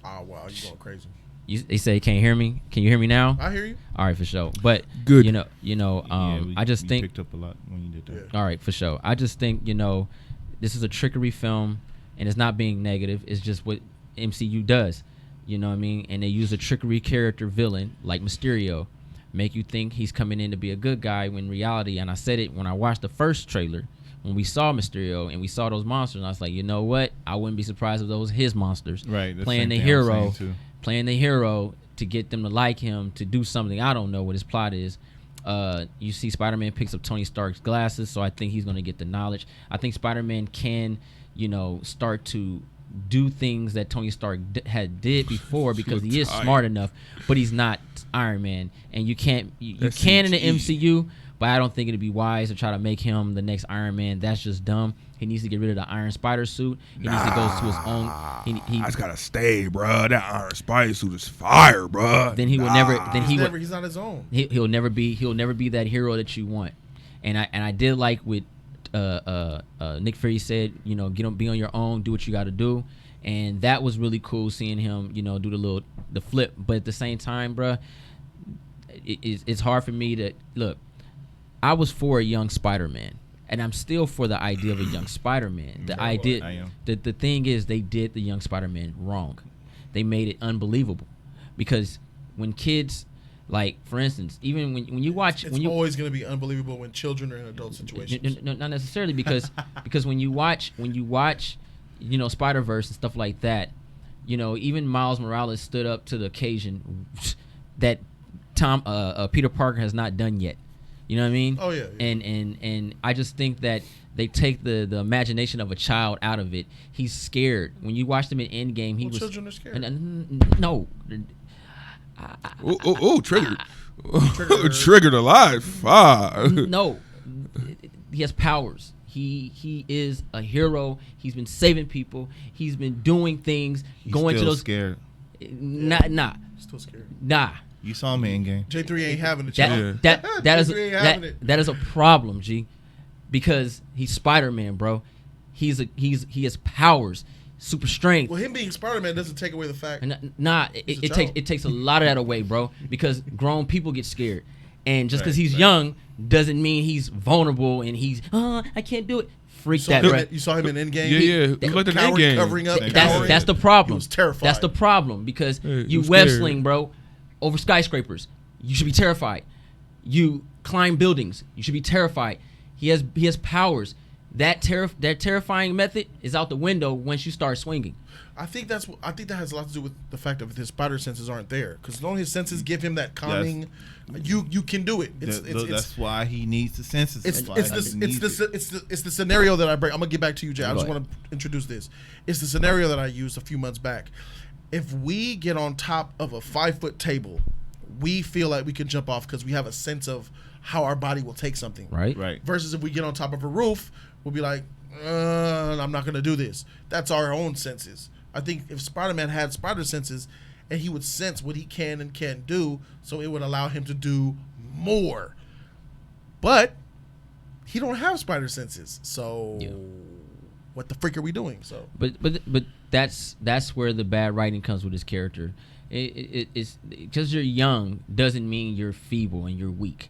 Oh wow, you going crazy. They say can't hear me. Can you hear me now? I hear you. All right, for sure. But good. I just think picked up a lot when you did that. Yeah. All right, for sure. I just think this is a trickery film, and it's not being negative. It's just what MCU does. You know what I mean? And they use a trickery character villain like Mysterio, make you think he's coming in to be a good guy when in reality, and I said it when I watched the first trailer, when we saw Mysterio and we saw those monsters, and I was like, you know what? I wouldn't be surprised if those his monsters. Right. Playing the hero to get them to like him, to do something. I don't know what his plot is. You see Spider-Man picks up Tony Stark's glasses, so I think he's going to get the knowledge. I think Spider-Man can, start to do things that Tony Stark did before because he is smart enough, but he's not Iron Man. And you can in the MCU, but I don't think it'd be wise to try to make him the next Iron Man. That's just dumb. He needs to get rid of the Iron Spider suit. He needs to go to his own. He I just gotta stay, bro. That Iron Spider suit is fire, bro. Then he would never. Then he's not his own. He'll never be that hero that you want. And I did like what Nick Fury said. Be on your own. Do what you got to do. And that was really cool seeing him. Do the flip. But at the same time, bro, it's hard for me to look. I was for a young Spider-Man. And I'm still for the idea of a young Spider-Man. The thing is, they did the young Spider-Man wrong. They made it unbelievable, because when kids, like for instance, even when you watch, it's always going to be unbelievable when children are in adult situations. No, not necessarily, because when you watch, Spider-Verse and stuff like that, even Miles Morales stood up to the occasion that Peter Parker has not done yet. You know what I mean? Oh yeah. And I just think that they take the imagination of a child out of it. He's scared. When you watched him in Endgame, he was. Children are scared. No. Triggered. Triggered alive. No. He has powers. He is a hero. He's been saving people. He's been doing things. Going to those. Scared. Nah. Still scared. Nah. You saw me in game. J3 ain't having it. That is a problem, G, because he's Spider-Man, bro. He has powers, super strength. Well, him being Spider-Man doesn't take away the fact. It takes a lot of that away, bro, because grown people get scared, and just because he's young doesn't mean he's vulnerable and he's I can't do it. Freak that, bro. You saw him in Endgame. Yeah. He looked at Endgame. Covering up. That's the problem. He was terrified. That's the problem, because you web sling, bro, over skyscrapers. You should be terrified. You climb buildings. You should be terrified. He has powers. That terrifying method is out the window once you start swinging. I think that has a lot to do with the fact that his spider senses aren't there, because only his senses give him that calming. You can do it. That's why he needs the senses. It's the scenario that I bring. I'm gonna get back to you, Jay. I just want to introduce this. It's the scenario that I used a few months back. If we get on top of a 5-foot table, we feel like we can jump off because we have a sense of how our body will take something. Right. Versus if we get on top of a roof, we'll be like, I'm not going to do this. That's our own senses. I think if Spider-Man had spider senses, and he would sense what he can and can't do, so it would allow him to do more. But he don't have spider senses, so what the freak are we doing? So, but that's where the bad writing comes with his character. It's because you're young doesn't mean you're feeble and you're weak.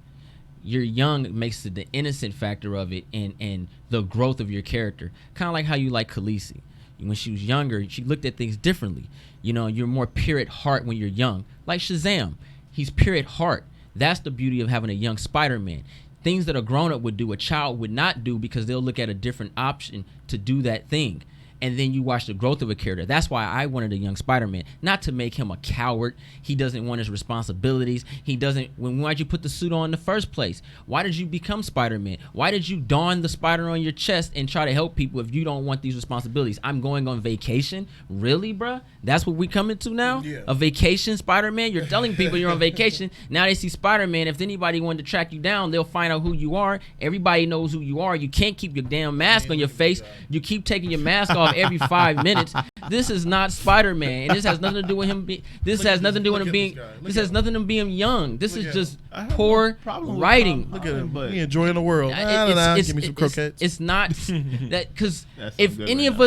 You're young makes it the innocent factor of it and the growth of your character. Kind of like how you like Khaleesi. When she was younger, she looked at things differently. You're more pure at heart when you're young. Like Shazam, he's pure at heart. That's the beauty of having a young Spider-Man. Things that a grown-up would do, a child would not do because they'll look at a different option to do that thing. And then you watch the growth of a character. That's why I wanted a young Spider-Man, not to make him a coward. He doesn't want his responsibilities. Why'd you put the suit on in the first place? Why did you become Spider-Man? Why did you don the spider on your chest and try to help people if you don't want these responsibilities? I'm going on vacation? Really, bruh? That's what we coming to now? Yeah. A vacation Spider-Man? You're telling people you're on vacation. Now they see Spider-Man. If anybody wanted to track you down, they'll find out who you are. Everybody knows who you are. You can't keep your damn mask on your face. You keep taking your mask off every 5 minutes. This is not Spider-Man, and this has nothing to do with him. This has nothing to do with him being. This has nothing to do with being young. This is just poor writing. Look at him, but he enjoying the world. Give me some croquettes. It's not that because if any of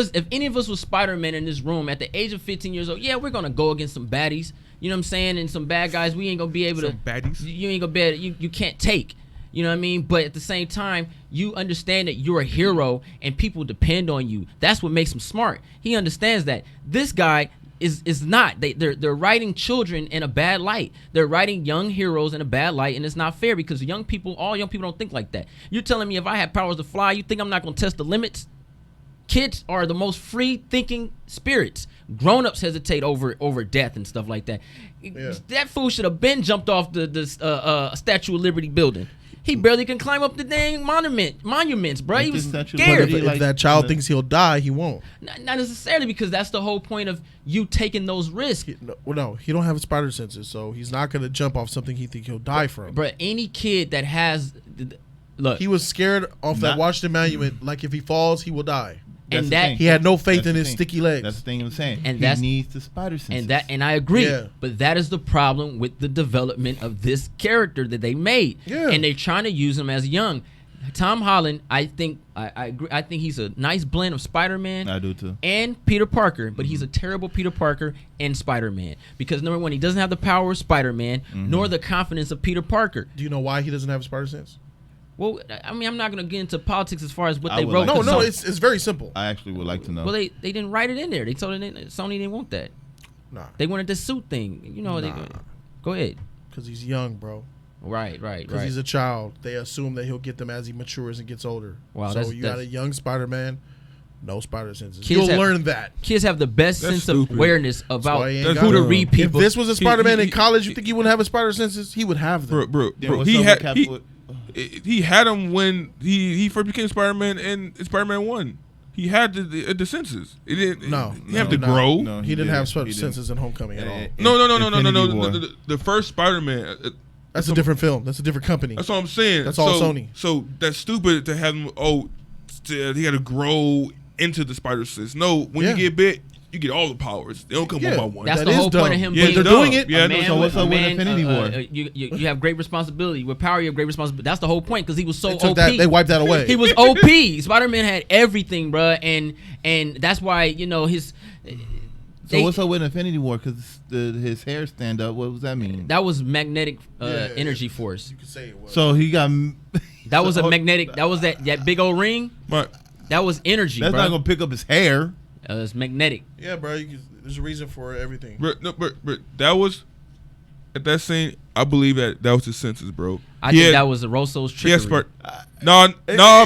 us was Spider-Man in this room at the age of 15 years old, yeah, we're gonna go against some baddies. You know what I'm saying? And some bad guys. We ain't gonna be able to. Baddies. You ain't gonna be able to, you can't take. You know what I mean? But at the same time, you understand that you're a hero and people depend on you. That's what makes him smart. He understands that. This guy is not. They're writing children in a bad light. They're writing young heroes in a bad light, and it's not fair because all young people don't think like that. You're telling me if I had powers to fly, you think I'm not going to test the limits? Kids are the most free-thinking spirits. Grown-ups hesitate over death and stuff like that. Yeah. That fool should have been jumped off the Statue of Liberty building. He barely can climb up the dang monuments, bro. He was scared. If that child thinks he'll die, he won't. Not necessarily, because that's the whole point of you taking those risks. No, he don't have spider senses, so he's not going to jump off something he think he'll die from. But any kid that has, look, he was scared off that Washington Monument. Like if he falls, he will die. And that he had no faith in his sticky legs. That's the thing I'm saying. And he needs the spider senses. And I agree. Yeah. But that is the problem with the development of this character that they made. Yeah. And they're trying to use him as young. Tom Holland, I think I agree. I think he's a nice blend of Spider-Man. I do too. And Peter Parker, but he's a terrible Peter Parker and Spider-Man because number one, he doesn't have the power of Spider-Man nor the confidence of Peter Parker. Do you know why he doesn't have a spider sense? Well, I mean, I'm not going to get into politics as far as what they wrote. No, it's very simple. I actually would like to know. Well, they didn't write it in there. They told Sony didn't want that. Nah. They wanted the suit thing. You know, go ahead. Because he's young, bro. Right. Because he's a child. They assume that he'll get them as he matures and gets older. Wow, so you got a young Spider-Man, no spider senses. You'll learn that. Kids have the best sense of awareness about who to read people. If this was a Spider-Man in college, you think he wouldn't have his spider senses? He would have them. Bro. He had them when he first became Spider-Man in Spider-Man 1. He had the senses. It didn't. No, he had to grow. No, he didn't have senses in Homecoming at all. No. The first Spider-Man. That's a different film. That's a different company. That's what I'm saying. That's all Sony. So that's stupid to have him. He got to grow into the spider sense. No, when you get bit, you get all the powers. They don't come one by one. That's the whole point of him being. They're doing it. So what's up with Infinity War? You have great responsibility. With power, you have great responsibility. That's the whole point because he was so OP. They wiped that away. He was OP. Spider-Man had everything, bro, and that's why his. So what's up with Infinity War? Because his hair stand up. What does that mean? That was magnetic energy force. You could say it was. So he got. That was a magnetic. That was that big old ring. Right. That was energy. That's bro. not gonna pick up his hair. It's magnetic. Yeah, bro. There's a reason for everything. But that was at that scene. I believe that was his senses, bro. I think that was Russo's trickery. No,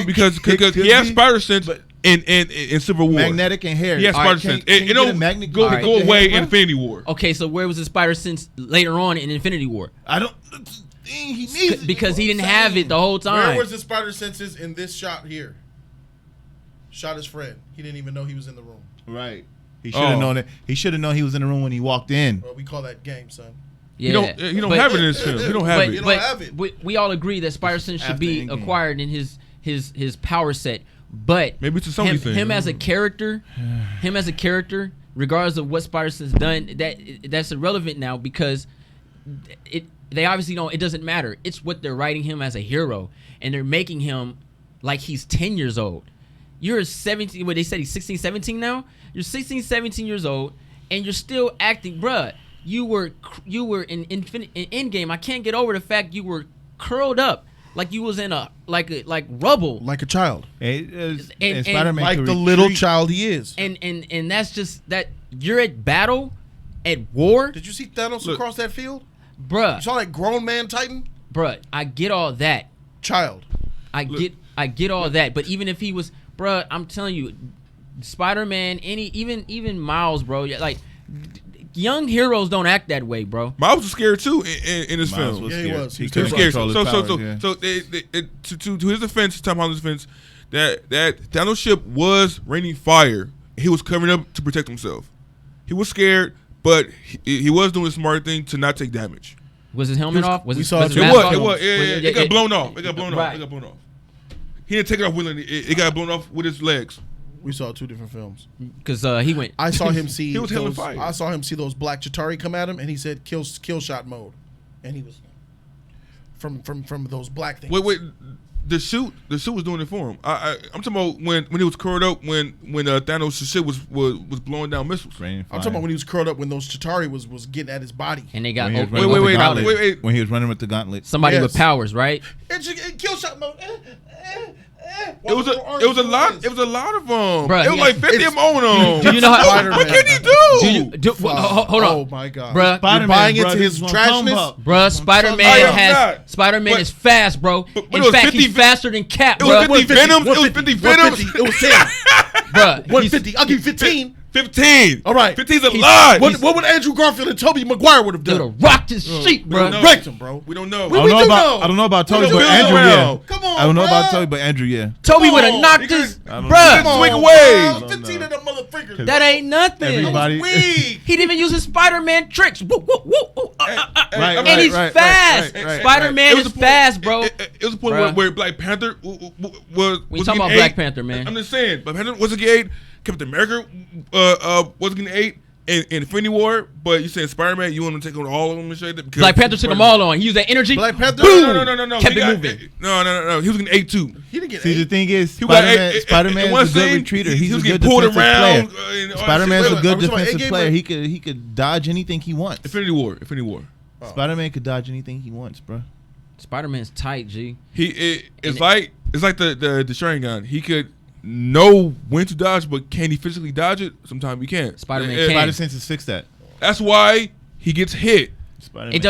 because he has spider sense. In Civil War, magnetic and hair. Yes, spider sense. It don't go away in Infinity War. Okay, so where was the spider sense later on in Infinity War? I don't. He needs because he didn't have it the whole time. Where was the spider senses in this shot here? Shot his friend. He didn't even know he was in the room. Right. He should have known it. He should have known he was in the room when he walked in. Well, we call that game, son. Yeah. He don't have it in his film. He don't have it. You don't have it. We all agree that spider sense should be acquired in his power set. But maybe it's a Sony thing. Him as a character, regardless of what Spider-Sense done, that's irrelevant now because they obviously don't. It doesn't matter. It's what they're writing him as a hero, and they're making him like he's 10 years old. You're 17. What they said, he's 16, 17 now. You're 16, 17 years old, and you're still acting, bruh. you were in Endgame. I can't get over the fact you were curled up like you was in like rubble, like a child, and Spider-Man like the little child he is. And that's just that you're at battle, at war. Did you see Thanos across that field, bruh? You saw that grown man Titan, bruh. I get all that, child. I get all that, but even if he was, bruh, I'm telling you, Spider-Man, even Miles, bro, like. Young heroes don't act that way, bro. Miles was scared too in his Miles film. was Yeah, he was. He was scared. So to his defense, Tom Holland's defense, that Thanos ship was raining fire. He was covering up to protect himself. He was scared, but he was doing the smart thing to not take damage. Was his helmet off? Was his saw mask it. off? It was. It got blown off. It got blown off. Right. It got blown off. He didn't take it off willingly. It got blown off with his legs. We saw 2 different films. Because he went. I saw him see. He was hella those, fire. I saw him see those black Chitauri come at him, and he said kill shot mode, and he was from those black things. Wait. The suit was doing it for him. I'm talking about when he was curled up when Thanos' shit was blowing down missiles. I'm talking about when he was curled up when those Chitauri was getting at his body. And they got wait. When he was running with the gauntlet. Somebody with powers, right? Kill shot mode. It was a lot of them. Bruh, it was like 50 of them on them. Do you know how? What can he do? Hold on. Oh my god, bruh. You're buying into his trashness, bruh. Spider-Man is fast, bro. In fact, he's faster than Cap, It bro. was 50 Venoms. It was 50 Venoms. It was 10. Bruh, 150. I'll give you 15. 15. All right. 15's a lot. What would Andrew Garfield and Tobey Maguire would have They would done? have rocked his sheet, bro. Wrecked him, bro. We don't know. We do know. I don't know about Tobey, We don't but know. Andrew, yeah. Come on, I don't know bruh. about Tobey, but Andrew, yeah. Toby would have knocked his, I don't bruh. know. Swing away. 15 of them motherfuckers. That ain't nothing. Everybody- Weak. He didn't even use his Spider-Man tricks. Woo, woo, woo. Right, And he's fast. right. Spider-Man It was is a point- fast, bro. It was a point Bruh. where Black Panther was. We talking about getting Black 8. Panther, man. I'm just saying, Black Panther wasn't getting 8. Captain America wasn't getting 8 in Infinity War. But you saying Spider-Man, you want to take on all of them and shit? Because Black Panther took them all on. He used that energy. Black Panther. Boom. No. Kept He it got- moving. No. He was getting 8 too. He didn't get See, 8. the thing is, He got in Spider-Man's one a good scene, retreater. he He's a was good getting pulled defensive around, player. and all that Spider-Man's shit. a good Are we talking about defensive A-game, player. bro? He could dodge anything he wants. Infinity War. Spider-Man could dodge anything he wants, bro. Spider-Man's tight, G. It's like the Sharingan. He could know when to dodge, but can he physically dodge it? Sometimes he can't. Spider-Man It- can. Spider Sense has fixed that. That's why he gets hit. It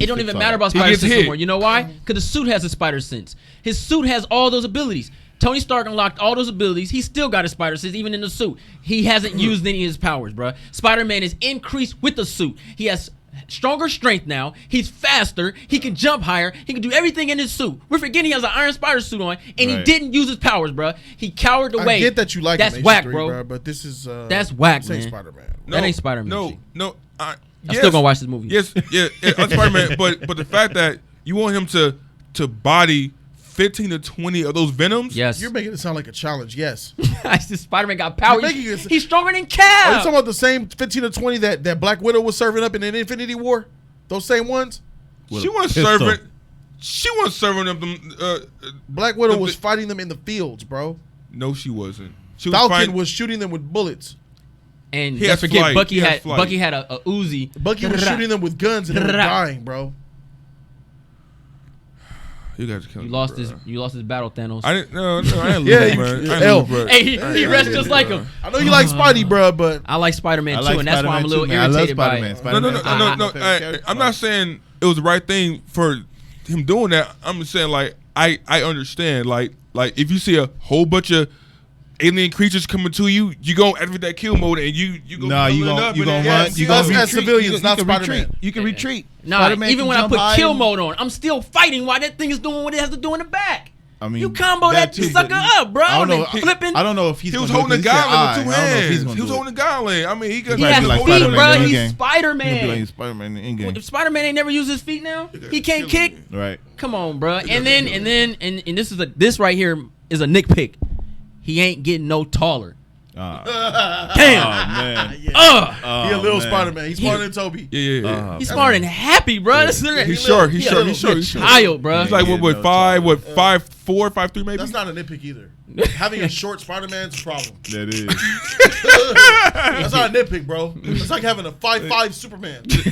don't even matter about Spider gets Sense hit. anymore. You know why? Because the suit has a Spider Sense. His suit has all those abilities. Tony Stark unlocked all those abilities. He still got his Spider Sense, even in the suit. He hasn't used any of his powers, bro. Spider-Man is increased with the suit. He has stronger strength now. He's faster. He can jump higher. He can do everything in his suit. We're forgetting he has an Iron Spider suit on, and he Right. didn't use his powers, bro. He cowered away. I get that you like That's him, whack, H3, bro. But this is That's whack, this ain't man. Spider-Man. That ain't Spider-Man. G. No. I'm still gonna watch this movie. Yes, I'm Spider-Man. But the fact that you want him to body 15 to 20 of those Venoms. Yes. You're making it sound like a challenge. Yes. I said Spider-Man got power. You're making it- He's stronger than Are you Cap. talking about the same 15 to 20 that Black Widow was serving up in an Infinity War? Those same ones? She wasn't serving. She wasn't serving them. Black Widow was fighting them in the fields, bro. No, she wasn't. She was Falcon was shooting them with bullets. And He don't has forget, flight. Bucky He has had flight. Bucky had a Uzi. Bucky was shooting them with guns and they were dying, bro. You guys are killing You me, lost bro. you lost his battle, Thanos. I didn't. No, I didn't Yeah, lose, you- man. I didn't L. lose, bro. Hey, he rests just like him. I know you like Spidey, bro, but I like Spider-Man I too, like and that's why I'm a little Spider-Man too, man. I love irritated by Spider-Man. it. Spider-Man. No. I'm not saying it was the right thing for him doing that. I'm just saying like I understand like if you see a whole bunch of alien creatures coming to you, you gonna activate that kill mode and you go. Nah, you gonna run. You us gonna as civilians, you not can Spider-Man. retreat. You can retreat. Nah, Spider-Man even can when I jump put high kill and- mode on, I'm still fighting while that thing is doing what it has to do in the back. I mean, You combo that too, sucker but up, bro. I don't know. and flipping. I don't know if he's. He was gonna holding do the it 'cause gauntlet with he two said, I don't know if he's hands. gonna He was do it. holding the gauntlet. I mean, he could. He might has be like feet, Spider-Man bro. in He's Endgame. He'll be Spider-Man. like Spider-Man in game. If Spider-Man ain't never used his feet now, he can't kick. Right. Come on, bro. And this right here is a nitpick. He ain't getting no taller. Damn. Oh, man. He a little Spider-Man. He's smarter than Toby. Yeah. He's smart and happy, bro. He's short. He's short. Child, bro. He's like what 5'4", 5'3" maybe. That's not a nitpick either. Having a short Spider-Man's a problem. That is. That's not a nitpick, bro. It's like having a 5'5" Superman. Hey,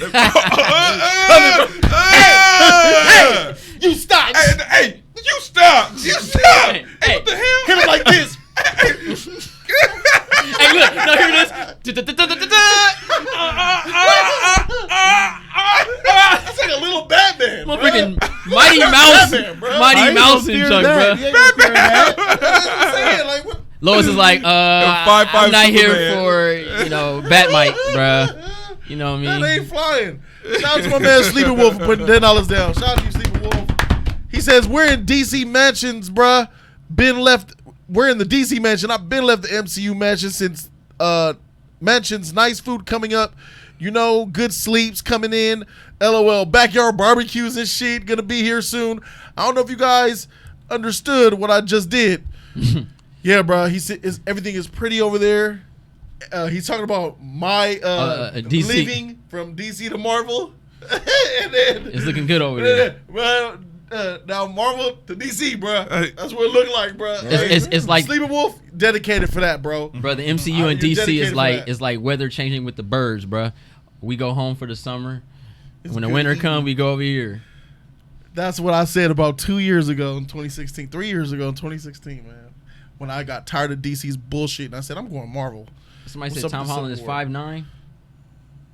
you stop. Hey, you stop. You stop. Hey, what the hell? Hit him like this. Hey, look. No, here it is. That's like a little Batman, bro. Freaking Mighty Mouse. Batman, bro. Mighty Mouse and Chuck, bro. Like, what? Lois is like, 5'5" I'm not here Superman. for, Batmite, bruh. You know what I mean? That ain't flying. Shout out to my man Sleeping Wolf for putting $10 down. Shout out to you, Sleeping Wolf. He says, we're in DC mansions, bruh. We're in the DC mansion. I've been left the MCU mansion since mansions. Nice food coming up. You know, good sleeps coming in. LOL. Backyard barbecues and shit. Gonna be here soon. I don't know if you guys understood what I just did. Yeah, bro. He said everything is pretty over there. He's talking about my DC. leaving from DC to Marvel. And then, It's looking good over there. Well, now Marvel to DC, bro. That's what it look like, bro. It's like Sleeping Wolf dedicated for that, bro. Bro, the MCU and You're DC dedicated is like weather changing with the birds, bro. We go home for the summer. When the good winter eating. comes, we go over here. That's what I said about 2 years ago in 2016. 3 years ago in 2016, man. When I got tired of DC's bullshit and I said, I'm going Marvel. Somebody What's said up Tom with the Holland is Civil War? 5'9".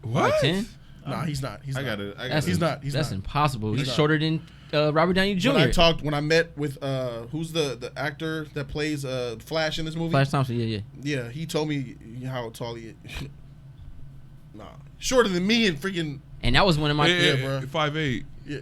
What? 5'10". Nah, he's not. He's not. He's not. That's impossible. He's not. shorter than Robert Downey Jr. When I met with who's the actor that plays Flash in this movie? Flash Thompson, yeah. Yeah, he told me how tall he is. Nah, shorter than me and freaking. And that was one of my bro. 5'8". Yeah.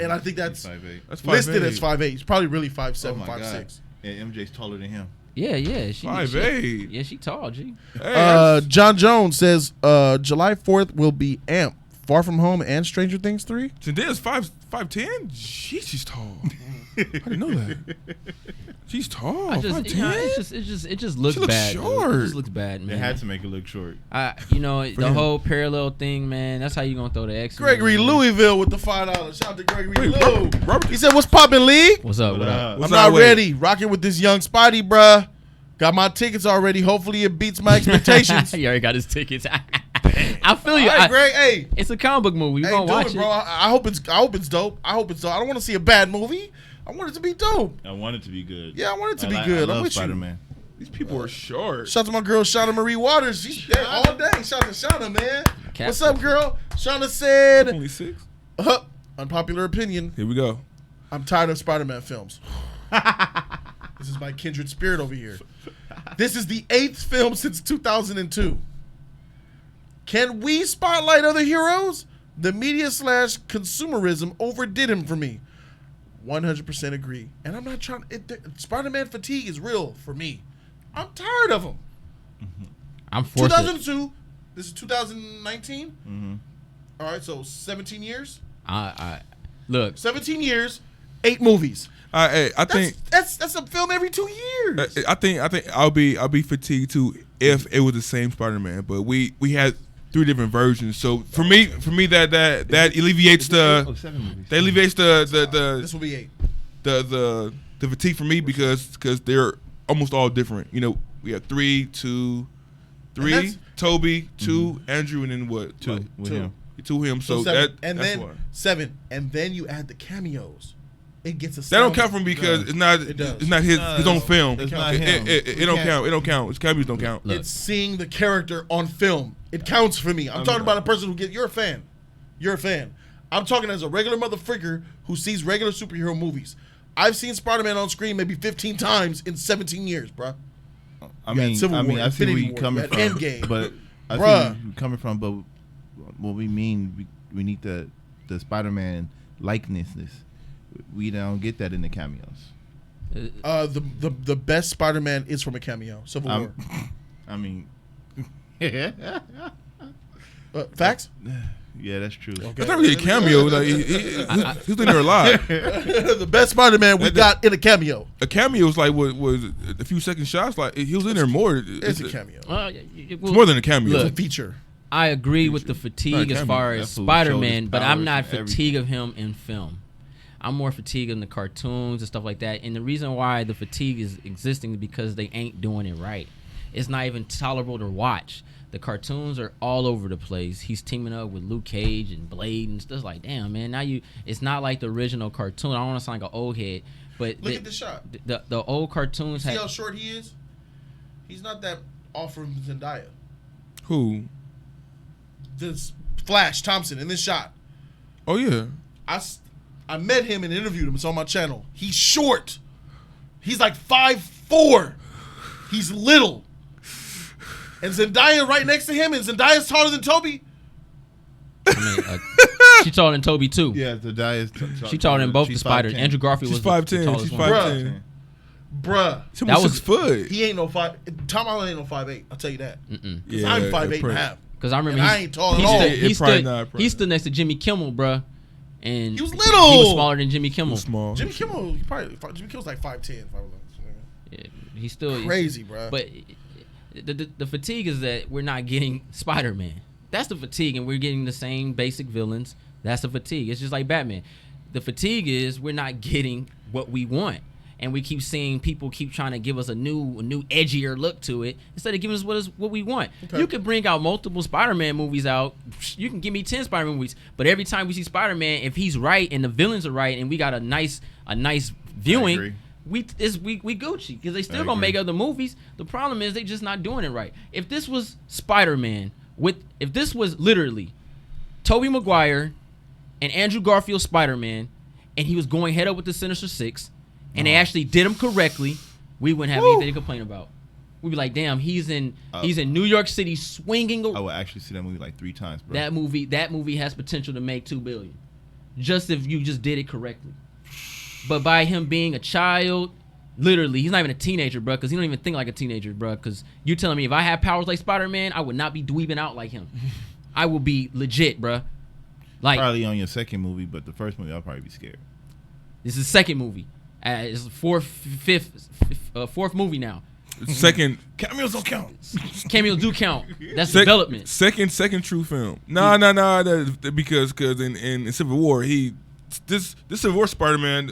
And I think that's 5'8". That's listed 5'8". as 5'8". He's probably really 5'7", Oh my 5'6". God. And MJ's taller than him. Yeah. She 5'8". Yeah, she tall, G. Hey, John Jones says July 4th will be AMP, Far From Home, and Stranger Things 3. Zendaya's 5'10". She's tall. I didn't know that. She's tall. I just, 5'10". it just looks She looks bad. short. It just looks bad, man. They had to make it look short. The whole parallel thing, man. That's how you gonna throw the X. Gregory Louisville with the $5. Shout out to Gregory Lou. Robert, He said, "What's poppin', League? What's up? What up? I'm not ready. Rocking with this young Spidey, bruh. Got my tickets already. Hopefully it beats my expectations." He already got his tickets. I feel you. All right, Greg. Hey, it's a comic book movie. We gonna watch it, bro. I hope it's dope. I hope it's dope. I don't want to see a bad movie. I want it to be dope. I want it to be good. Yeah, I want it to be good. I I'm love with Spider-Man. These people are short. Shout out to my girl Shauna Marie Waters. She's there all day. Shout out to Shauna, man. What's up, girl? Shauna said, Only 6. unpopular opinion. Here we go. I'm tired of Spider-Man films. This is my kindred spirit over here. This is the 8th film since 2002. Can we spotlight other heroes? The media / consumerism overdid him for me. 100% agree. And I'm not trying. Spider-Man fatigue is real for me. I'm tired of him. I'm forced. 2002. This is 2019. Mm-hmm. All right, so 17 years. I look. 17 years, 8 movies. I think That's a film every 2 years. I think I'll be fatigued too if it was the same Spider-Man, but we had 3 different versions. So for me that alleviates the This will be 8. the fatigue for me because they're almost all different. You know, we have 3, 2, 3, Toby, 2, Andrew, and then what? 2 with him. 2 him. So 7. that's then why. 7, and then you add the cameos. It gets a That don't sound- count for me because it's not his own film. It's not him. It don't count. It don't count. His cameos don't count. It's seeing the character on film. It counts for me. I'm talking about a person who you're a fan. You're a fan. I'm talking as a regular motherfucker who sees regular superhero movies. I've seen Spider-Man on screen maybe 15 times in 17 years, bro. I mean, I see where Infinity you're War, coming you from, had Endgame. but I see Bruh. where you're coming from. But what we mean, we need the Spider-Man likeness. We don't get that in the cameos. The best Spider-Man is from a cameo. Civil War. I mean, Facts? Yeah, that's true. Okay. That's not really a cameo. Like he's in there alive. The best Spider-Man we got in a cameo. A cameo is like what was a few second shots. Like he was in there more. It's a cameo. It's more than a cameo. It's a feature. I agree with the fatigue as far as Spider-Man, but I'm not fatigued of him in film. I'm more fatigued in the cartoons and stuff like that. And the reason why the fatigue is existing is because they ain't doing it right. It's not even tolerable to watch. The cartoons are all over the place. He's teaming up with Luke Cage and Blade and stuff. Like, damn, man, it's not like the original cartoon. I don't want to sound like an old head, but look at the shot. The old cartoons. See how short he is? He's not that off from Zendaya. Who? This Flash Thompson in this shot. Oh yeah. I met him and interviewed him. It's on my channel. He's short. He's like 5'4". He's little. And Zendaya right next to him, and Zendaya's taller than Toby. I mean, she's taller than Toby too. Yeah, Zendaya's she taller than both the Spiders. Andrew Garfield was 5'10". She's 5'10". Bruh. That was 6 foot. He ain't no 5. Tom Holland ain't no 5'8". I'll tell you that. Yeah, I'm 5'8" and a half. Because I remember I ain't tall at all. He stood next to Jimmy Kimmel, bruh. And he was little. He was smaller than Jimmy Kimmel. Small. Jimmy Kimmel's like 5'10". Yeah, he's still crazy, bro. But the fatigue is that we're not getting Spider-Man. That's the fatigue, and we're getting the same basic villains. That's the fatigue. It's just like Batman. The fatigue is we're not getting what we want, and we keep seeing people keep trying to give us a new edgier look to it instead of giving us what we want. Okay. You could bring out multiple Spider-Man movies out. You can give me 10 Spider-Man movies, but every time we see Spider-Man, if he's right and the villains are right, and we got a nice viewing. We Gucci because they still gonna make other movies. The problem is they just not doing it right. If this was Spider-Man if this was literally Tobey Maguire and Andrew Garfield Spider-Man, and he was going head up with the Sinister Six, and they actually did him correctly, we wouldn't have anything to complain about. We'd be like, damn, he's in New York City swinging. I would actually see that movie like 3 times, bro. That movie has potential to make $2 billion, just if you just did it correctly. But by him being a child, literally, he's not even a teenager, bro, because he don't even think like a teenager, bro. Because you telling me if I had powers like Spider-Man, I would not be dweebing out like him. I will be legit, bro. Like probably on your second movie, but the first movie I'll probably be scared. This is the second movie. It's fourth movie now. Second cameos don't count. Cameos do count. That's development. Second true film. Nah. Because in Civil War this Civil War Spider-Man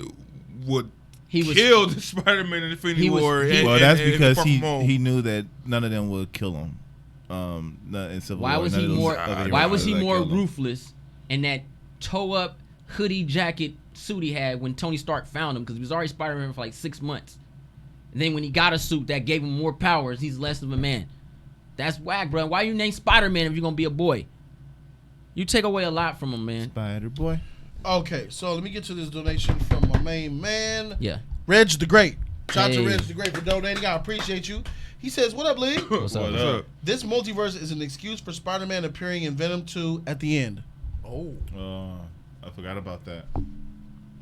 would kill the Spider-Man in Infinity War. Well, that's because he knew that none of them would kill him. In Civil War. Why was he more ruthless in that toe-up hoodie jacket suit he had when Tony Stark found him? Because he was already Spider-Man for like 6 months. And then when he got a suit that gave him more powers, he's less of a man. That's whack, bro. Why you name Spider-Man if you're gonna be a boy? You take away a lot from him, man. Spider-Boy. Okay, so let me get to this donation from my main man. Yeah. Reg the Great. Shout out to Reg the Great for donating. I appreciate you. He says, what up, Lee? What's up? This multiverse is an excuse for Spider-Man appearing in Venom 2 at the end. Oh. I forgot about that.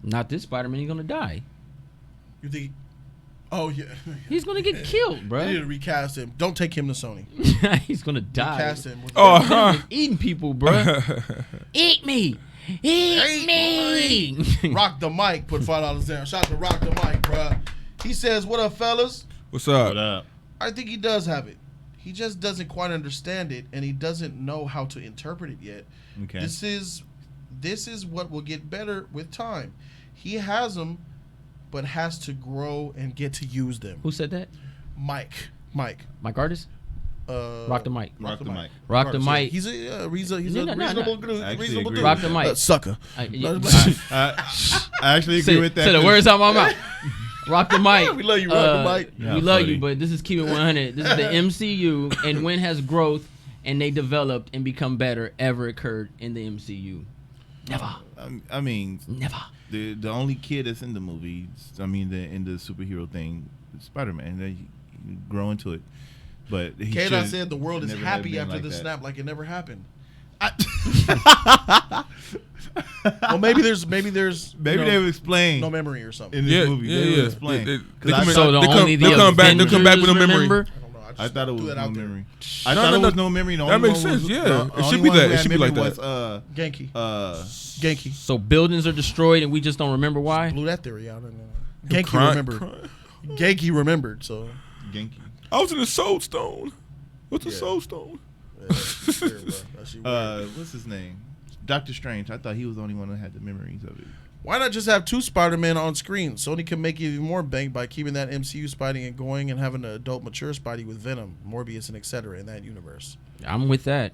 Not this Spider-Man. He's going to die. You think... Oh, yeah. He's going to get killed, bro. They need to recast him. Don't take him to Sony. He's going to die. Recast him. He's eating people, bro. Eat me. Eat me. Rock the Mic put $5 there. Shout out to Rock the Mic, bro. He says, what up, fellas? What's up? What up? I think he does have it. He just doesn't quite understand it, and he doesn't know how to interpret it yet. Okay. This is what will get better with time. He has them, but has to grow and get to use them. Who said that? Mike Artist? Rock the Mic. Rock the Mic. Rock the Mic. He's a reasonable dude. Rock the Mic. Sucker. I actually agree with that. Say the words out my mouth. Rock the Mic. We love you, Rock the Mic. We love you, but this is Keep It 100. This is the MCU, and when has growth and they developed and become better ever occurred in the MCU? Never. I mean, never. The only kid that's in the movie, in the superhero thing, is Spider-Man. They grow into it. But K-Dot said the world is happy after the snap like it never happened. Well, maybe they would explain no memory or something in this movie. They would explain. They'll come back with no memory. I thought it was Threw that no out there. memory. I thought it was no memory. The That only makes one was- sense, yeah. the It only should be one that- who it had should be like memory that. was, Genki. Genki. So buildings are destroyed and we just don't remember why. Blew that theory out. Genki crying- remembered. Genki remembered. So Genki. I was in the Soul Stone. What's the Soul Stone? that's weird, bro. That shit weird. What's his name? Doctor Strange. I thought he was the only one that had the memories of it. Why not just have 2 Spider-Man on screen? Sony can make even more bank by keeping that MCU Spidey going and having an adult, mature Spidey with Venom, Morbius, and etc. in that universe. I'm with that.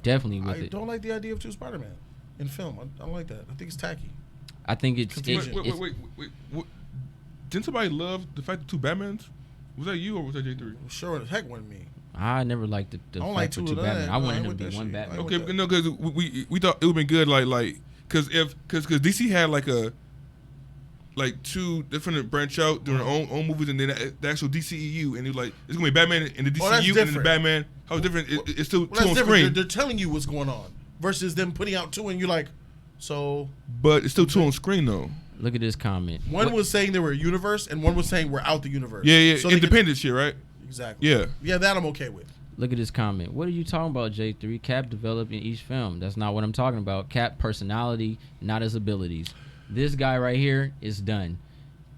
Definitely with I it. don't like the idea of 2 Spider-Man in film. I don't like that. I think it's tacky. I think it's Wait. What? Didn't somebody love the fact that 2 Batmans? Was that you or was that J3? Sure as heck wasn't me. I never liked the I don't fact like for 2 two of that. Batman. I No, I wanted ain't him with to be that one shit. Batman. Okay, no, because we thought it would have been good, because DC had like 2 different branch out doing their own movies, and then the actual DCEU, and it was like it's gonna be Batman in the DCEU and then the Batman. How different? It's still 2 on screen, They're telling you what's going on versus them putting out 2 and you're like, so. but it's still 2 on screen though. Look at this comment. One was saying they were a universe, and one was saying we're out the universe. Yeah, So they independent shit, right? Exactly. Yeah, that I'm okay with. Look at this comment. What are you talking about, J3? Cap developed in each film. That's not what I'm talking about. Cap personality, not his abilities. This guy right here is done.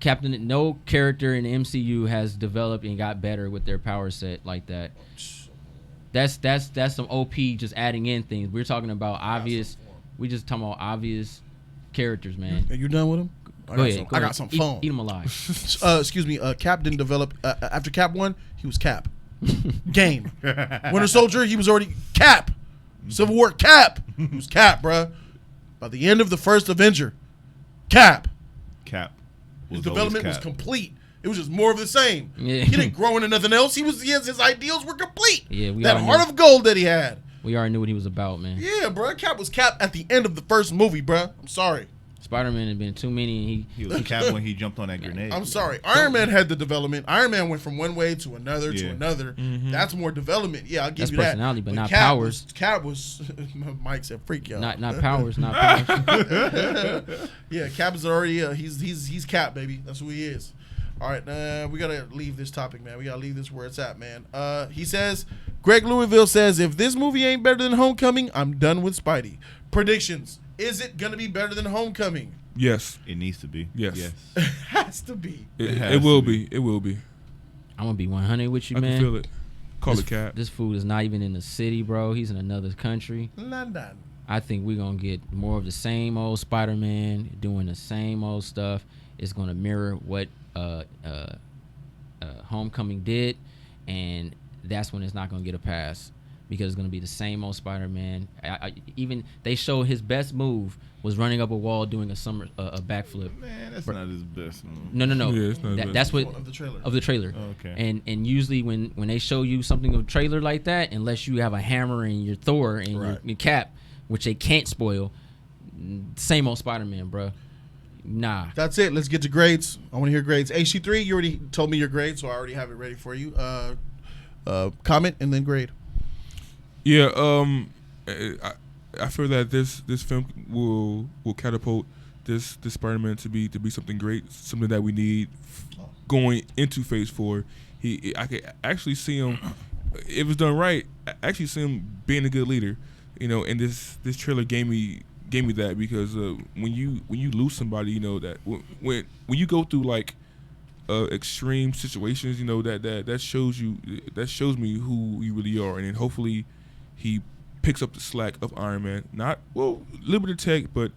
No character in the MCU has developed and got better with their power set like that. That's some OP just adding in things. We're talking about obvious. We just talking about obvious characters, man. Are you done with him? Go ahead. I got some fun. Eat them alive. Excuse me. Cap didn't develop after Cap 1. He was Cap. Game. Winter Soldier. He was already Cap. Civil War. Cap. He was Cap, bruh. By the end of the first Avenger, Cap. His development was complete. It was just more of the same. Yeah. He didn't grow into nothing else. His ideals were complete. Yeah, that heart of gold that he had. We already knew what he was about, man. Yeah, bro. Cap was Cap at the end of the first movie, bro. I'm sorry. Spider-Man had been too many, and he was Cap when he jumped on that grenade. I'm sorry. Iron Man had the development. Iron Man went from one way to another to another. Mm-hmm. That's more development. Yeah, I'll give That's you that. personality, but not Cap powers. Cap was Mike said freak y'all. Not powers, not powers. Yeah, Cap is already he's Cap, baby. That's who he is. All right, we gotta leave this topic, man. We gotta leave this where it's at, man. He says, Greg Louisville says, if this movie ain't better than Homecoming, I'm done with Spidey. Predictions. Is it gonna be better than Homecoming? Yes. It needs to be. Yes. It has to be. It will be. It will be. I'm gonna be 100 with you, I man. can feel it. Call it Cap. This food is not even in the city, bro. He's in another country. London. I think we're gonna get more of the same old Spider-Man doing the same old stuff. It's gonna mirror what Homecoming did, and that's when it's not gonna get a pass because it's gonna be the same old Spider-Man. Even they show his best move was running up a wall doing a backflip. Man, that's not his best move. No. Yeah, it's not his best. That's what Of the trailer. Of the trailer. Oh, okay. And usually when they show you something of a trailer like that, unless you have a hammer and your Thor and your Cap, which they can't spoil, same old Spider-Man, bro. Nah. That's it. Let's get to grades. I want to hear grades. HC3, you already told me your grade, so I already have it ready for you. Comment and then grade. Yeah. I feel that this film will catapult this Spider-Man to be something great, something that we need going into Phase 4. I could actually see him, if it was done right, I actually see him being a good leader. And this trailer gave me that because when you lose somebody, that when you go through like extreme situations, that shows me who you really are, and then hopefully he picks up the slack of Iron Man. Not a little bit of tech, but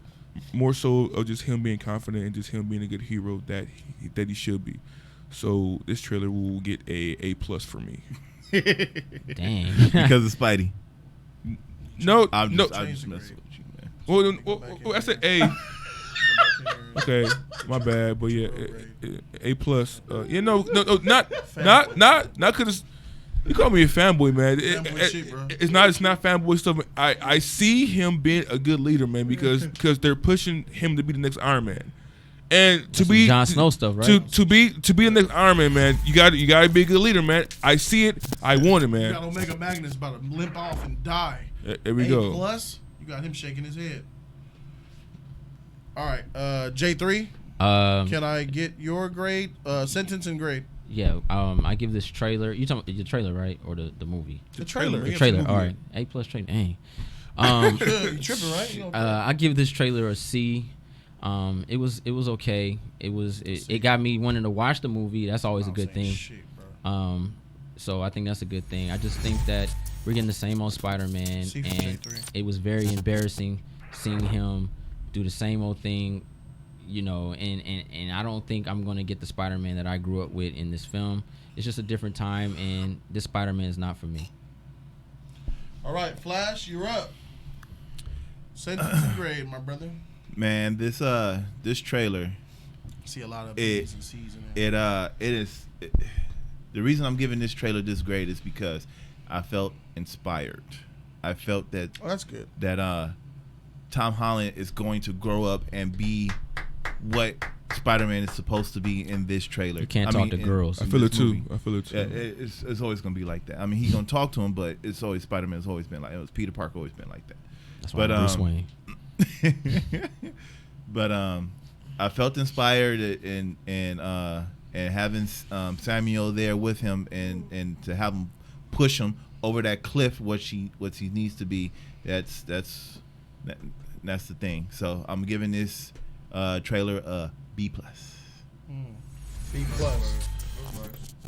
more so of just him being confident and just him being a good hero that he should be. So this trailer will get a plus for me. Dang. Because of Spidey. No, I'm no. just messing with you, man. Well, I said A. Okay, my bad, but yeah, A plus. No, not because you call me a fanboy, man. It's not fanboy stuff. I see him being a good leader, man, because they're pushing him to be the next Iron Man, and to be Jon Snow stuff, right? To be the next Iron Man, man. You got to be a good leader, man. I see it. I want it, man. You got Omega Magnus about to limp off and die. There we go. Plus, you got him shaking his head. All right, J3. Can I get your grade, sentence and grade? Yeah, I give this trailer. You talking the trailer, right, or the movie? The trailer. The trailer. All right, A+ trailer. Dang. You tripping, right? You I give this trailer a C. It was okay. It got me wanting to watch the movie. That's always a good thing. Shit, bro. So I think that's a good thing. I just think that we're getting the same old Spider-Man, and it was very embarrassing seeing him do the same old thing. You know, and I don't think I'm gonna get the Spider-Man that I grew up with in this film. It's just a different time, and this Spider-Man is not for me. All right, Flash, you're up. Send it to grade, my brother. Man, this trailer. I see a lot of B's and C's in it. The reason I'm giving this trailer this grade is because I felt inspired. I felt that. Oh, that's good. That Tom Holland is going to grow up and be what Spider-Man is supposed to be in this trailer. You can't talk to girls. I feel it too. Yeah, it's always gonna be like that. I mean, he's gonna talk to him, but it's always Spider-Man's always been like. It was Peter Parker always been like that. That's why Bruce Wayne. But I felt inspired and having Samuel there with him and to have him push him over that cliff, what he needs to be. That's the thing. So I'm giving this trailer a B+. B+.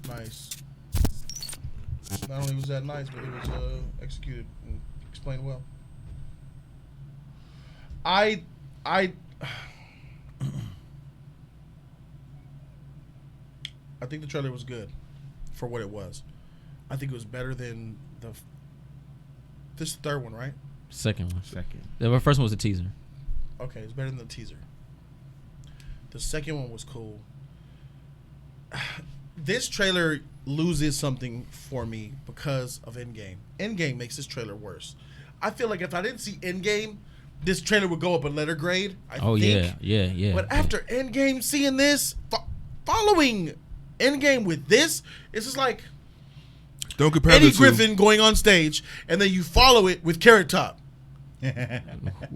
Nice. Not only was that nice, but it was executed and explained well. I think the trailer was good for what it was. I think it was better than this is the third one, right? Second one. The first one was a teaser. Okay, it's better than the teaser. The second one was cool. This trailer loses something for me because of Endgame. Endgame makes this trailer worse. I feel like if I didn't see Endgame, this trailer would go up a letter grade. I think. Yeah. But after Endgame, seeing this, following Endgame with this, it's just like don't compare Eddie Griffin going on stage, and then you follow it with Carrot Top.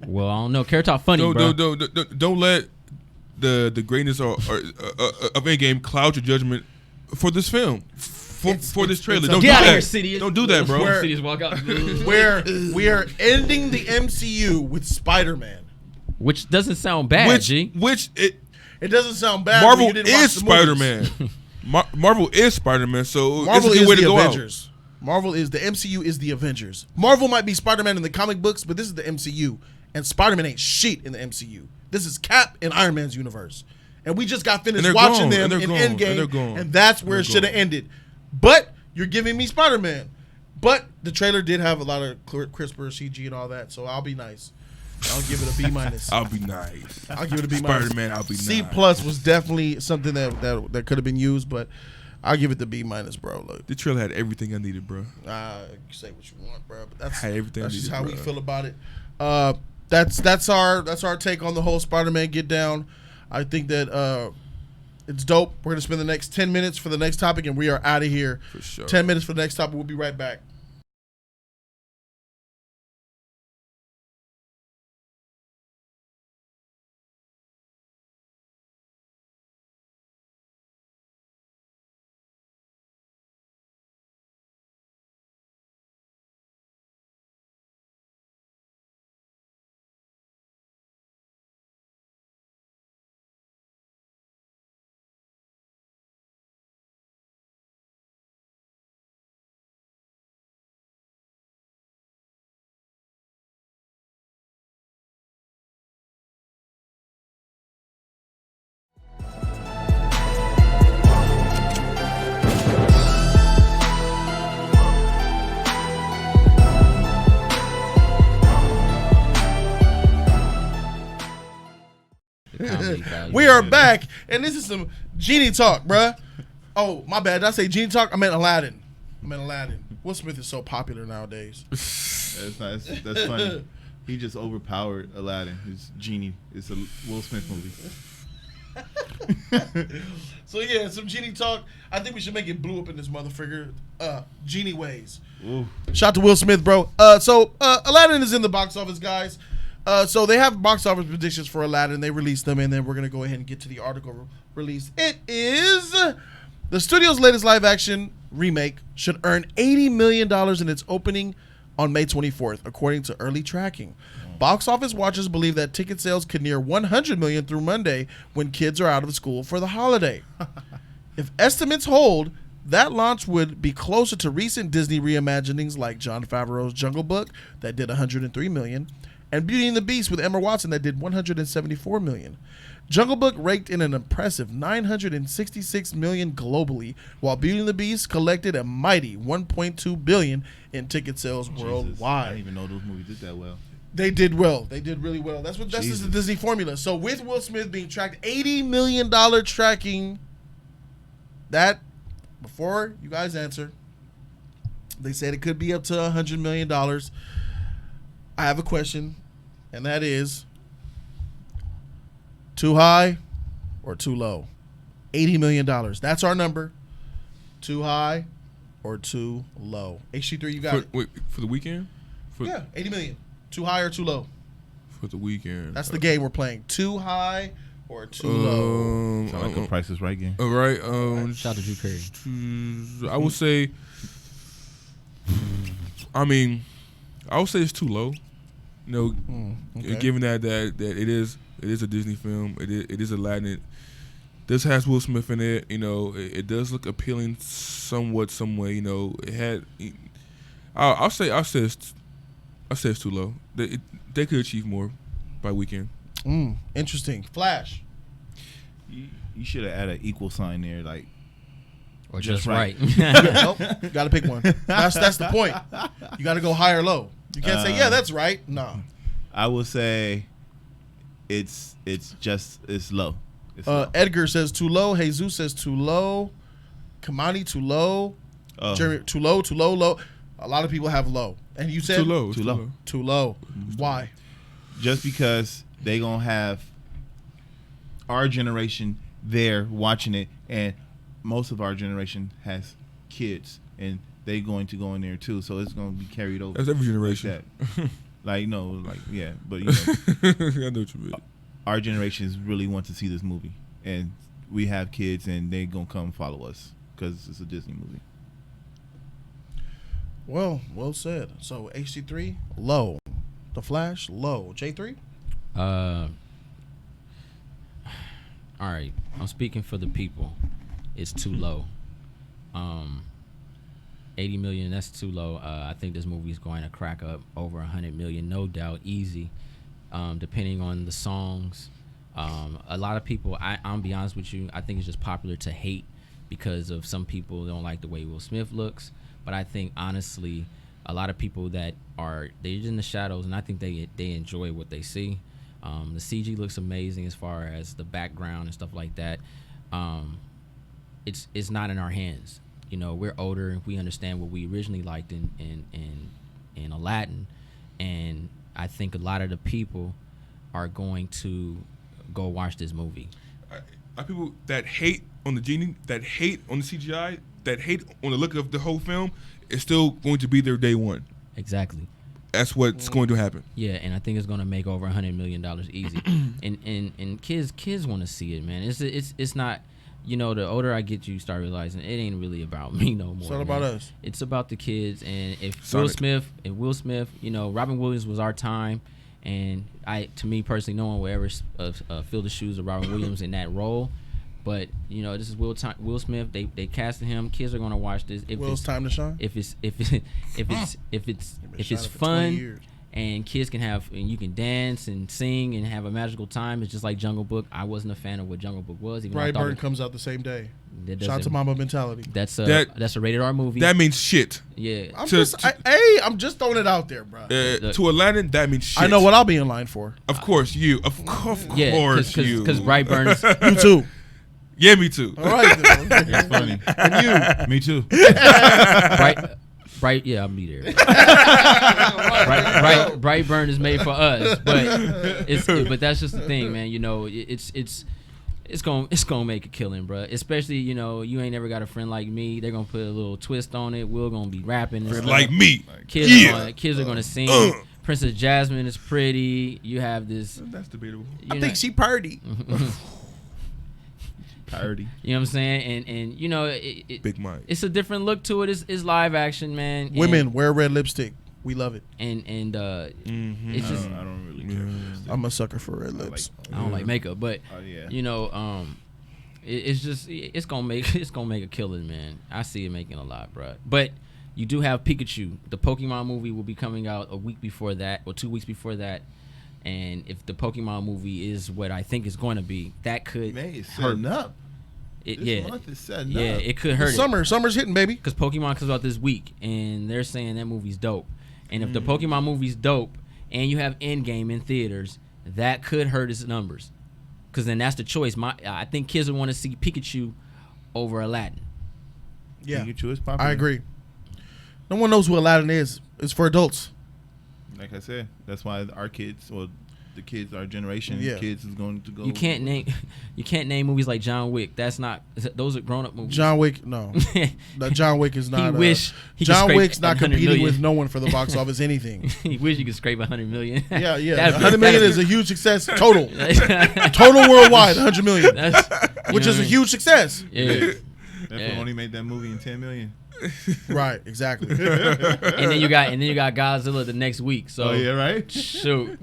Well, I don't know. Carrot Top funny, bro. Don't let the greatness of Endgame cloud your judgment for this film. For this trailer. Don't do that. Don't do that, bro. Where we are ending the MCU with Spider-Man. Which doesn't sound bad, G. It doesn't sound bad. Marvel is Spider-Man. Marvel is Spider-Man, so Marvel it's a good way to go Avengers. Marvel is the MCU is the Avengers. Marvel might be Spider-Man in the comic books, but this is the MCU, and Spider-Man ain't shit in the MCU. This is Cap in Iron Man's universe, and we just got finished watching them in Endgame, and that's where it should have ended. But you're giving me Spider-Man. But the trailer did have a lot of crisper CG and all that, so I'll be nice. I'll give it a B-. I'll be nice. I'll give it a B-. Spider-Man, I'll be C+ nice. was definitely something that could have been used, but I'll give it the B-, bro. Look, the trailer had everything I needed, bro. You say what you want, bro, but that's just how we feel about it. That's our take on the whole Spider-Man get down. I think that it's dope. We're gonna spend the next 10 minutes for the next topic, and we are out of here. For sure. 10 minutes for the next topic. We'll be right back. We are back, and this is some Genie talk, bruh. Oh, my bad. Did I say Genie talk? I meant Aladdin. Will Smith is so popular nowadays. That's funny. He just overpowered Aladdin. His Genie. It's a Will Smith movie. So yeah, some Genie talk. I think we should make it blue up in this motherfucker. Genie ways. Ooh. Shout to Will Smith, bro. So Aladdin is in the box office, guys. So they have box office predictions for Aladdin. They released them, and then we're gonna go ahead and get to the article release. It is The studio's latest live-action remake should earn $80 million in its opening on May 24th, according to early tracking. Box office watchers believe that ticket sales could near $100 million through Monday when kids are out of school for the holiday. If estimates hold, that launch would be closer to recent Disney reimaginings like Jon Favreau's Jungle Book that did $103 million, and Beauty and the Beast with Emma Watson that did $174 million. Jungle Book raked in an impressive $966 million globally, while Beauty and the Beast collected a mighty $1.2 billion in ticket sales worldwide. I didn't even know those movies did that well. They did well. They did really well. That's just the Disney formula. So with Will Smith being tracked, $80 million tracking, that, before you guys answer, they said it could be up to $100 million. I have a question, and that is, too high or too low? $80 million. That's our number. Too high or too low? HC3, you got it. Wait, for the weekend? Yeah, $80 million. Too high or too low? For the weekend. That's the game we're playing. Too high or too low? Sound like a Price is Right game. All right. Shout out to Drew Carey. I would say, I would say it's too low. You know, given that it is a Disney film, it is Aladdin. This has Will Smith in it. You know, it does look appealing somewhat, some way. You know, it had. I'll say it's too low. They could achieve more by weekend. Interesting. Flash. You should have added an equal sign there, like, or just right. Nope. You got to pick one. That's the point. You got to go high or low. You can't say, yeah, that's right. No. I will say it's low. It's low. Edgar says too low. Jesus says too low. Kamani too low. Jeremy too low. Low. A lot of people have low. And you said too low. Too low. Why? Just because they gonna have our generation there watching it, and most of our generation has kids, and they going to go in there too, so it's gonna be carried over. That's every generation. But you know. I know what you mean. Our generations really want to see this movie, and we have kids, and they gonna come follow us because it's a Disney movie. Well said. So HC3 low, The Flash low. J3. All right. I'm speaking for the people. It's too low. 80 million. That's too low. I think this movie is going to crack up over 100 million, no doubt, easy. Depending on the songs, a lot of people. I'll be honest with you. I think it's just popular to hate because of some people don't like the way Will Smith looks. But I think, honestly, a lot of people that they're in the shadows, and I think they enjoy what they see. The CG looks amazing as far as the background and stuff like that. It's not in our hands. You know, we're older and we understand what we originally liked in Aladdin, and I think a lot of the people are going to go watch this movie. People that hate on the genie, that hate on the CGI, that hate on the look of the whole film, is still going to be there day one. Exactly. That's what's going to happen. Yeah, and I think it's going to make over $100 million easy. and kids want to see it, man. It's not, you know, the older I get, you start realizing it ain't really about me no more. It's not about us. It's about the kids. And if Sonic. Will Smith, you know, Robin Williams was our time, and to me personally, no one will ever fill the shoes of Robin Williams in that role. But you know, this is Will Smith. They casted him. Kids are gonna watch this. Will's time to shine. If it's fun and kids can have, and you can dance and sing and have a magical time, it's just like Jungle Book. I wasn't a fan of what Jungle Book was. Brightburn comes out the same day. Shout out to Mamba mentality. That's a rated R movie. That means shit. Yeah. I'm just throwing it out there, bro. To Aladdin, that means shit. I know what I'll be in line for. Of course, you. Of course, you. Because Brightburn's. You too. Yeah, me too. All right. That's funny. And you. Me too. Bright, yeah, I'll be there. Brightburn is made for us, but that's just the thing, man. You know, it's gonna make a killing, bro. Especially, you know, you ain't never got a friend like me. They're gonna put a little twist on it. We're gonna be rapping and stuff. Like me. Kids are gonna sing. Princess Jasmine is pretty. You have this. That's debatable. I think she party. Priority. You know what I'm saying? And you know, Big Mike. It's a different look to it. It's live action, man. Women wear red lipstick. We love it. And it's just I don't really care. For I'm a sucker for red lips. I don't like makeup, but you know, it's gonna make a killing, man. I see it making a lot, bro. But you do have Pikachu. The Pokemon movie will be coming out a week before that, or 2 weeks before that. And if the Pokemon movie is what I think it's going to be, that could hurt up. This month is setting yeah, up. it could hurt. Summer's hitting, baby. Because Pokemon comes out this week, and they're saying that movie's dope. And if the Pokemon movie's dope, and you have Endgame in theaters, that could hurt its numbers. Because then that's the choice. I think kids would want to see Pikachu over Aladdin. Yeah, Pikachu is popular. I agree. No one knows who Aladdin is. It's for adults. Like I said, that's why our kids, or the kids, our generation, Yeah. kids is going to go. You can't name movies like John Wick. Those are grown up movies. John Wick, no. John Wick is not. John Wick's not 100 competing million. with no one for the box office anything. He wish you could scrape 100 million. Yeah. 100 million is a huge success total. Total worldwide, 100 million, which is a huge success. Yeah. That's only made that movie in 10 million. Right, exactly. and then you got Godzilla the next week. So right. Shoot.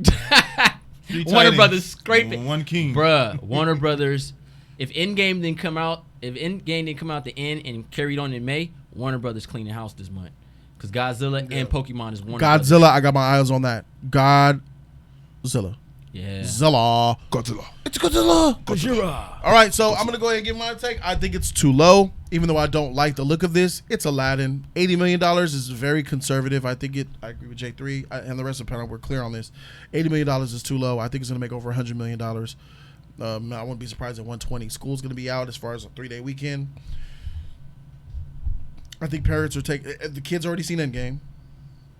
Three Warner titans, Brothers scraping one king, bruh. Warner Brothers. If Endgame didn't come out, the end and carried on in May, Warner Brothers cleaned the house this month because Godzilla and Pokemon is Warner Brothers. Godzilla, I got my eyes on that. Godzilla. Yeah. Godzilla. It's Godzilla. All right, so I'm gonna go ahead and give my take. I think it's too low, even though I don't like the look of this. It's Aladdin. $80 million is very conservative. I agree with J3 and the rest of the panel. We're clear on this. $80 million is too low. I think it's gonna make over $100 million. I wouldn't be surprised at 120. School's gonna be out as far as a 3-day weekend. I think parents are the kids already seen Endgame.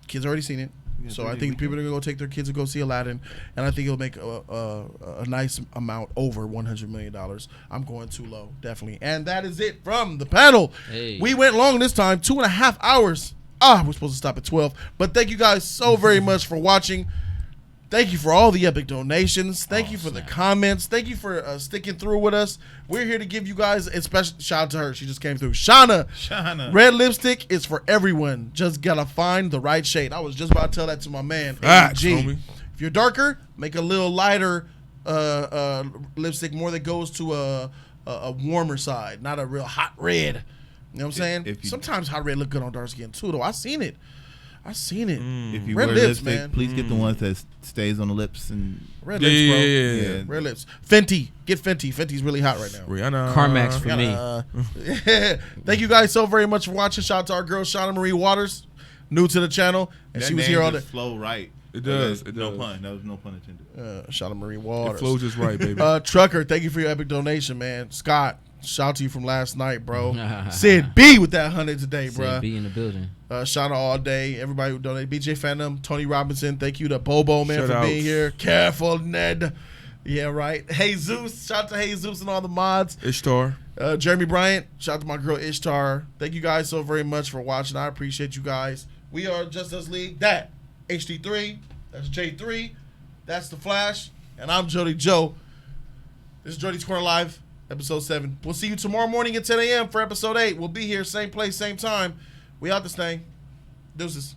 Kids already seen it. So I think people are going to go take their kids to go see Aladdin, and I think it'll make a nice amount over $100 million. I'm going too low, definitely. And that is it from the panel. Hey. We went long this time, 2.5 hours. We're supposed to stop at 12. But thank you guys so very much for watching. Thank you for all the epic donations. Thank you for the comments. Thank you for sticking through with us. We're here to give you guys a special shout out to her. She just came through. Shauna. Red lipstick is for everyone. Just gotta find the right shade. I was just about to tell that to my man. G. If you're darker, make a little lighter lipstick, more that goes to a warmer side, not a real hot red. You know what I'm saying? Sometimes hot red look good on dark skin too, though. I seen it. If you red wear lips, lipstick, man. please get the ones that stays on the lips and red lips, bro. Yeah. Red lips. Fenty. Get Fenty. Fenty's really hot right now. Rihanna. CarMax for me. Thank you guys so very much for watching. Shout out to our girl Shauna Marie Waters, new to the channel, and that she was name here all day. just flow right. It does. No pun. That was no pun intended. Shauna Marie Waters. It flows just right, baby. Trucker, thank you for your epic donation, man. Scott, shout out to you from last night, bro. Sid B with that 100 today, bro. Sid B in the building. Shout out all day. Everybody who donated. BJ Phantom, Tony Robinson. Thank you to Bobo, man, Shout for outs. being here. Careful, Ned. Yeah, right. Jesus. Shout out to Jesus and all the mods. Ishtar. Jeremy Bryant. Shout out to my girl Ishtar. Thank you guys so very much for watching. I appreciate you guys. We are Just Us League. That HD3. That's J3. That's The Flash. And I'm Jody Joe. This is Jody's Corner Live, episode 7. We'll see you tomorrow morning at 10 a.m. for episode 8. We'll be here, same place, same time. We out this thing. Deuces.